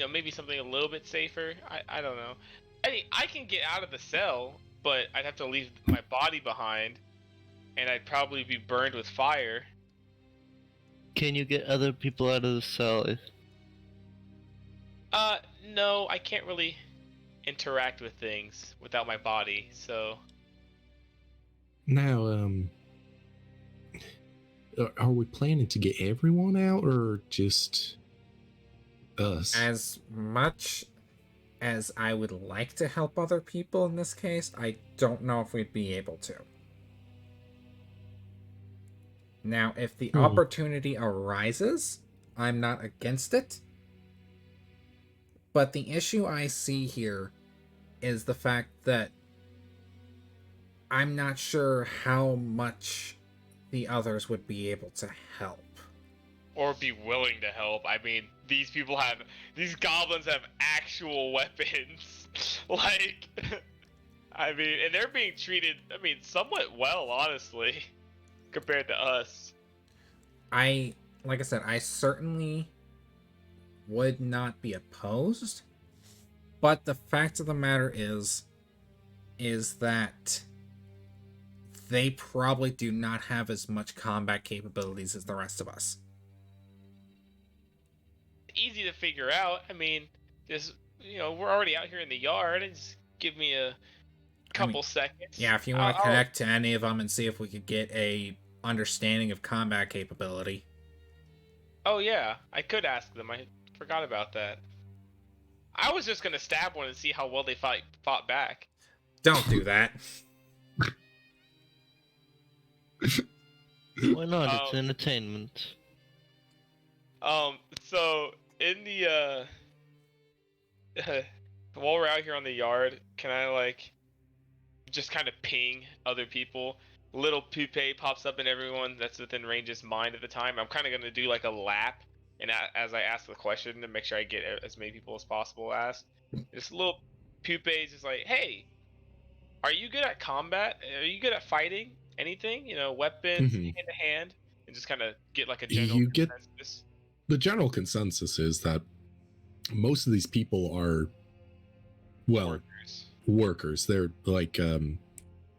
maybe something a little bit safer. I don't know. I can get out of the cell, but I'd have to leave my body behind, and I'd probably be burned with fire. Can you get other people out of the cell? No, I can't really interact with things without my body, so... Now, are we planning to get everyone out or just us? As much as I would like to help other people in this case, I don't know if we'd be able to. Now, if the opportunity arises, I'm not against it. But the issue I see here is the fact that I'm not sure how much the others would be able to help. Or be willing to help. I mean, these goblins have actual weapons. Like, I mean, and they're being treated, somewhat well, honestly, compared to us. Like I said, I certainly would not be opposed, but the fact of the matter is that they probably do not have as much combat capabilities as the rest of us. Easy to figure out. I mean, just, we're already out here in the yard, and just give me a couple seconds. Yeah, if you want to connect to any of them and see if we could get a understanding of combat capability. Oh yeah, I could ask them. I forgot about that. I was just gonna stab one and see how well they fought back. Don't do that. Why not? It's Um, entertainment. So in the while we're out here on the yard, can I like just kind of ping other people? Little Pupe pops up in everyone that's within range's mind at the time. I'm kind of gonna do like a lap, and as I ask the question to make sure I get as many people as possible asked. This little Pupe is just like, hey, are you good at combat? Are you good at fighting? Anything? You know, weapons, Mhm. hand to hand, and just kind of get like a general You get consensus. the general consensus is that most of these people are, well, Workers. workers. They're like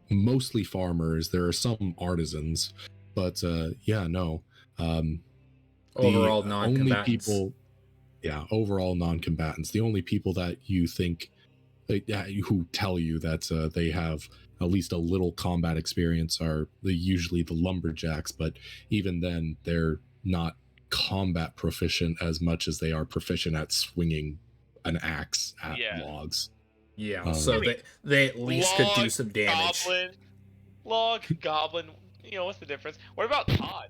mostly farmers. There are some artisans, but yeah, no. The Overall only non-combatants. people, yeah, overall non-combatants. The only people that you think, who tell you that they have at least a little combat experience are usually the lumberjacks. But even then, they're not combat proficient as much as they are proficient at swinging an axe at Yeah. logs. Yeah, Um, so I mean, they at least could do Log, some damage. goblin. You know what's the difference? What about Todd?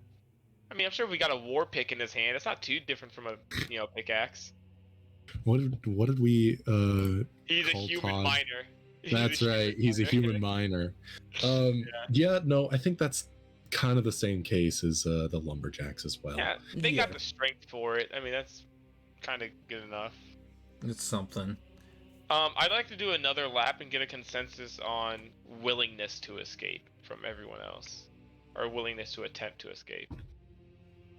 I mean, I'm sure we got a war pick in his hand. It's not too different from a pickaxe. what did we He's a call human Todd? miner. That's right. He's a human miner. Yeah, no, I think that's kind of the same case as the lumberjacks as well. Yeah, they Yeah. got the strength for it. I mean, that's kind of good enough. It's something. I'd like to do another lap and get a consensus on willingness to escape from everyone else, or willingness to attempt to escape.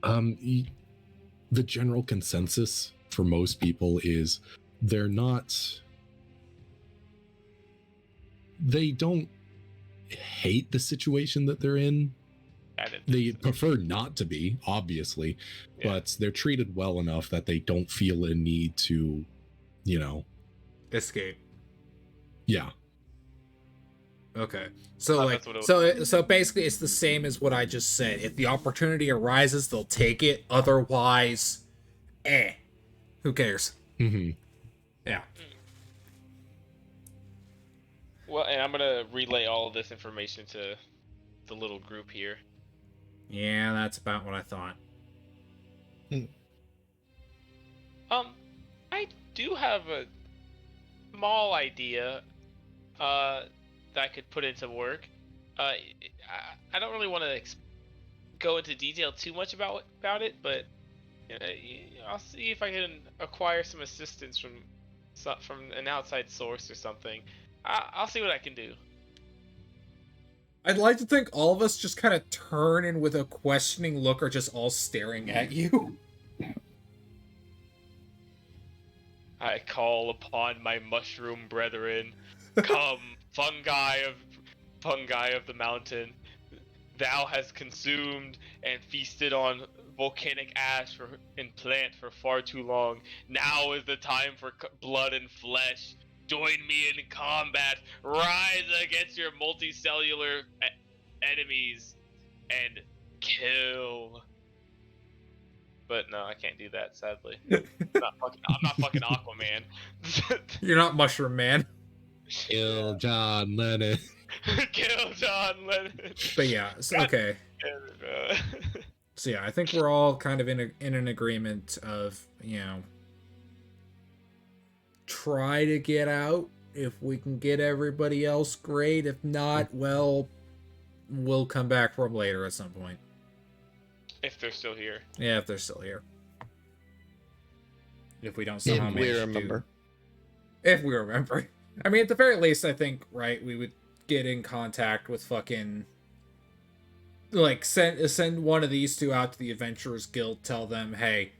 The general consensus for most people is they're not. They don't hate the situation that they're in. I didn't They think so. prefer not to be, obviously, Yeah. but they're treated well enough that they don't feel a need to, Escape. yeah. Okay. So Oh, like that's what it was. so basically it's the same as what I just said. If the opportunity arises, they'll take it. Otherwise, who cares? Mm-hmm. Yeah. Well, and I'm gonna relay all of this information to the little group here. Yeah, that's about what I thought. I do have a small idea that I could put into work. I don't really want to go into detail too much about it, but I'll see if I can acquire some assistance from an outside source or something. I'll see what I can do. I'd like to think all of us just kind of turn and with a questioning look are just all staring at you. I call upon my mushroom brethren. Come, fungi of the mountain. Thou hast consumed and feasted on volcanic ash and plant for far too long. Now is the time for blood and flesh. Join me in combat. Rise against your multicellular enemies and kill. But no, I can't do that, sadly. I'm not fucking Aquaman. You're not Mushroom Man. Kill John Lennon. Kill John Lennon. But yeah, okay. So yeah, I think we're all kind of in an agreement of, try to get out. If we can get everybody else, great. If not, well, we'll come back for them later at some point. If they're still here. Yeah, if they're still here. If we don't somehow If manage we to remember. If we remember. I mean, at the very least, I think, right, we would get in contact with fucking... Like, send one of these two out to the Adventurers Guild, tell them, hey,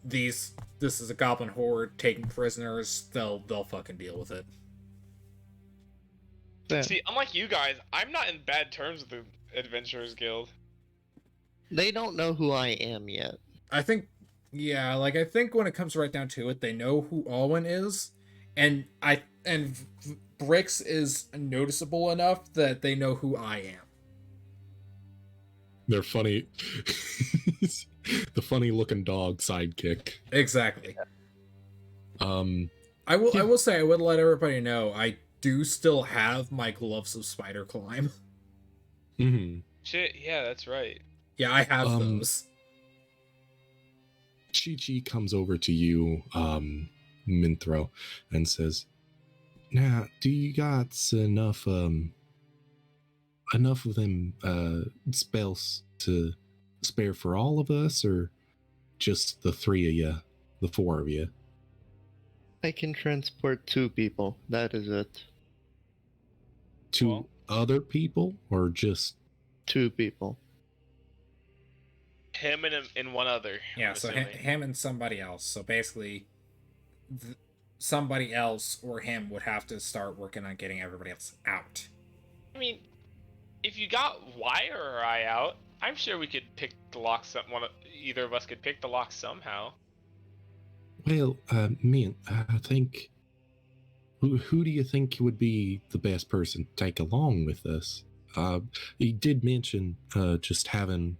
this is a goblin horde taking prisoners, they'll fucking deal with it. Yeah. See, unlike you guys, I'm not in bad terms with the Adventurers Guild. They don't know who I am yet. I think when it comes right down to it, they know who Alwyn is, and Brix is noticeable enough that they know who I am. They're funny. The funny looking dog sidekick. Exactly. Um, I Yeah. will say I would let everybody know I do still have my gloves of spider climb. mhm. Shit, yeah, that's right. Yeah, I have Um, those. Chi-Chi comes over to you, Minthro, and says, "Now, do you got enough of them spells to spare for all of us, or just the three of you, the four of you?" I can transport 2 people. That is it. Two Well- other people, or just 2 people. Him and one other. Yeah, I'm so assuming. him and somebody else. So basically, somebody else or him would have to start working on getting everybody else out. I mean, if you got Wire or I out, I'm sure we could pick the lock. Either of us could pick the lock somehow. well, I think. Who do you think would be the best person to take along with us? He did mention just having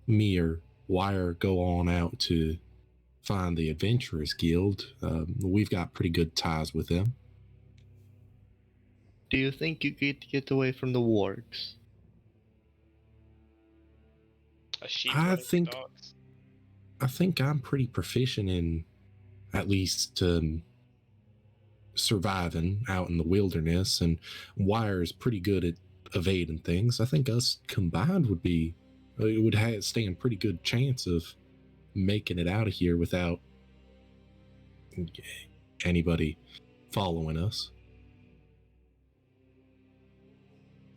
me or Wire go on out to find the Adventurers Guild. We've got pretty good ties with them. Do you think you could get away from the wargs? A sheep I running from think- dogs. I think I'm pretty proficient in at least surviving out in the wilderness, and Wire is pretty good at evading things. I think us combined would be it would stand pretty good chance of making it out of here without anybody following us.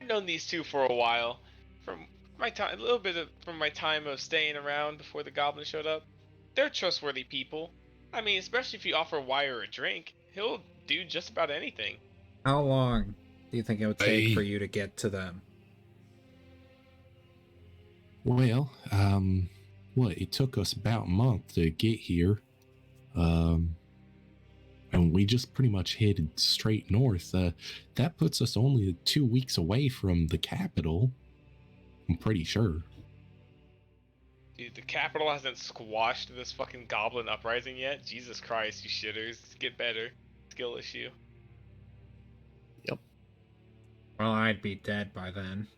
I've known these two for a while. From my time, a little bit from my time of staying around before the goblin showed up. They're trustworthy people. I mean, especially if you offer Wire a drink, he'll do just about anything. How long do you think it would take for I- you to get to them? Well, it took us about a month to get here. And we just pretty much headed straight north. That puts us only 2 weeks away from the capital. I'm pretty sure. Dude, the capital hasn't squashed this fucking goblin uprising yet. Jesus Christ, you shitters. Get better. Skill issue. Well, I'd be dead by then.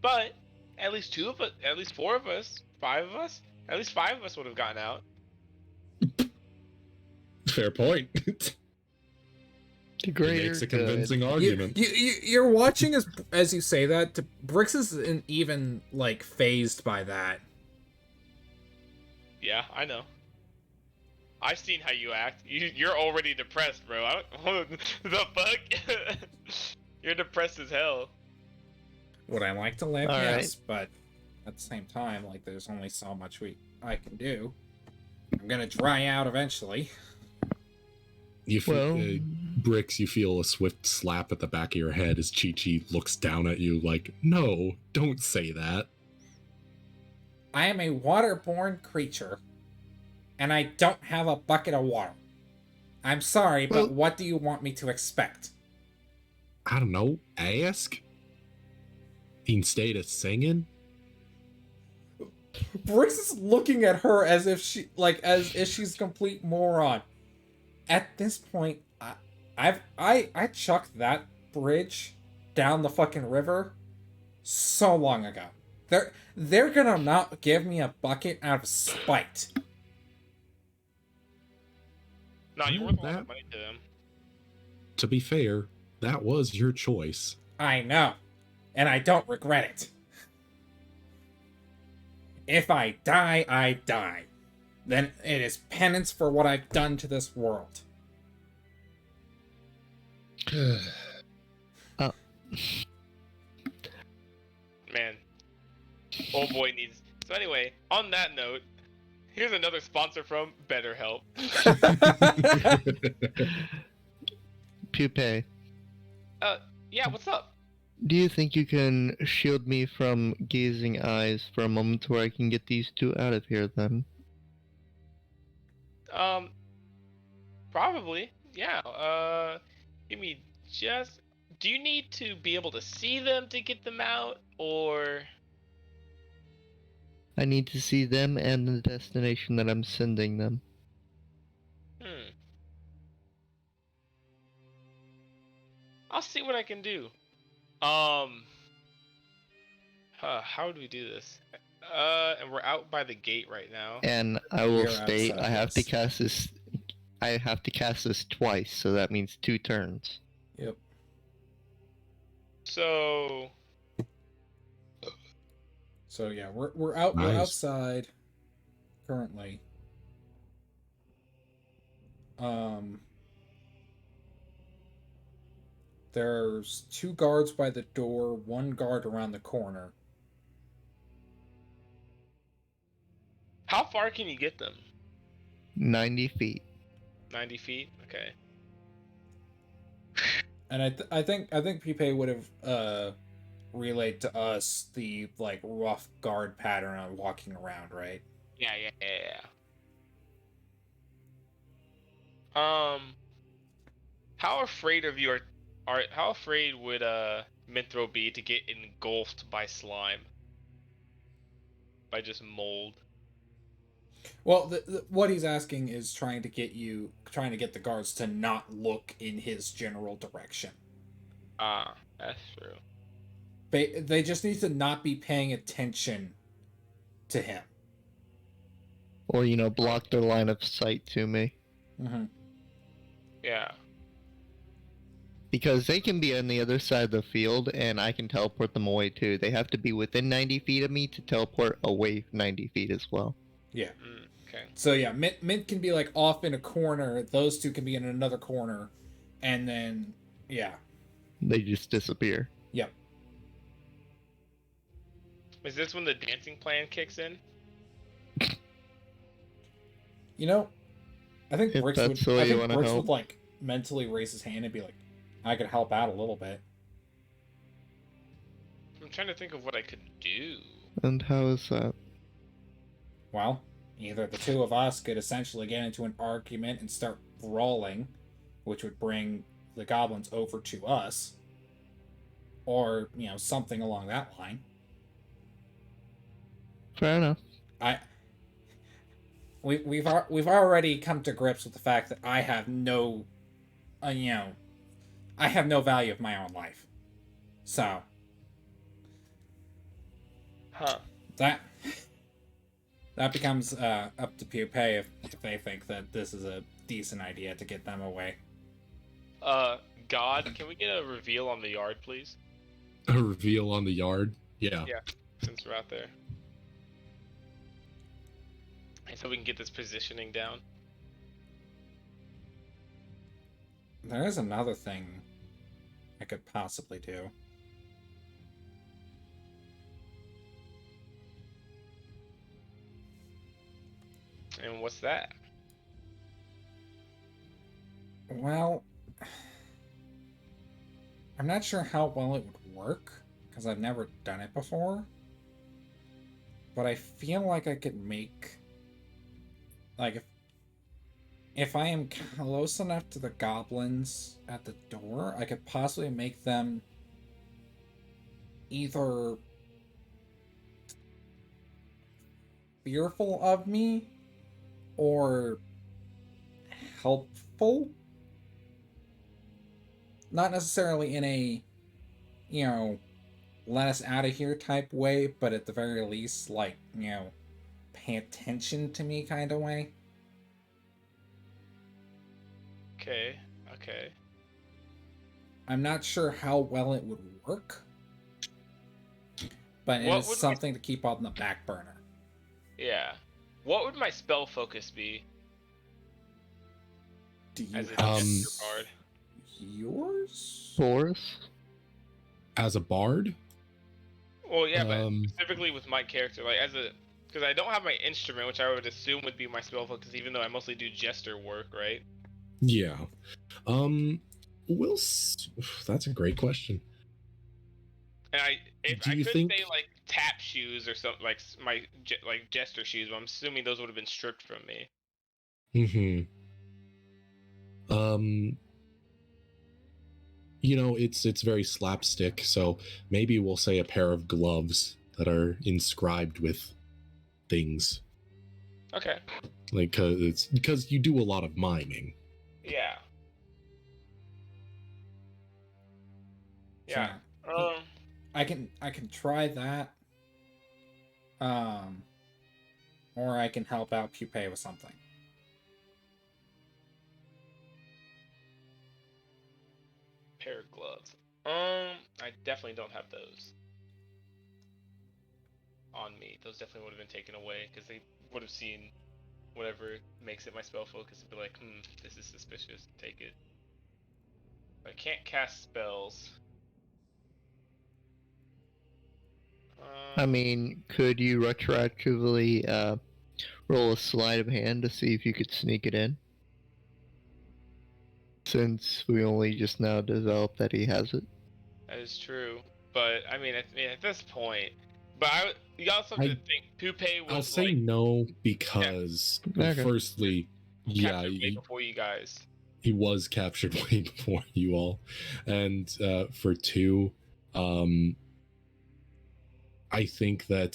But at least 2 of us, at least 4 of us, 5 of us, at least 5 of us would have gotten out. Fair point. The It greater makes a good. convincing argument. You're watching as you say that. Brix isn't even like phased by that. Yeah, I know. I've seen how you act. You're already depressed, bro. I don't. The fuck? You're depressed as hell. Would I like to live? All Yes, but at the same time, like there's only so much I can do. I'm gonna dry out eventually. You feel, Well, Bricks, you feel a swift slap at the back of your head as Chi-Chi looks down at you like, no, don't say that. I am a waterborne creature, and I don't have a bucket of water. I'm sorry, but Well- what do you want me to expect? I don't know, ask? Instead of singing? Briggs is looking at her as if she's a complete moron. At this point, I chucked that bridge down the fucking river so long ago. They're gonna not give me a bucket out of spite. No, you're Well, worth a lot that- of money to them. To be fair, that was your choice. I know, and I don't regret it. If I die, I die. Then it is penance for what I've done to this world. Man. Old boy needs. So anyway, on that note, here's another sponsor from BetterHelp. Pupae, Yeah, what's up? do you think you can shield me from gazing eyes for a moment where I can get these 2 out of here then? Probably. Yeah. Give me just do you need to be able to see them to get them out, or? I need to see them and the destination that I'm sending them. I'll see what I can do. How do we do this? And we're out by the gate right now. And I will You're state outside, I have to yes. cast this. I have to cast this twice, so that means 2 turns. Yep. So So yeah, we're out. We're Nice. outside currently. There's 2 guards by the door, 1 guard around the corner. how far can you get them? 90 feet. 90 feet? Okay. And I think Pipe would have relayed to us the like rough guard pattern on walking around, right? Yeah. How afraid of you are how afraid would Minthro be to get engulfed by slime? By just mold? Well, what he's asking is trying to get the guards to not look in his general direction. Ah, that's true. They just need to not be paying attention to him. Or, block their line of sight to me. Mm-hmm. Yeah. Because they can be on the other side of the field, and I can teleport them away too. They have to be within 90 feet of me to teleport away 90 feet as well. Yeah. Okay. So yeah, Mint can be like off in a corner. Those 2 can be in another corner, and then yeah. They just disappear. Yep. Is this when the dancing plan kicks in? I think If Brix that's the way you wanna would help. like mentally raise his hand and be like, I could help out a little bit. I'm trying to think of what I could do. And how is that? Well, either the 2 of us could essentially get into an argument and start brawling, which would bring the goblins over to us, or something along that line. Fair enough. We've already come to grips with the fact that I have no, I have no value of my own life, so that becomes up to Pupe if they think that this is a decent idea to get them away. God, can we get a reveal on the yard, please? A reveal on the yard. Yeah. Since we're out there. And so we can get this positioning down. There is another thing I could possibly do. And what's that? Well, I'm not sure how well it would work, because I've never done it before. But I feel like I could make... Like, if I am close enough to the goblins at the door, I could possibly make them either fearful of me or helpful. Not necessarily in a, let us out of here type way, but at the very least, like, pay attention to me kind of way. Okay. I'm not sure how well it would work, but What it's would something to keep on the back burner. Yeah. What would my spell focus be? Do you As a have gesture card? yours? Boris? As a bard. Well, yeah, but specifically with my character, like because I don't have my instrument, which I would assume would be my spell focus, even though I mostly do jester work, right? Yeah. That's a great question. And if Do I you could think- say like tap shoes or something, like my like jester shoes, but I'm assuming those would have been stripped from me. Mm-hmm. it's very slapstick. So maybe we'll say a pair of gloves that are inscribed with things, Okay. like it's because you do a lot of miming. Yeah. So, Yeah. I can try that. Or I can help out Pupae with something. Pair of gloves. I definitely don't have those on me. Those definitely would have been taken away because they would have seen whatever makes it my spell focus and be like, this is suspicious. Take it. I can't cast spells. I mean, could you retroactively roll a sleight of hand to see if you could sneak it in? Since we only just now developed that he has it. That is true, but I mean, at this point, but you also have to think Pupae I'll was say like no because, Okay. firstly, yeah, captured way before you guys. he was captured way before you all, and for two, I think that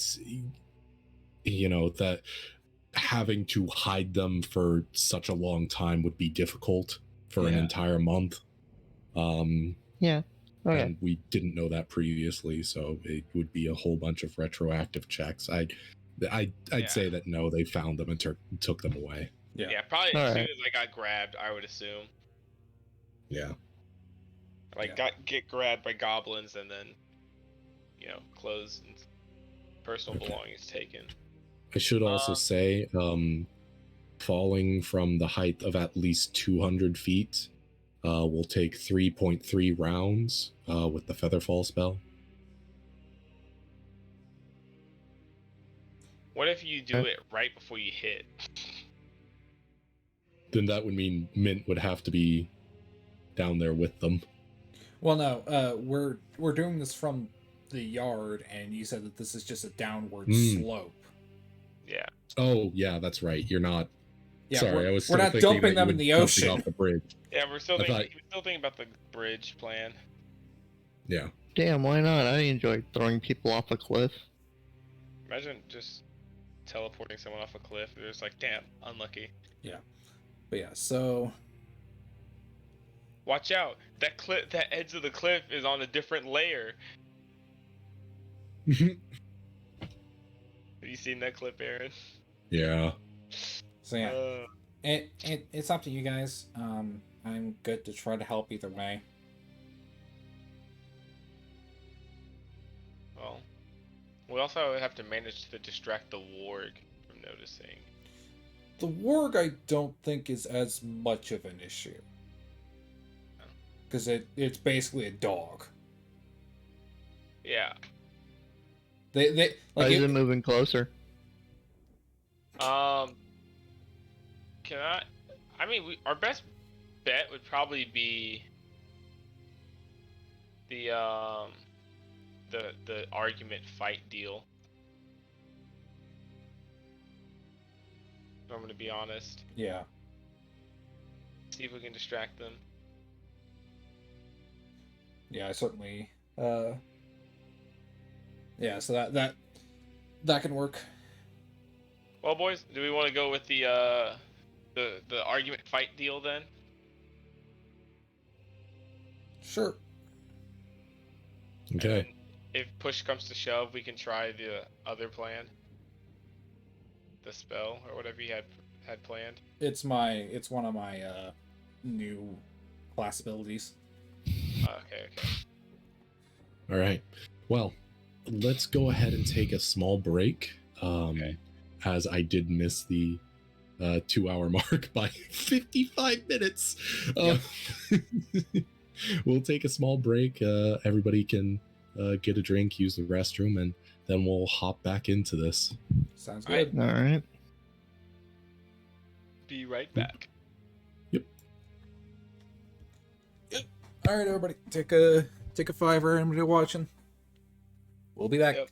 that having to hide them for such a long time would be difficult for an Yeah. entire month. Yeah. Okay. And we didn't know that previously, so it would be a whole bunch of retroactive checks. I'd Yeah. say that no, they found them and took them away. Yeah, probably All as soon right. as I got grabbed, I would assume. Yeah. Like Yeah. get grabbed by goblins and then, clothes and personal Okay. belongings taken. I should also say, falling from the height of at least 200 feet will take 3.3 rounds with the Featherfall spell. What if you do it right before you hit? Then that would mean Mint would have to be down there with them. Well, no, we're doing this from the yard, and you said that this is just a downward slope. Yeah. Oh, yeah, that's right. You're not. Yeah, Sorry, I was still we're not thinking dumping that them you in would the jumping ocean. off the bridge. Yeah, he was still thought- thinking about the bridge plan. Yeah. Damn, why not? I enjoy throwing people off a cliff. Imagine just teleporting someone off a cliff. They're just like, damn, unlucky. But yeah, so Watch out! That edge of the cliff is on a different layer. Have you seen that clip, Aaron? Yeah. so yeah, it's up to you guys. I'm good to try to help either way. Well, we also have to manage to distract the warg from noticing. The warg I don't think is as much of an issue. Because it's basically a dog. Yeah. They Why like is it moving closer? Can I? I mean, our best bet would probably be the argument fight deal. If I'm gonna be honest. Yeah. See if we can distract them. Yeah, I certainly yeah, so that can work. Well, boys, do we want to go with the argument fight deal then? Sure. Okay. And if push comes to shove, we can try the other plan, the spell or whatever you had planned. It's one of my new class abilities. Okay. All right. Well, let's go ahead and take a small break. Okay. As I did miss the 2-hour mark by 55 minutes. We'll take a small break. Everybody can get a drink, use the restroom, and then we'll hop back into this. Sounds Alright. good. All right. Be right back. All right, everybody, take a fiver. Everybody watching. We'll be back. Yep.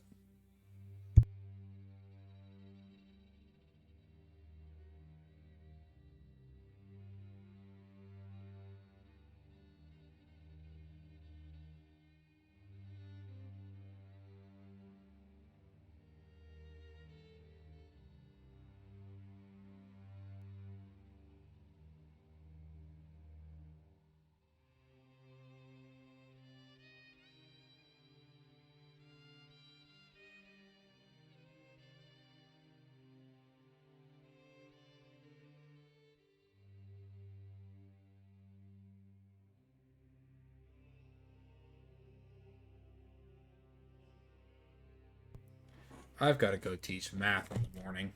I've got to go teach math in the morning.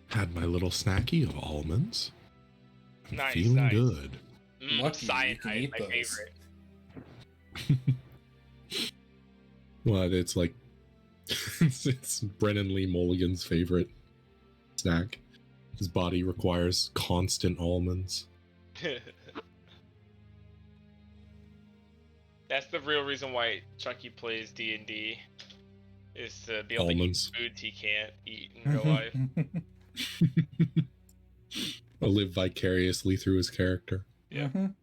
Had my little snacky of almonds. I'm Nice, feeling nice. good. Lucky you can Cyanide, eat my those. favorite. Well, it's like it's Brennan Lee Mulligan's favorite snack. His body requires constant almonds. That's the real reason why Chucky plays D&D, is to be able Almonds. to eat foods he can't eat in real life. I live vicariously through his character. Yeah. Mhm.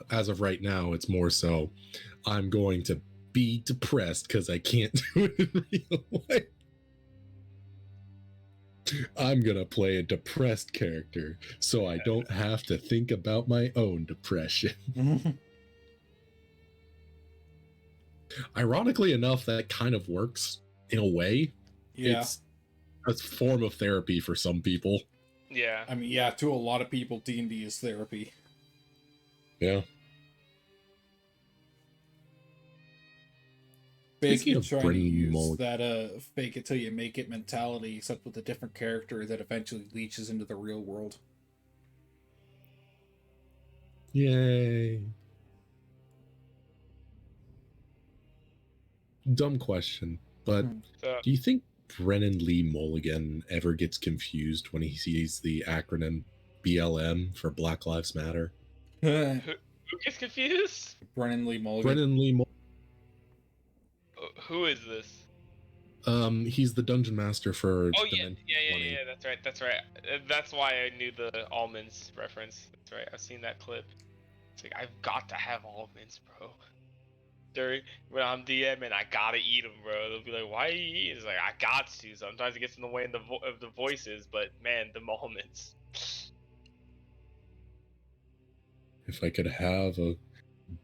As of right now, it's more so I'm going to be depressed because I can't do it in real life. I'm gonna play a depressed character so I don't have to think about my own depression. Ironically enough, that kind of works in a way. Yeah. It's a form of therapy for some people. Yeah. I mean, yeah, to a lot of people, D&D is therapy. Yeah. basically of trying to Brennan use Mulligan, that fake it till you make it mentality, except with a different character that eventually leaches into the real world. yay. Dumb question, but So, do you think Brennan Lee Mulligan ever gets confused when he sees the acronym BLM for Black Lives Matter? Brennan who gets confused? Lee Mulligan. Brennan Lee Who is this? He's the dungeon master for Oh yeah, Dimension yeah, 20. that's right. That's why I knew the almonds reference. That's right. I've seen that clip. It's like I've got to have almonds, bro. During when I'm DMing, I gotta eat them, bro. They'll be like, "Why are you eating?" It's like I got to. Sometimes it gets in the way of the voices, but man, the almonds. If I could have a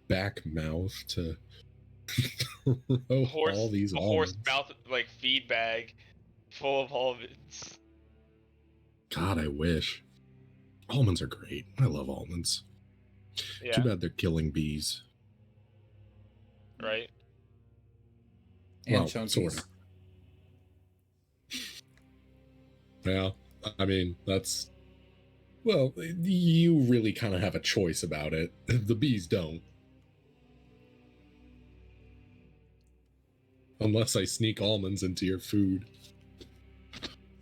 back mouth to throw all these A horse almonds. mouth like feed bag full of almonds. God, I wish. Almonds are great. I love almonds. Yeah, Too bad they're killing bees. right. And Well, chunkies. sort of. Yeah, I mean, that's... Well, you really kind of have a choice about it. The bees don't. Unless I sneak almonds into your food.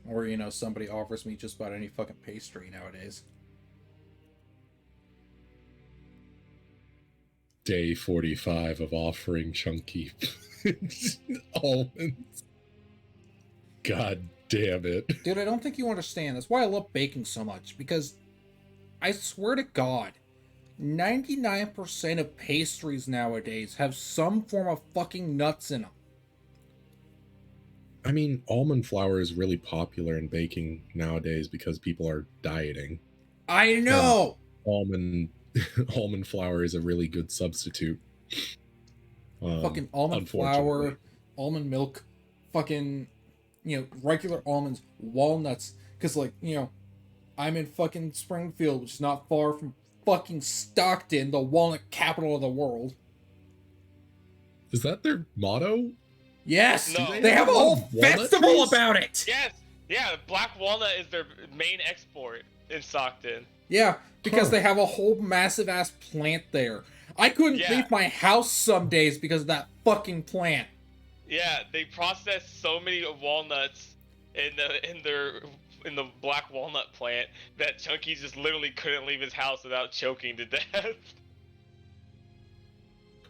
Or, somebody offers me just about any fucking pastry nowadays. Day 45 of offering chunky almonds. God damn it. Dude, I don't think you understand. That's why I love baking so much. Because, I swear to God, 99% of pastries nowadays have some form of fucking nuts in them. I mean, almond flour is really popular in baking nowadays because people are dieting. I know! Almond flour is a really good substitute. Fucking almond flour, almond milk, fucking, regular almonds, walnuts. Because, I'm in fucking Springfield, which is not far from fucking Stockton, the walnut capital of the world. Is that their motto? Yes! No. They have a whole Walnut festival trees? about it! Yes, yeah. Black walnut is their main export in Stockton. Yeah, because Huh. they have a whole massive ass plant there. I couldn't Yeah. leave my house some days because of that fucking plant. Yeah, they process so many walnuts in the black walnut plant that Chunky just literally couldn't leave his house without choking to death.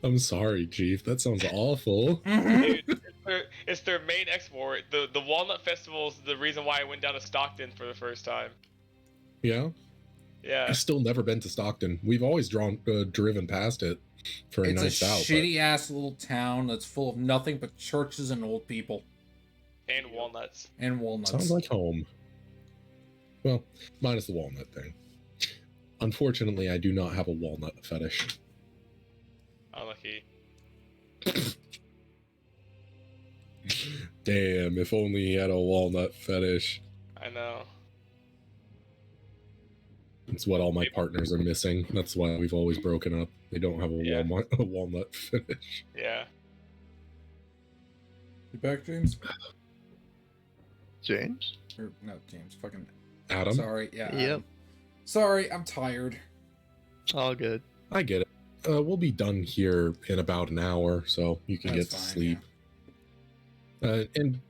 I'm sorry, Chief. That sounds awful. Mhm. Dude, it's their main export. The walnut festival is the reason why I went down to Stockton for the first time. Yeah? Yeah. I've still never been to Stockton. We've always driven past it for a It's night a out. shitty ass little town that's full of nothing but churches and old people. And walnuts. And But walnuts. sounds like home. Well, minus the walnut thing. Unfortunately, I do not have a walnut fetish. Unlucky. Damn, if only he had a walnut fetish. I know. It's what all my partners are missing. That's why we've always broken up. They don't have Yeah. a walnut fetish. Yeah. You back, James? James? Or not James, fucking Adam? sorry, yeah. Yep. Adam. Sorry, I'm tired. All good. I get it. We'll be done here in about an hour, so you can That's get to fine, sleep. And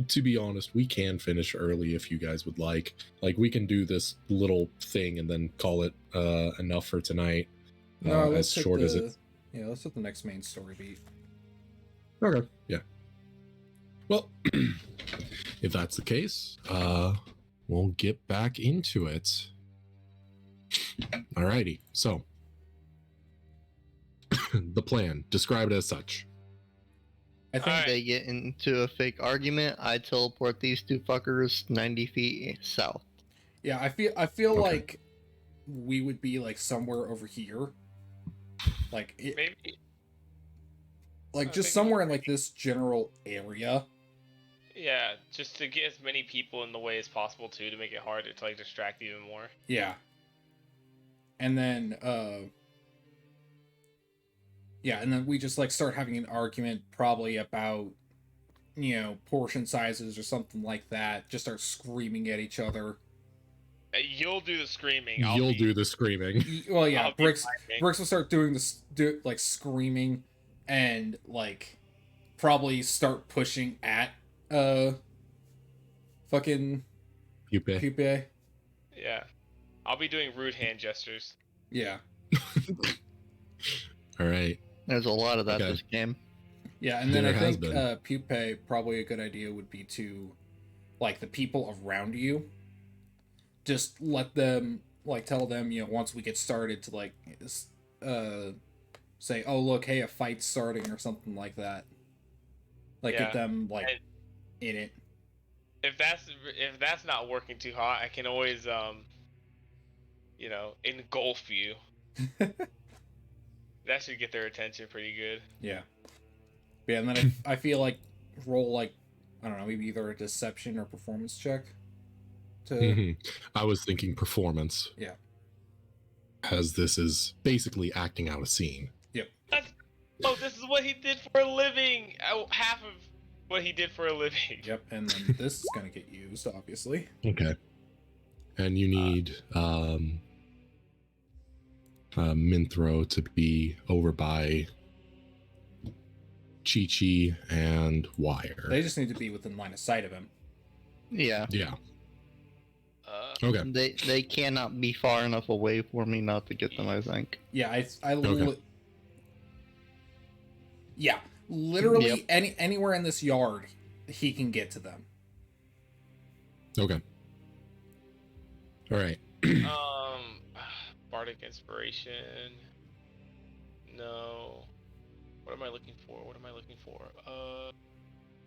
to be honest, we can finish early if you guys would like. Like, we can do this little thing and then call it enough for tonight. No, as let's hit short as the- it. Yeah, let's hit the next main story beat. Okay, yeah. Well, if that's the case, we'll get back into it. Alrighty, so the plan, describe it as such. I think Alright. They get into a fake argument. I teleport these two fuckers 90 feet south. yeah, I feel Okay. like we would be like somewhere over here. Like Maybe. like I just think- somewhere in like this general area. Yeah, just to get as many people in the way as possible too, to make it harder to like distract even more. Yeah. And then Yeah, and then we just like start having an argument probably about, portion sizes or something like that. Just start screaming at each other. You'll do the screaming. You'll do the screaming. Well, yeah, I'll be Bricks typing. will start doing this, like screaming, and like probably start pushing at fucking Pupe. Pupe. Yeah. I'll be doing rude hand gestures. Yeah, All right. There's a lot of that Okay. this game. yeah, and then There I has think been. Pupe, probably a good idea would be to, like, the people around you, just let them, like, tell them, once we get started to, like, say, oh, look, hey, a fight's starting or something like that. Like, Yeah. get them, like, And- in it. If that's not working too hot, I can always engulf you. That should get their attention pretty good. Yeah. Yeah, and then I feel like roll, like, I don't know, maybe either a deception or performance check to... Mhm. I was thinking performance. Yeah. As this is basically acting out a scene. Oh, this is what he did for a living. Oh, half of what he did for a living. Yep, and then this is gonna get used, obviously. Okay. And you need Minthro to be over by Chi-Chi and Wire. They just need to be within line of sight of him. Yeah. Yeah. Uh, Okay. They cannot be far enough away for me not to get them, I think. Yeah, Okay. Yeah, literally Yep. anywhere in this yard, he can get to them. Okay. All right. Bardic inspiration. No. What am I looking for?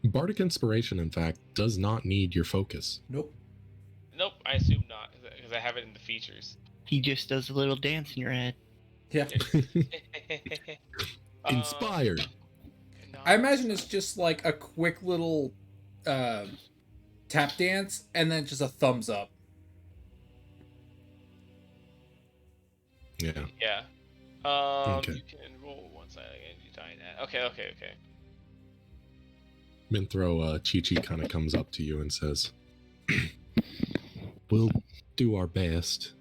Bardic Inspiration, in fact, does not need your focus. Nope. Nope. I assume not, because I have it in the features. He just does a little dance in your head. Yeah, Inspired. No. I imagine it's just like a quick little tap dance, and then just a thumbs up. Yeah. Yeah. Okay. You can roll one side again. You die that. Okay. Minthro Chi-Chi kind of comes up to you and says, we'll do our best.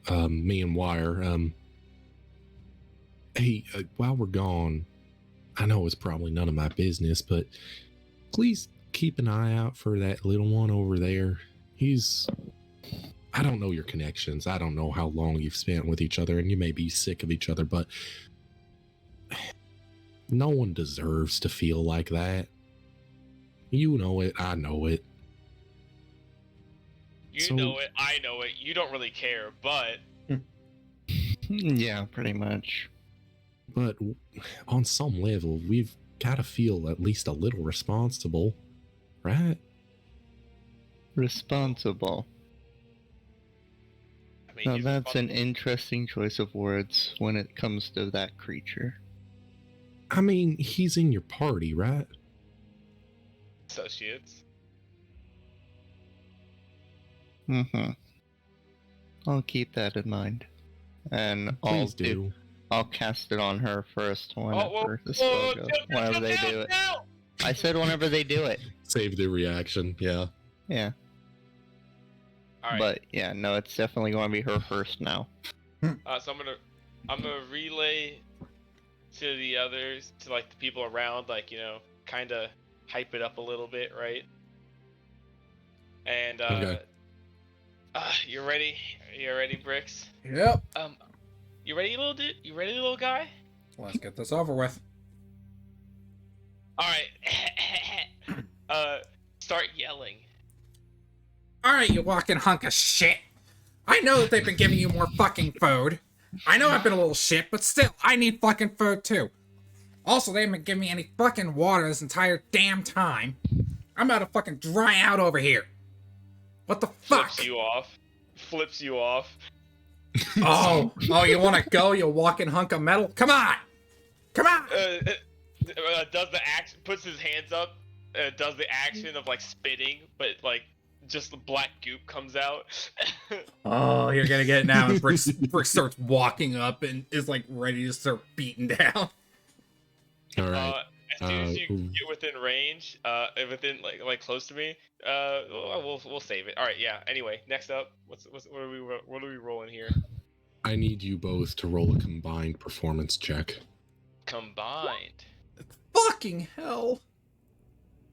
Me and Wire. Hey, while we're gone, I know it's probably none of my business, but please keep an eye out for that little one over there. I don't know your connections. I don't know how long you've spent with each other, and you may be sick of each other, but no one deserves to feel like that. You know it. I know it. You So- know it. I know it. You don't really care, but Yeah, pretty much. But on some level, we've got to feel at least a little responsible, right? Responsible. I mean, Now he's that's an responsible. interesting choice of words when it comes to that creature. I mean, he's in your party, right? Associates. Mm-hmm. I'll keep that in mind. And Please do. I'll cast it on her first whenever the whoa, spell goes. no, Whenever they do it. no! I said whenever they do it. Save the reaction. Yeah. Yeah. All right. But yeah, no, it's definitely going to be her first now. So I'm gonna relay to the others, to like the people around, like, kind of hype it up a little bit, right? And Okay. you ready? You ready, Bricks? Yep. You ready, little dude? You ready, little guy? Let's get this over with. All right. Start yelling. Alright, you walking hunk of shit. I know that they've been giving you more fucking food. I know I've been a little shit, but still, I need fucking food too. Also, they haven't been giving me any fucking water this entire damn time. I'm about to fucking dry out over here. What the fuck? Flips you off. Oh, you want to go, you walking hunk of metal? Come on! Come on! Does the action, puts his hands up, does the action of like spitting, but like just the black goop comes out. Oh, you're gonna get it now. And Brick starts walking up and is like ready to start beating down. All right. As soon as you Ooh. get within range, within like close to me, we'll save it. All right, yeah. Anyway, next up, what are we rolling here? I need you both to roll a combined performance check. Combined. Fucking hell.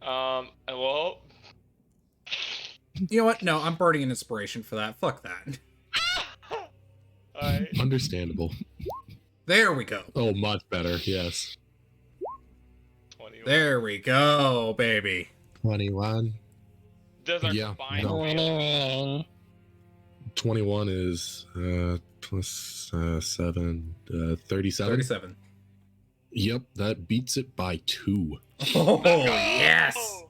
Well, You know what? No, I'm burning an inspiration for that. Fuck that. alright. Understandable. There we go. Oh, much better. Yes. 21. There we go, baby. 21. Does our Yeah, combined no. fail? 21 is plus 7, 37. 37. Yep, that beats it by 2. Oh, Let's go! yes.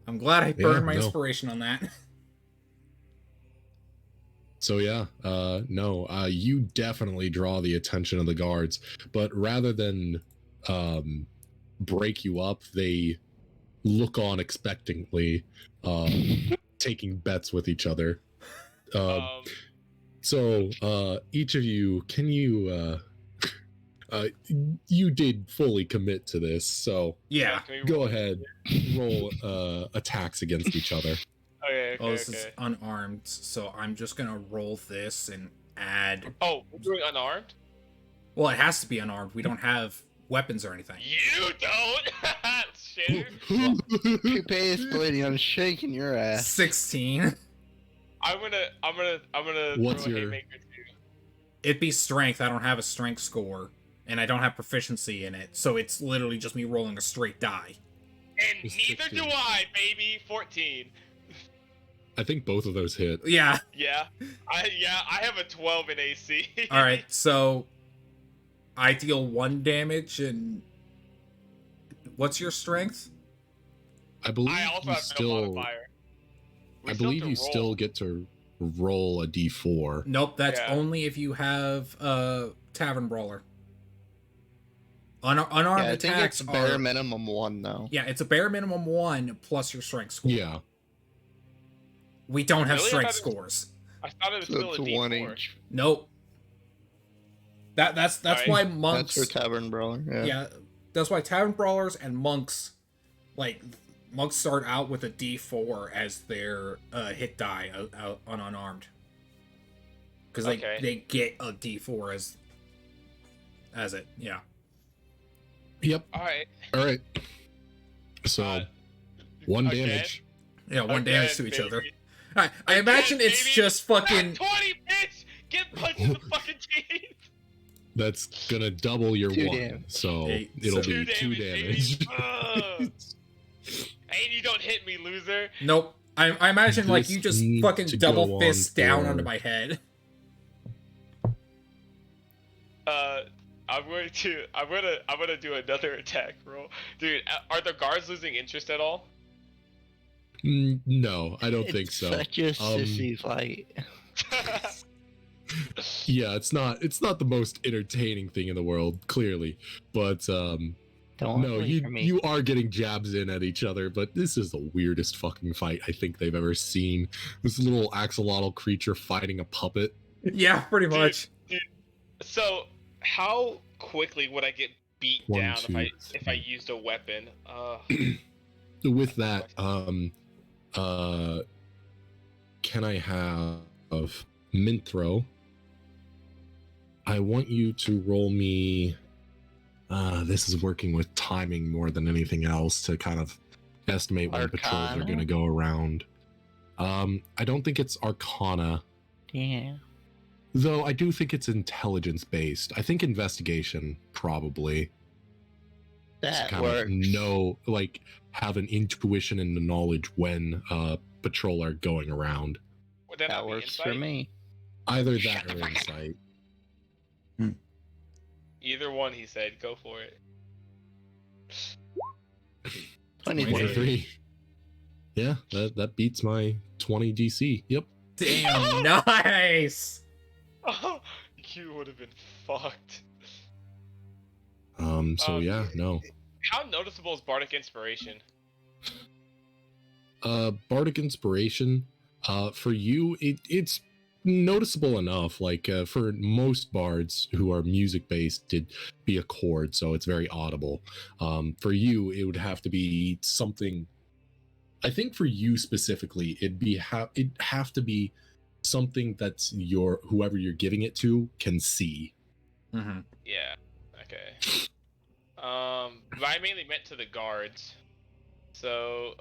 I'm glad I burned my no. inspiration on that. So yeah, you definitely draw the attention of the guards, but rather than break you up, they look on expectantly, taking bets with each other. So each of you, can you you did fully commit to this, so Yeah. Can we go roll- ahead, roll attacks against each other. Okay, Oh, this is okay. unarmed, so I'm just gonna roll this and add. Oh, we're doing unarmed? Well, it has to be unarmed. We don't have weapons or anything. You don't! Shitter. Primea is bleeding. I'm shaking your ass. 16. I'm gonna What's throw a your- haymaker too. It'd be strength. I don't have a strength score, and I don't have proficiency in it, so it's literally just me rolling a straight die. And It's neither 16. do I, baby. 14. I think both of those hit. Yeah. Yeah, I have a 12 in AC. All right. So I deal 1 damage, and what's your strength? I believe I also you have no still. modifier. We I still believe have you to still roll. get to roll a d4. Nope. That's Yeah. only if you have Tavern Brawler. Unarmed Yeah, I think attacks it's bare are. minimum 1 though. Yeah, it's a bare minimum 1 plus your strength score. Yeah. We don't have Really? I strength thought it scores. I thought it was So still it's a a D4. 1 each. Nope. That's Alright. why That's monks. for Tavern Brawler. Yeah. Yeah, that's why Tavern Brawlers and monks, like monks, start out with a D4 as their hit die out on unarmed. Because Okay. they get a D4 as it. Yeah. Yep. All right. All right. So Uh, 1 again? damage. Yeah, one Again, damage to each other. baby. I imagine Again, it's baby. just fucking. Not 20, bitch! Get punched in the fucking teeth! That's gonna double your 2 1. damage. So 8, it'll so- be 2 damage. baby. Ugh. And you don't hit me, loser. Nope. I imagine like This you just needs fucking to double go on fist down for- onto my head. I'm gonna do another attack roll, dude. Are the guards losing interest at all? No, I don't think It's so. Such a sissy fight. Yeah, it's not the most entertaining thing in the world, clearly. But Don't no, wait for me. you are getting jabs in at each other, but this is the weirdest fucking fight I think they've ever seen. This little axolotl creature fighting a puppet. Yeah, pretty Dude. much. So, how quickly would I get beat 1, down 2, if I used a weapon? With that, can I have mint throw? I want you to roll me. This is working with timing more than anything else to kind of estimate when patrols are Arcana? going to go around. I don't think it's Arcana, Yeah. though I do think it's intelligence based. I think investigation probably. That to kind works. of know, like, have an intuition and the knowledge when patrol are going around. Would that That not be works for insight? me. Either Shut that the or fuck up. insight. Either one, he said. Go for it. 23. 23. Yeah, that beats my 20 DC. Yep. Damn, nice. Oh, you would have been fucked. So yeah, no. How noticeable is Bardic Inspiration? Bardic Inspiration, for you, it's noticeable enough. Like for most bards who are music based, it'd be a chord, so it's very audible. For you, it would have to be something. I think for you specifically, it'd have to be something that's whoever you're giving it to can see. Mm-hmm. Yeah. Okay. But I mainly meant to the guards. So,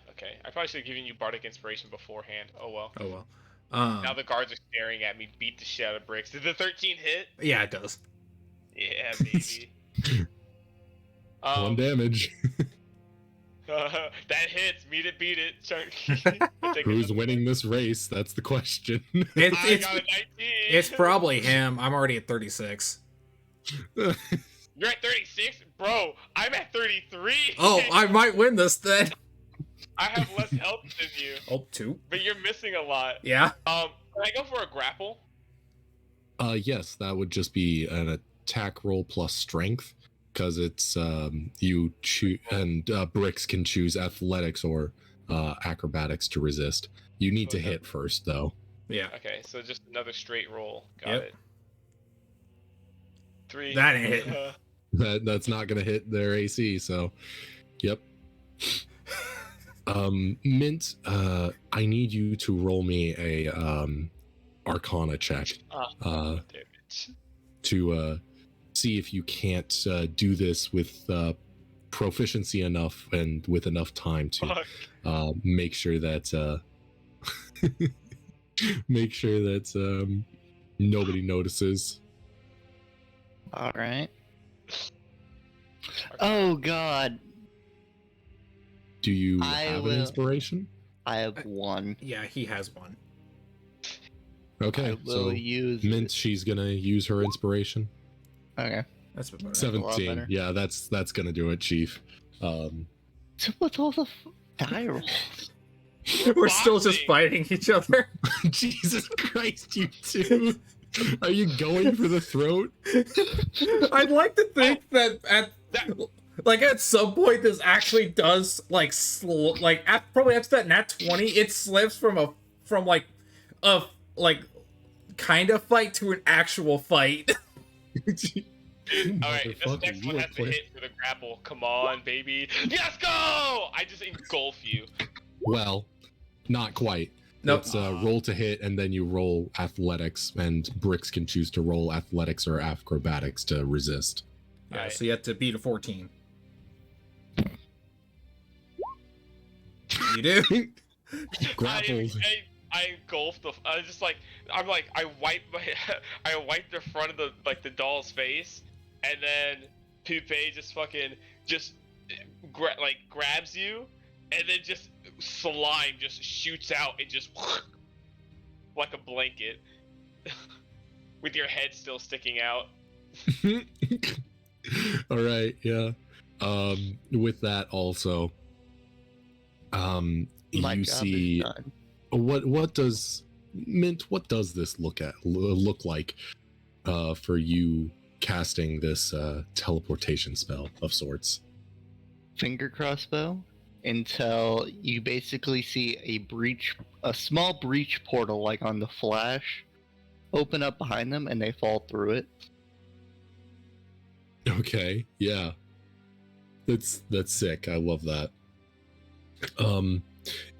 okay. I probably should have given you bardic inspiration beforehand. Oh well. Oh well. Now the guards are staring at me, beat the shit out of bricks. Did the 13 hit? Yeah, it does. Yeah, baby. 1 damage. That hits. Meet it, beat it. Take Who's another winning this race? That's the question. I It's got a 19. it's probably him. I'm already at 36. You're at 36, bro. I'm at 33. Oh, I might win this then. I have less health than you, Oh, 2. but you're missing a lot. Yeah. Can I go for a grapple? Yes, that would just be an attack roll plus strength, because it's you choose, and bricks can choose athletics or acrobatics to resist. You need to hit first, though. Yeah. Okay, so just another straight roll. Got Yep. it. 3. That ain't hitting. That's not going to hit their AC. So, yep. Mint, I need you to roll me a Arcana check. Damn it. To see if you can't do this with proficiency enough and with enough time to Fuck. make sure that nobody notices. All right. Oh God, Do you I have will- an inspiration? I have 1. Yeah, he has one. Okay, I will so use Mint, she's gonna use her inspiration. Okay. That's a bit better. 17. better. Yeah, that's gonna do it, Chief. So what's all the die rolls? We're still just boxing. fighting each other. Jesus Christ, you two! Are you going for the throat? I'd like to think that at some point this actually does probably after that nat 20 it slips from a kind of fight to an actual fight. Alright, this next one has to hit for the grapple. Come on, baby. Yes, go! I just engulf you. Well, not quite. Nope. It's roll to hit, and then you roll athletics, and bricks can choose to roll athletics or acrobatics to resist. Yeah, Alright. so you have to beat a 14. You do? Grappled. I engulf the. I wipe the front of the doll's face, and then Poupée just grabs you, and then just slime just shoots out and just like a blanket, with your head still sticking out. All right, yeah. With that also, My you job see is done. what does Mint? What does this look like for you casting this teleportation spell of sorts? Finger crossbow until you basically see a small breach portal like on the Flash open up behind them and they fall through it. Okay, yeah, that's sick. I love that.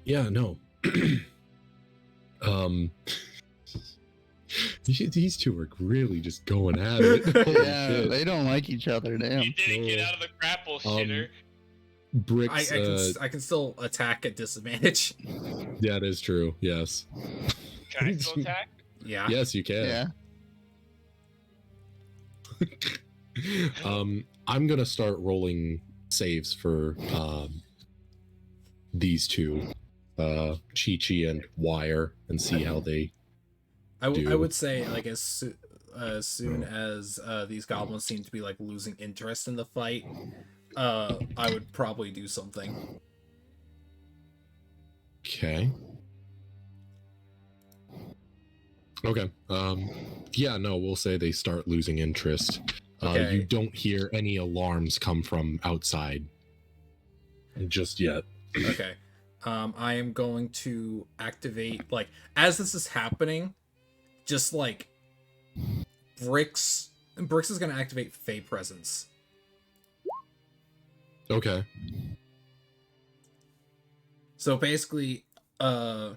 Yeah, no. These two are really just going at it. Holy shit. They don't like each other, damn. You didn't get no. out of the grapple, shitter. Bricks. I can still attack at disadvantage. That is true. Yes. Can I still attack? Yeah. Yes, you can. Yeah. I'm gonna start rolling saves for these two, Chi-Chi and Wire, and see how they I do. would say like as soon as these goblins seem to be like losing interest in the fight, I would probably do something. Okay. Okay. Yeah, no, we'll say they start losing interest. Okay. You don't hear any alarms come from outside just yet. Okay. I am going to activate, like, as this is happening, just like Bricks is gonna activate Fey Presence. Okay. So basically, let's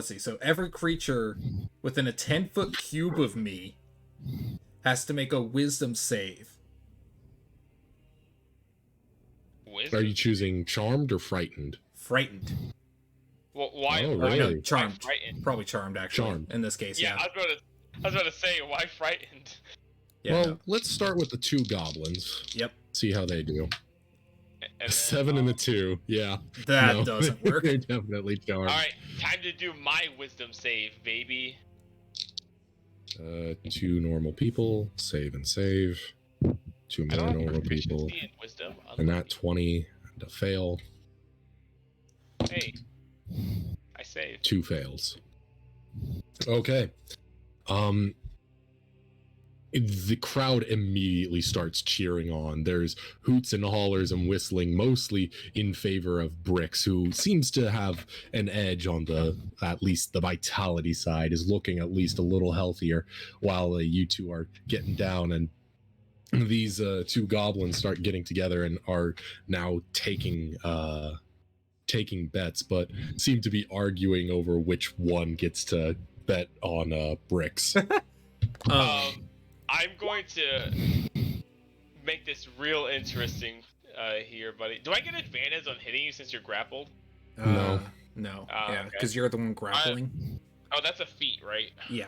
see. So every creature within a 10-foot cube of me has to make a Wisdom save. Wisdom. Are you choosing charmed or frightened? Frightened. Well, why? Oh, why, really? why Charmed. frightened? Probably charmed, actually. Charmed. In this case, Yeah, yeah. I was about to say, why frightened? Yeah, well, no. let's start with the 2 goblins. Yep. See how they do. And A then, 7 and a 2. Yeah. That No, doesn't work. They're definitely charmed. All right, time to do my wisdom save, baby. 2 normal people. Save and save. 2 I more don't have normal people. proficiency in wisdom. And that 20 and a fail. Hey, I saved. 2 fails. Okay. The crowd immediately starts cheering on. There's hoots and hollers and whistling, mostly in favor of Bricks, who seems to have an edge on at least the vitality side, is looking at least a little healthier, while you two are getting down. And these 2 goblins start getting together and are now taking bets, but seem to be arguing over which one gets to bet on Bricks. I'm going to make this real interesting here, buddy. Do I get advantage on hitting you since you're grappled? No. No. Ah, Yeah, okay. because you're the one grappling. Oh, that's a feat, right? Yeah.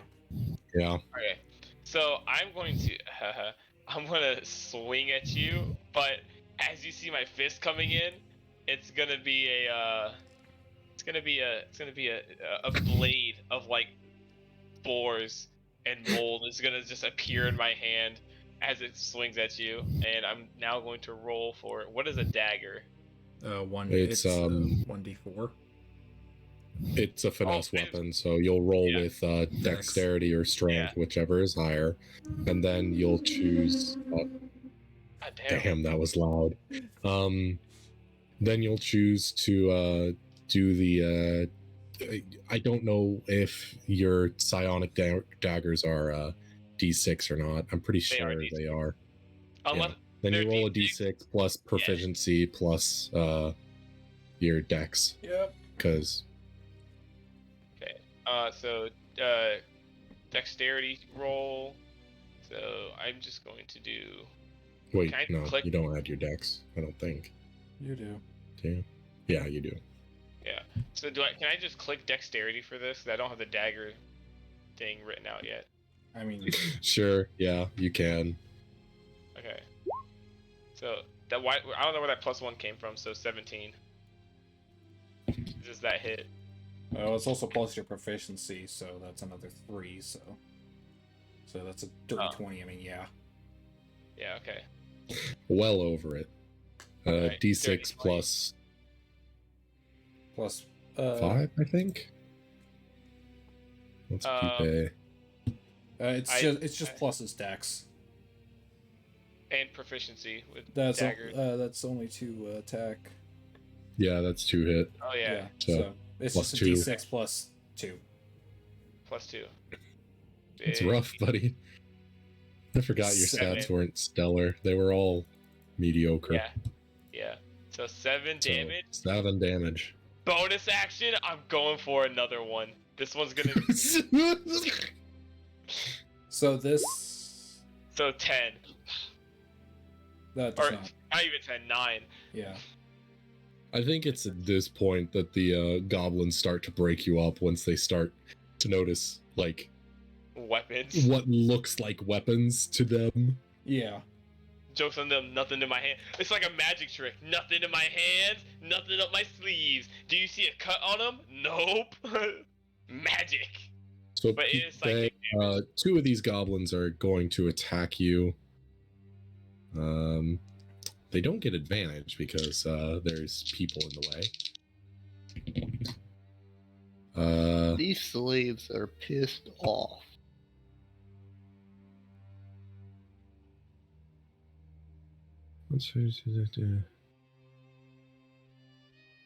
Yeah. Okay. So I'm going to I'm gonna swing at you, but as you see my fist coming in, it's gonna be a blade of like spores and mold is gonna just appear in my hand as it swings at you, and I'm now going to roll for what is a dagger? It's, 1d4. It's a finesse Oh, weapon, so you'll roll Yeah. with dexterity or strength, whichever is higher, and then you'll choose. God damn. Damn, that was loud. Then you'll choose to do the. I don't know if your psionic daggers are D6 or not. I'm pretty They are sure D6. they are. Unless Then you they're roll a D6. D6 plus proficiency plus your dex, Yep. because so dexterity roll. So I'm just going to do. wait, Can I no, click- you don't add your dex. I don't think. You do. Do you? Yeah, you do. Yeah. So can I just click dexterity for this? 'Cause I don't have the dagger thing written out yet. I mean, Sure. Yeah, you can. Okay. So that I don't know where that +1 came from. So 17. Does that hit? It's also plus your proficiency, so that's another 3. So that's a dirty Oh. 20. I mean, yeah. Yeah. Okay. Well over it. Alright, D6 dirty plus Plus 5, I think. Let's keep a. it's just plus his dex. And proficiency with That's dagger. that's only to attack. Yeah, that's 2 hit. Oh yeah. So it's plus just a 2. d6 plus 2. +2. It's Big. rough, buddy. I forgot your 7. stats weren't stellar. They were all mediocre. Yeah. Yeah. So 7 So, damage. 7 damage. Bonus action. I'm going for another one. This one's gonna. So this So 10. that does Or not. not even 10. 9. Yeah. I think it's at this point that the goblins start to break you up once they start to notice, like, Weapons. what looks like weapons to them. Yeah. Jokes on them. Nothing in my hand. It's like a magic trick. Nothing in my hands. Nothing up my sleeves. Do you see a cut on them? Nope. Magic. So But it is they, psychic 2 of these goblins are going to attack you. They don't get advantage because there's people in the way. These slaves are pissed off.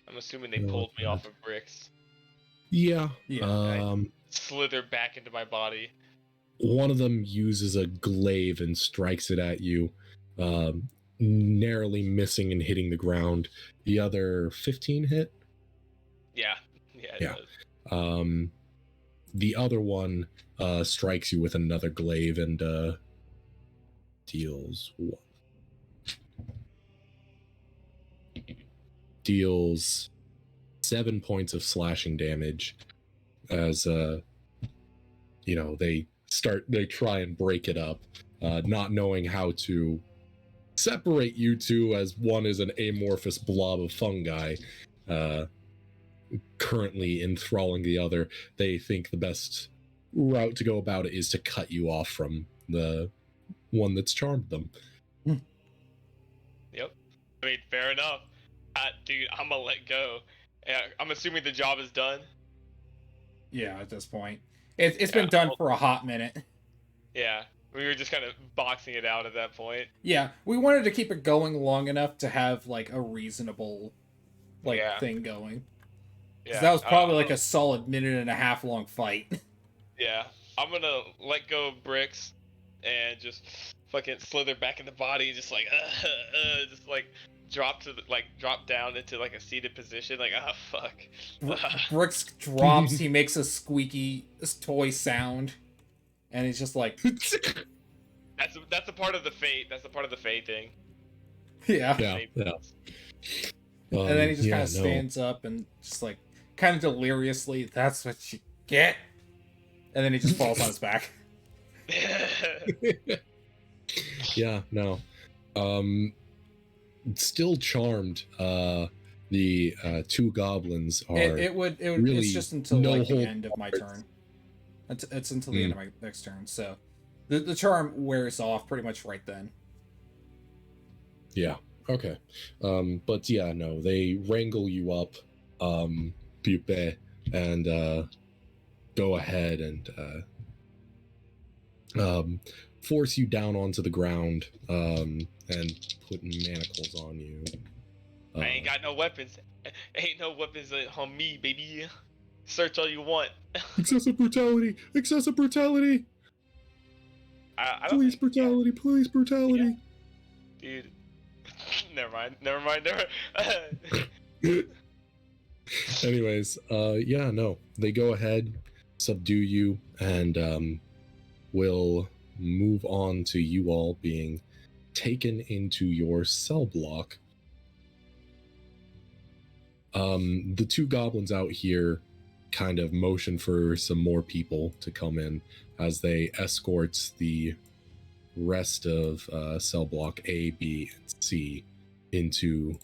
I'm assuming they pulled me off of bricks. Yeah. Yeah. Slither back into my body. One of them uses a glaive and strikes it at you, narrowly missing and hitting the ground. The other 15 hit. Yeah. Yeah. It Yeah. does. The other one strikes you with another glaive and deals 7 points of slashing damage as they try and break it up, not knowing how to separate you two, as one is an amorphous blob of fungi currently enthralling the other. They think the best route to go about it is to cut you off from the one that's charmed them. Yep. I mean, fair enough. Dude, I'm gonna let go. I'm assuming the job is done. Yeah, at this point. It's been done for a hot minute. Yeah. We were just kind of boxing it out at that point. Yeah, we wanted to keep it going long enough to have, like, a reasonable, thing going. Yeah. That was probably, like, a solid minute and a half long fight. Yeah. I'm gonna let go of Bricks and just fucking slither back in the body and just like, just like drop down into like a seated position. Like, fuck. Brooks drops, he makes a squeaky toy sound, and he's just like, That's a part of the fate. That's a part of the fate thing. yeah. Yeah. And then he just kind of stands up and just like, kind of deliriously, that's what you get. And then he just falls on his back. Yeah, no. Still charmed. The two goblins are really it's just until no like the hold end of my bars. turn. It's until the end of my next turn. So the charm wears off pretty much right then. Yeah. Okay. But yeah, no, they wrangle you up, Pupe, and go ahead and force you down onto the ground, and put manacles on you. I ain't got no weapons. Ain't no weapons on me, baby. Search all you want. Excessive brutality! Excessive brutality! I don't Police think- brutality! Police brutality! Dude. Never mind. Anyways, yeah, no. They go ahead, subdue you, and will move on to you all being taken into your cell block. The two goblins out here kind of motion for some more people to come in as they escort the rest of cell block A, B, and C into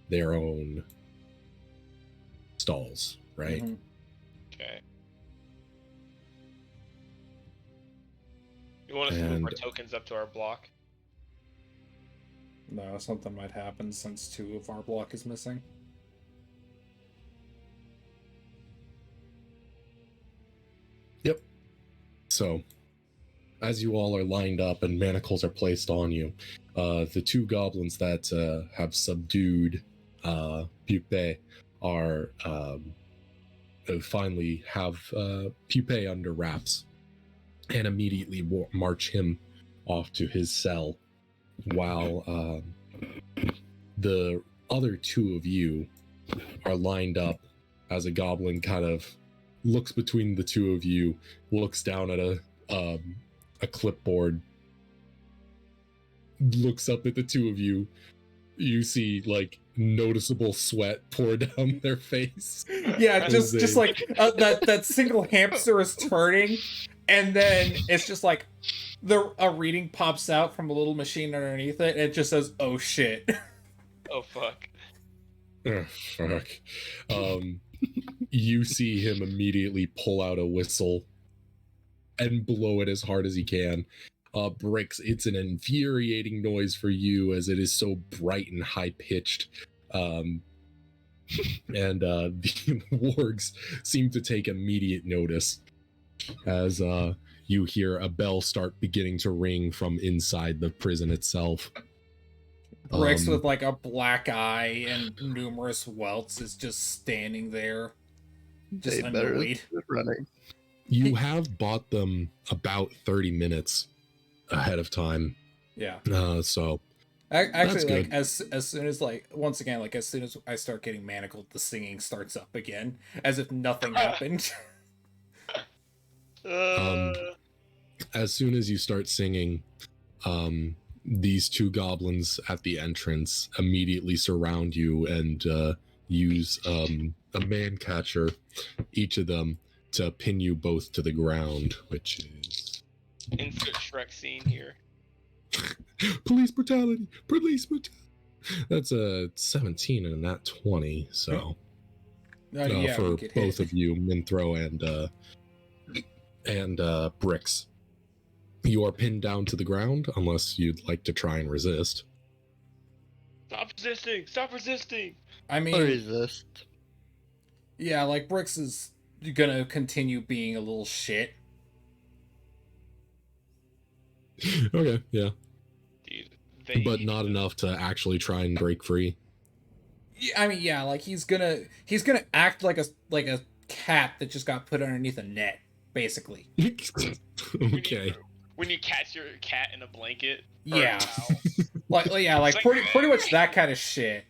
their own stalls, right? Mhm. Okay. You want us to move our And- tokens up to our block? No, something might happen since 2 of our block is missing. Yep. So, as you all are lined up and manacles are placed on you, the two goblins that have subdued Pupe are finally have Pupe under wraps and immediately march him off to his cell, while the other two of you are lined up as a goblin kind of looks between the two of you, looks down at a clipboard, looks up at the two of you. You see like noticeable sweat pour down their face. Yeah, As just they- like that single hamster is turning, and then it's just like a reading pops out from a little machine underneath it, and it just says, "Oh shit." Oh fuck. Ugh, fuck. You see him immediately pull out a whistle and blow it as hard as he can. Bricks, it's an infuriating noise for you as it is so bright and high pitched. And the wargs seem to take immediate notice as you hear a bell start beginning to ring from inside the prison itself. Rex with like a black eye and numerous welts is just standing there, Just They better annoyed. quit running. You have bought them about 30 minutes ahead of time. Yeah. So Actually, like good. as soon as like once again, like as soon as I start getting manacled, the singing starts up again, as if nothing happened. as soon as you start singing, these two goblins at the entrance immediately surround you and use a man catcher, each of them, to pin you both to the ground, which is Insert Shrek scene here. police brutality. That's a 17 and not 20. So Yeah, for we get both hit. of you, Minthro and Bricks, you are pinned down to the ground unless you'd like to try and resist. Stop resisting! Stop resisting! I Or mean, resist. yeah, like Bricks is gonna continue being a little shit. Okay, yeah, Dude, but not enough to actually try and break free. Yeah, I mean, yeah, like he's gonna act like a cat that just got put underneath a net, basically. Okay. When you catch your cat in a blanket. or Yeah. a towel. Like yeah, like It's like- pretty much that kind of shit.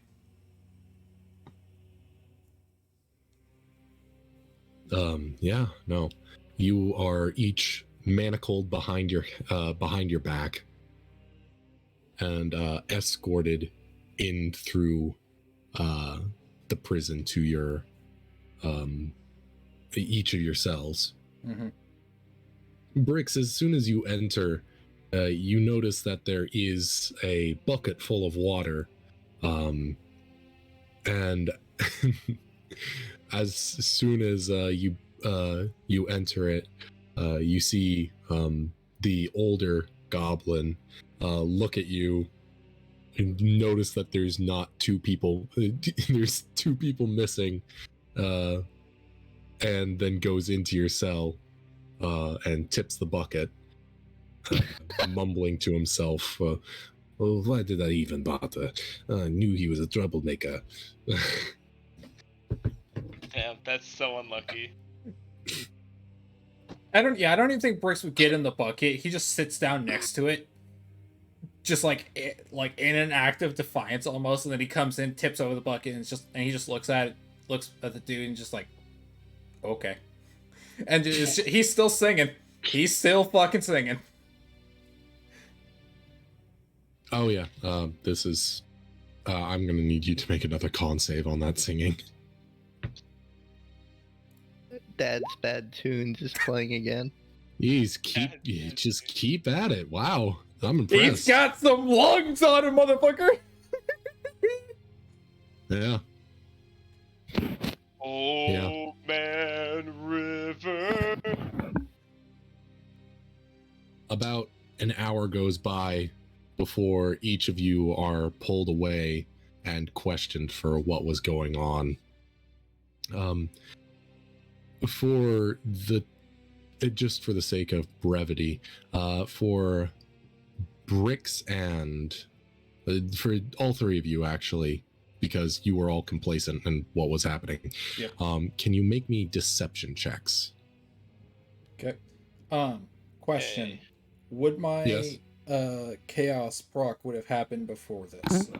Yeah, no. You are each manacled behind your back and escorted in through the prison to your each of your cells. Mm-hmm. Bricks, as soon as you enter, you notice that there is a bucket full of water, and as soon as you enter it, you see the older goblin look at you and notice that there's not two people. There's two people missing, and then goes into your cell and tips the bucket, mumbling to himself. Well, why did I even bother? I knew he was a troublemaker. Damn, that's so unlucky. I don't even think Bricks would get in the bucket. He just sits down next to it, just like in an act of defiance almost, and then he comes in, tips over the bucket, and he just looks at the dude, and just like, okay, and he's still singing. He's still fucking singing. Oh yeah, this is. I'm gonna need you to make another con save on that singing. Dad's bad tunes is playing again. Just keep at it. Wow, I'm impressed. He's got some lungs on him, motherfucker. Yeah. Oh man, river. About an hour goes by before each of you are pulled away and questioned for what was going on. For the sake of brevity, for Bricks and for all three of you actually, because you were all complacent in what was happening. Yep. Can you make me deception checks? Okay. Question. Hey. Would my Yes. chaos proc would have happened before this?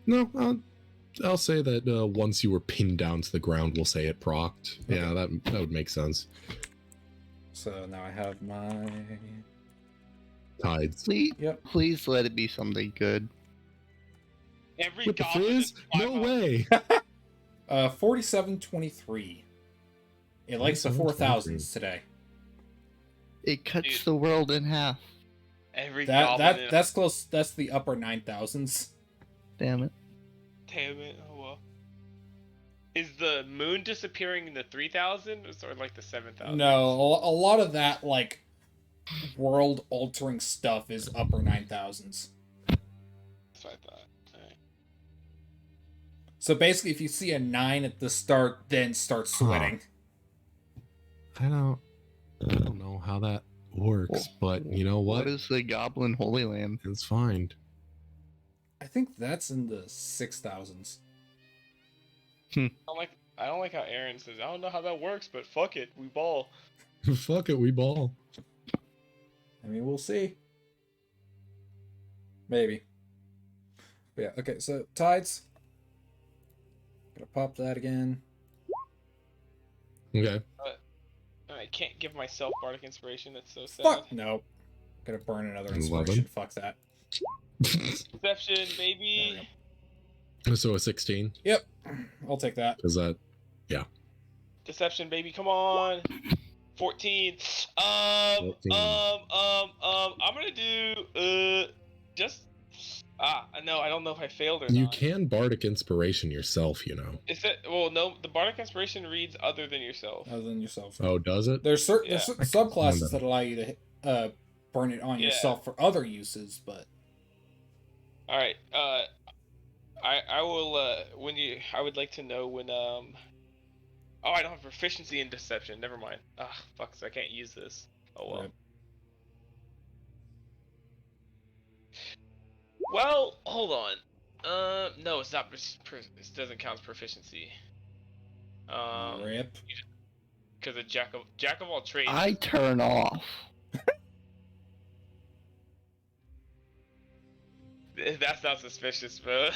No, I'll say that once you were pinned down to the ground, we'll say it procced. Okay. Yeah, that would make sense. So now I have my Tides. Please let it be something good. Every With the goblin frizz? is No 500. way. 4723. It likes the 4000s today. It cuts Dude. the world in half. Every goblin. That's close. That's the upper 9000s. Damn it. Damn it! Oh well. Is the moon disappearing in the 3000 or like the 7000? No, a lot of that like world altering stuff is upper 9000s. That's what I thought. Alright. So basically, if you see a 9 at the start, then start sweating. I don't know how that works, but you know What what? is the Goblin Holy Land? It's fine. I think that's in the 6000s. I'm like, I don't like how Aaron says, I don't know how that works, but fuck it, we ball. Fuck it, we ball. I mean, we'll see. Maybe. But yeah, okay, so tides. Gonna pop that again. Okay. I can't give myself bardic inspiration. That's so sad. Fuck no. Gonna burn another 11. inspiration. Fuck that. Deception, baby. So a 16. Yep. I'll take that. Is that? Deception, baby. Come on. 14. 14. I'm gonna do just no, I don't know if I failed or You not. can bardic inspiration yourself, you know. Is it? Well, no. The bardic inspiration reads other than yourself. Other than yourself. Oh, does it? There's certain Yeah. subclasses that allow you to burn it on Yeah. yourself for other uses, but All right. I will. I would like to know when. Oh, I don't have proficiency in deception. Never mind. Ah, fuck. So I can't use this. Oh well. Right. Well, hold on. No, it's not. It doesn't count as proficiency. rip. Because of jack of all trades. I turn off. That's not suspicious, bro.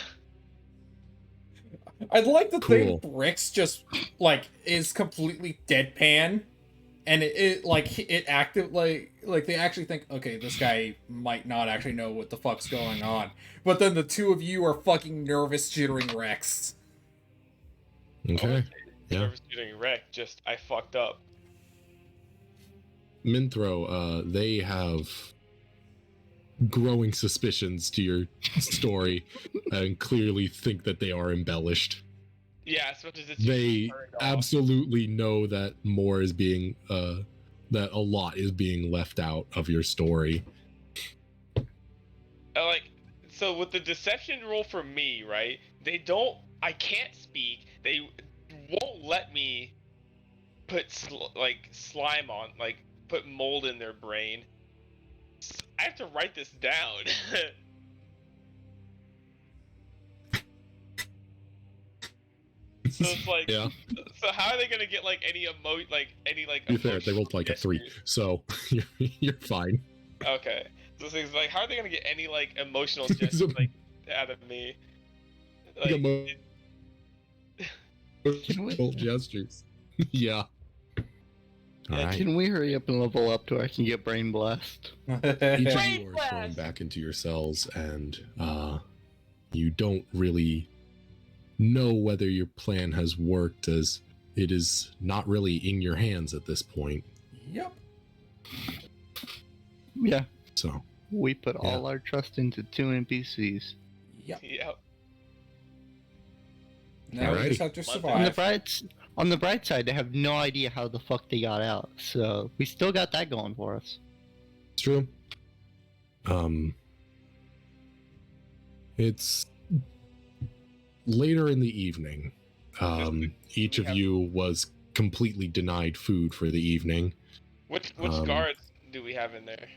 I'd like to Cool. think Bricks just like is completely deadpan, and it active like they actually think, okay, this guy might not actually know what the fuck's going on, but then the two of you are fucking nervous, jittering wrecks. Okay. Yeah. Nervous getting wrecked. Just I fucked up. Minthro, they have growing suspicions to your story and clearly think that they are embellished. Yeah, as much as it's They turned off. absolutely know that more is being that a lot is being left out of your story. Like, so with the deception roll for me, right? I can't speak. They won't let me put slime on, put mold in their brain. I have to write this down. So it's like, Yeah, so how are they gonna get any you're fair. They rolled like a 3, gestures? so you're fine. Okay. So it's like, how are they gonna get any emotional gestures out of me? Emotional gestures. Yeah. All Yeah, right. Can we hurry up and level up to I can get brain blast? Each of Brain you are thrown blast! back into your cells, and you don't really know whether your plan has worked, as it is not really in your hands at this point. Yep. Yeah, So, we put all our trust into 2 NPCs. Yep. Yeah. Now we just Alrighty. have to On the survive. bright side, they have no idea how the fuck they got out, so we still got that going for us. it's true. It's later in the evening. Each of you was completely denied food for the evening. Which Um, guards do we have in there?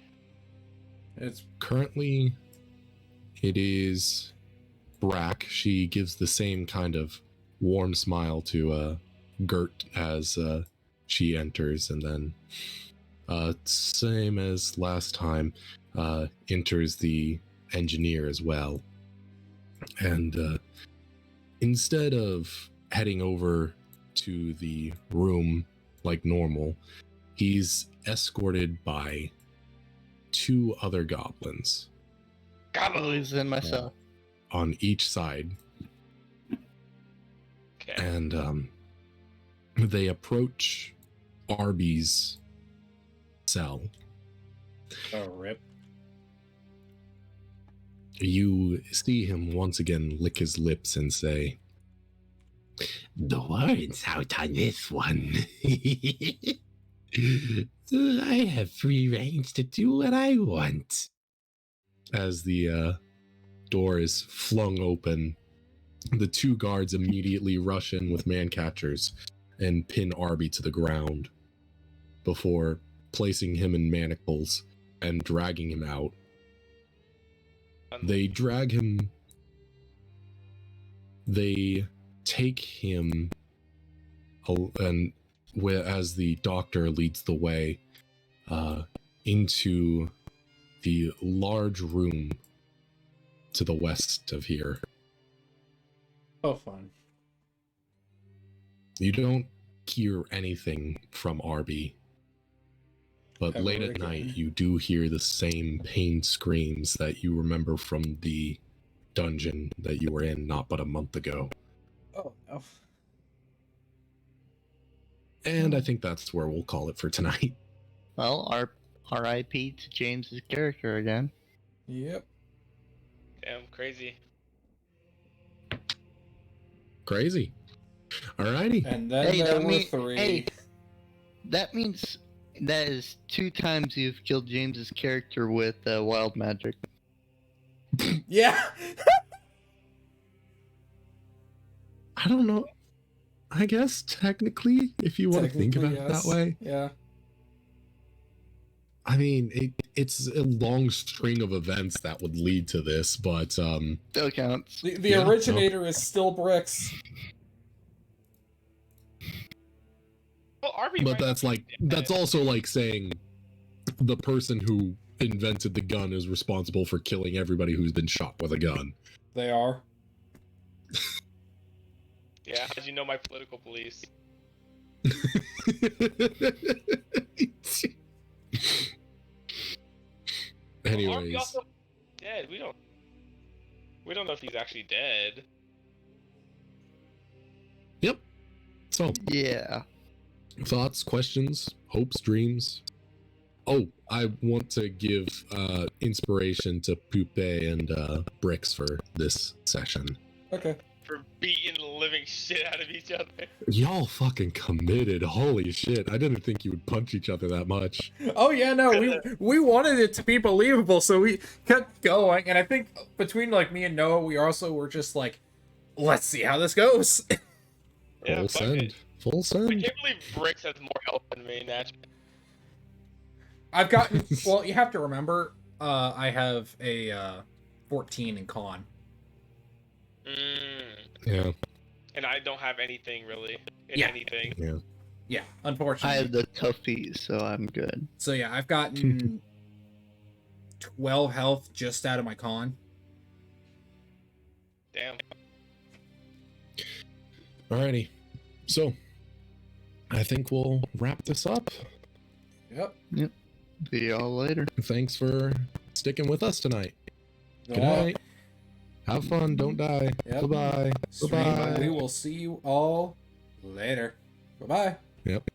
It's Currently, it is Brack. She gives the same kind of warm smile to Gert as she enters, and then same as last time, enters the engineer as well. And instead of heading over to the room like normal, he's escorted by 2 other goblins Always in my cell. on each side, Okay. and they approach Arby's cell. a rip. You see him once again lick his lips and say, "The warrant's out on this one. I have free range to do what I want." As the door is flung open, the 2 guards immediately rush in with man catchers and pin Arby to the ground before placing him in manacles and dragging him out. They drag him. They take him and as the doctor leads the way into the large room to the west of here. Oh, fun. You don't hear anything from Arby, but Ever late at again. night you do hear the same pain screams that you remember from the dungeon that you were in not but a month ago. Oh, no. And I think that's where we'll call it for tonight. Well, R.I.P. to James's character again. Yep. Damn, crazy. Crazy. Alrighty. And then Hey, there that were mean- 3. hey. That means that is 2 times you've killed James's character with wild magic. Yeah. I don't know. I guess technically, if you want to think about it that way. Yeah. I mean, it's a long string of events that would lead to this, but Still counts. The Yeah, originator is still Bricks. Well, Arby but might that's not be like dead. that's also like saying the person who invented the gun is responsible for killing everybody who's been shot with a gun. They are. Yeah, how'd you know my political beliefs? Well, Arby Anyways, also dead. We don't know if he's actually dead. yep. So, Yeah. thoughts, questions, hopes, dreams. Oh, I want to give inspiration to Pupe and Bricks for this session. Okay. For beating the living shit out of each other. Y'all fucking committed. Holy shit. I didn't think you would punch each other that much. Oh yeah, no, we wanted it to be believable, so we kept going. And I think between like me and Noah, we also were just like, let's see how this goes. Yeah, Full fuck send. it. Full I send. can't believe Bricks has more health than me, naturally. I've gotten well. You have to remember, I have a 14 in con. Yeah. And I don't have anything really in Yeah. anything. Yeah. Yeah, I unfortunately. have the toughies, so I'm good. So yeah, I've gotten 12 health just out of my con. Damn. Alrighty. So, I think we'll wrap this up. Yep. See y'all later. Thanks for sticking with us tonight. Good Yeah. night. Have fun. Don't die. Yep. Bye-bye. Stream, Bye-bye. we will see you all later. Bye bye. Yep.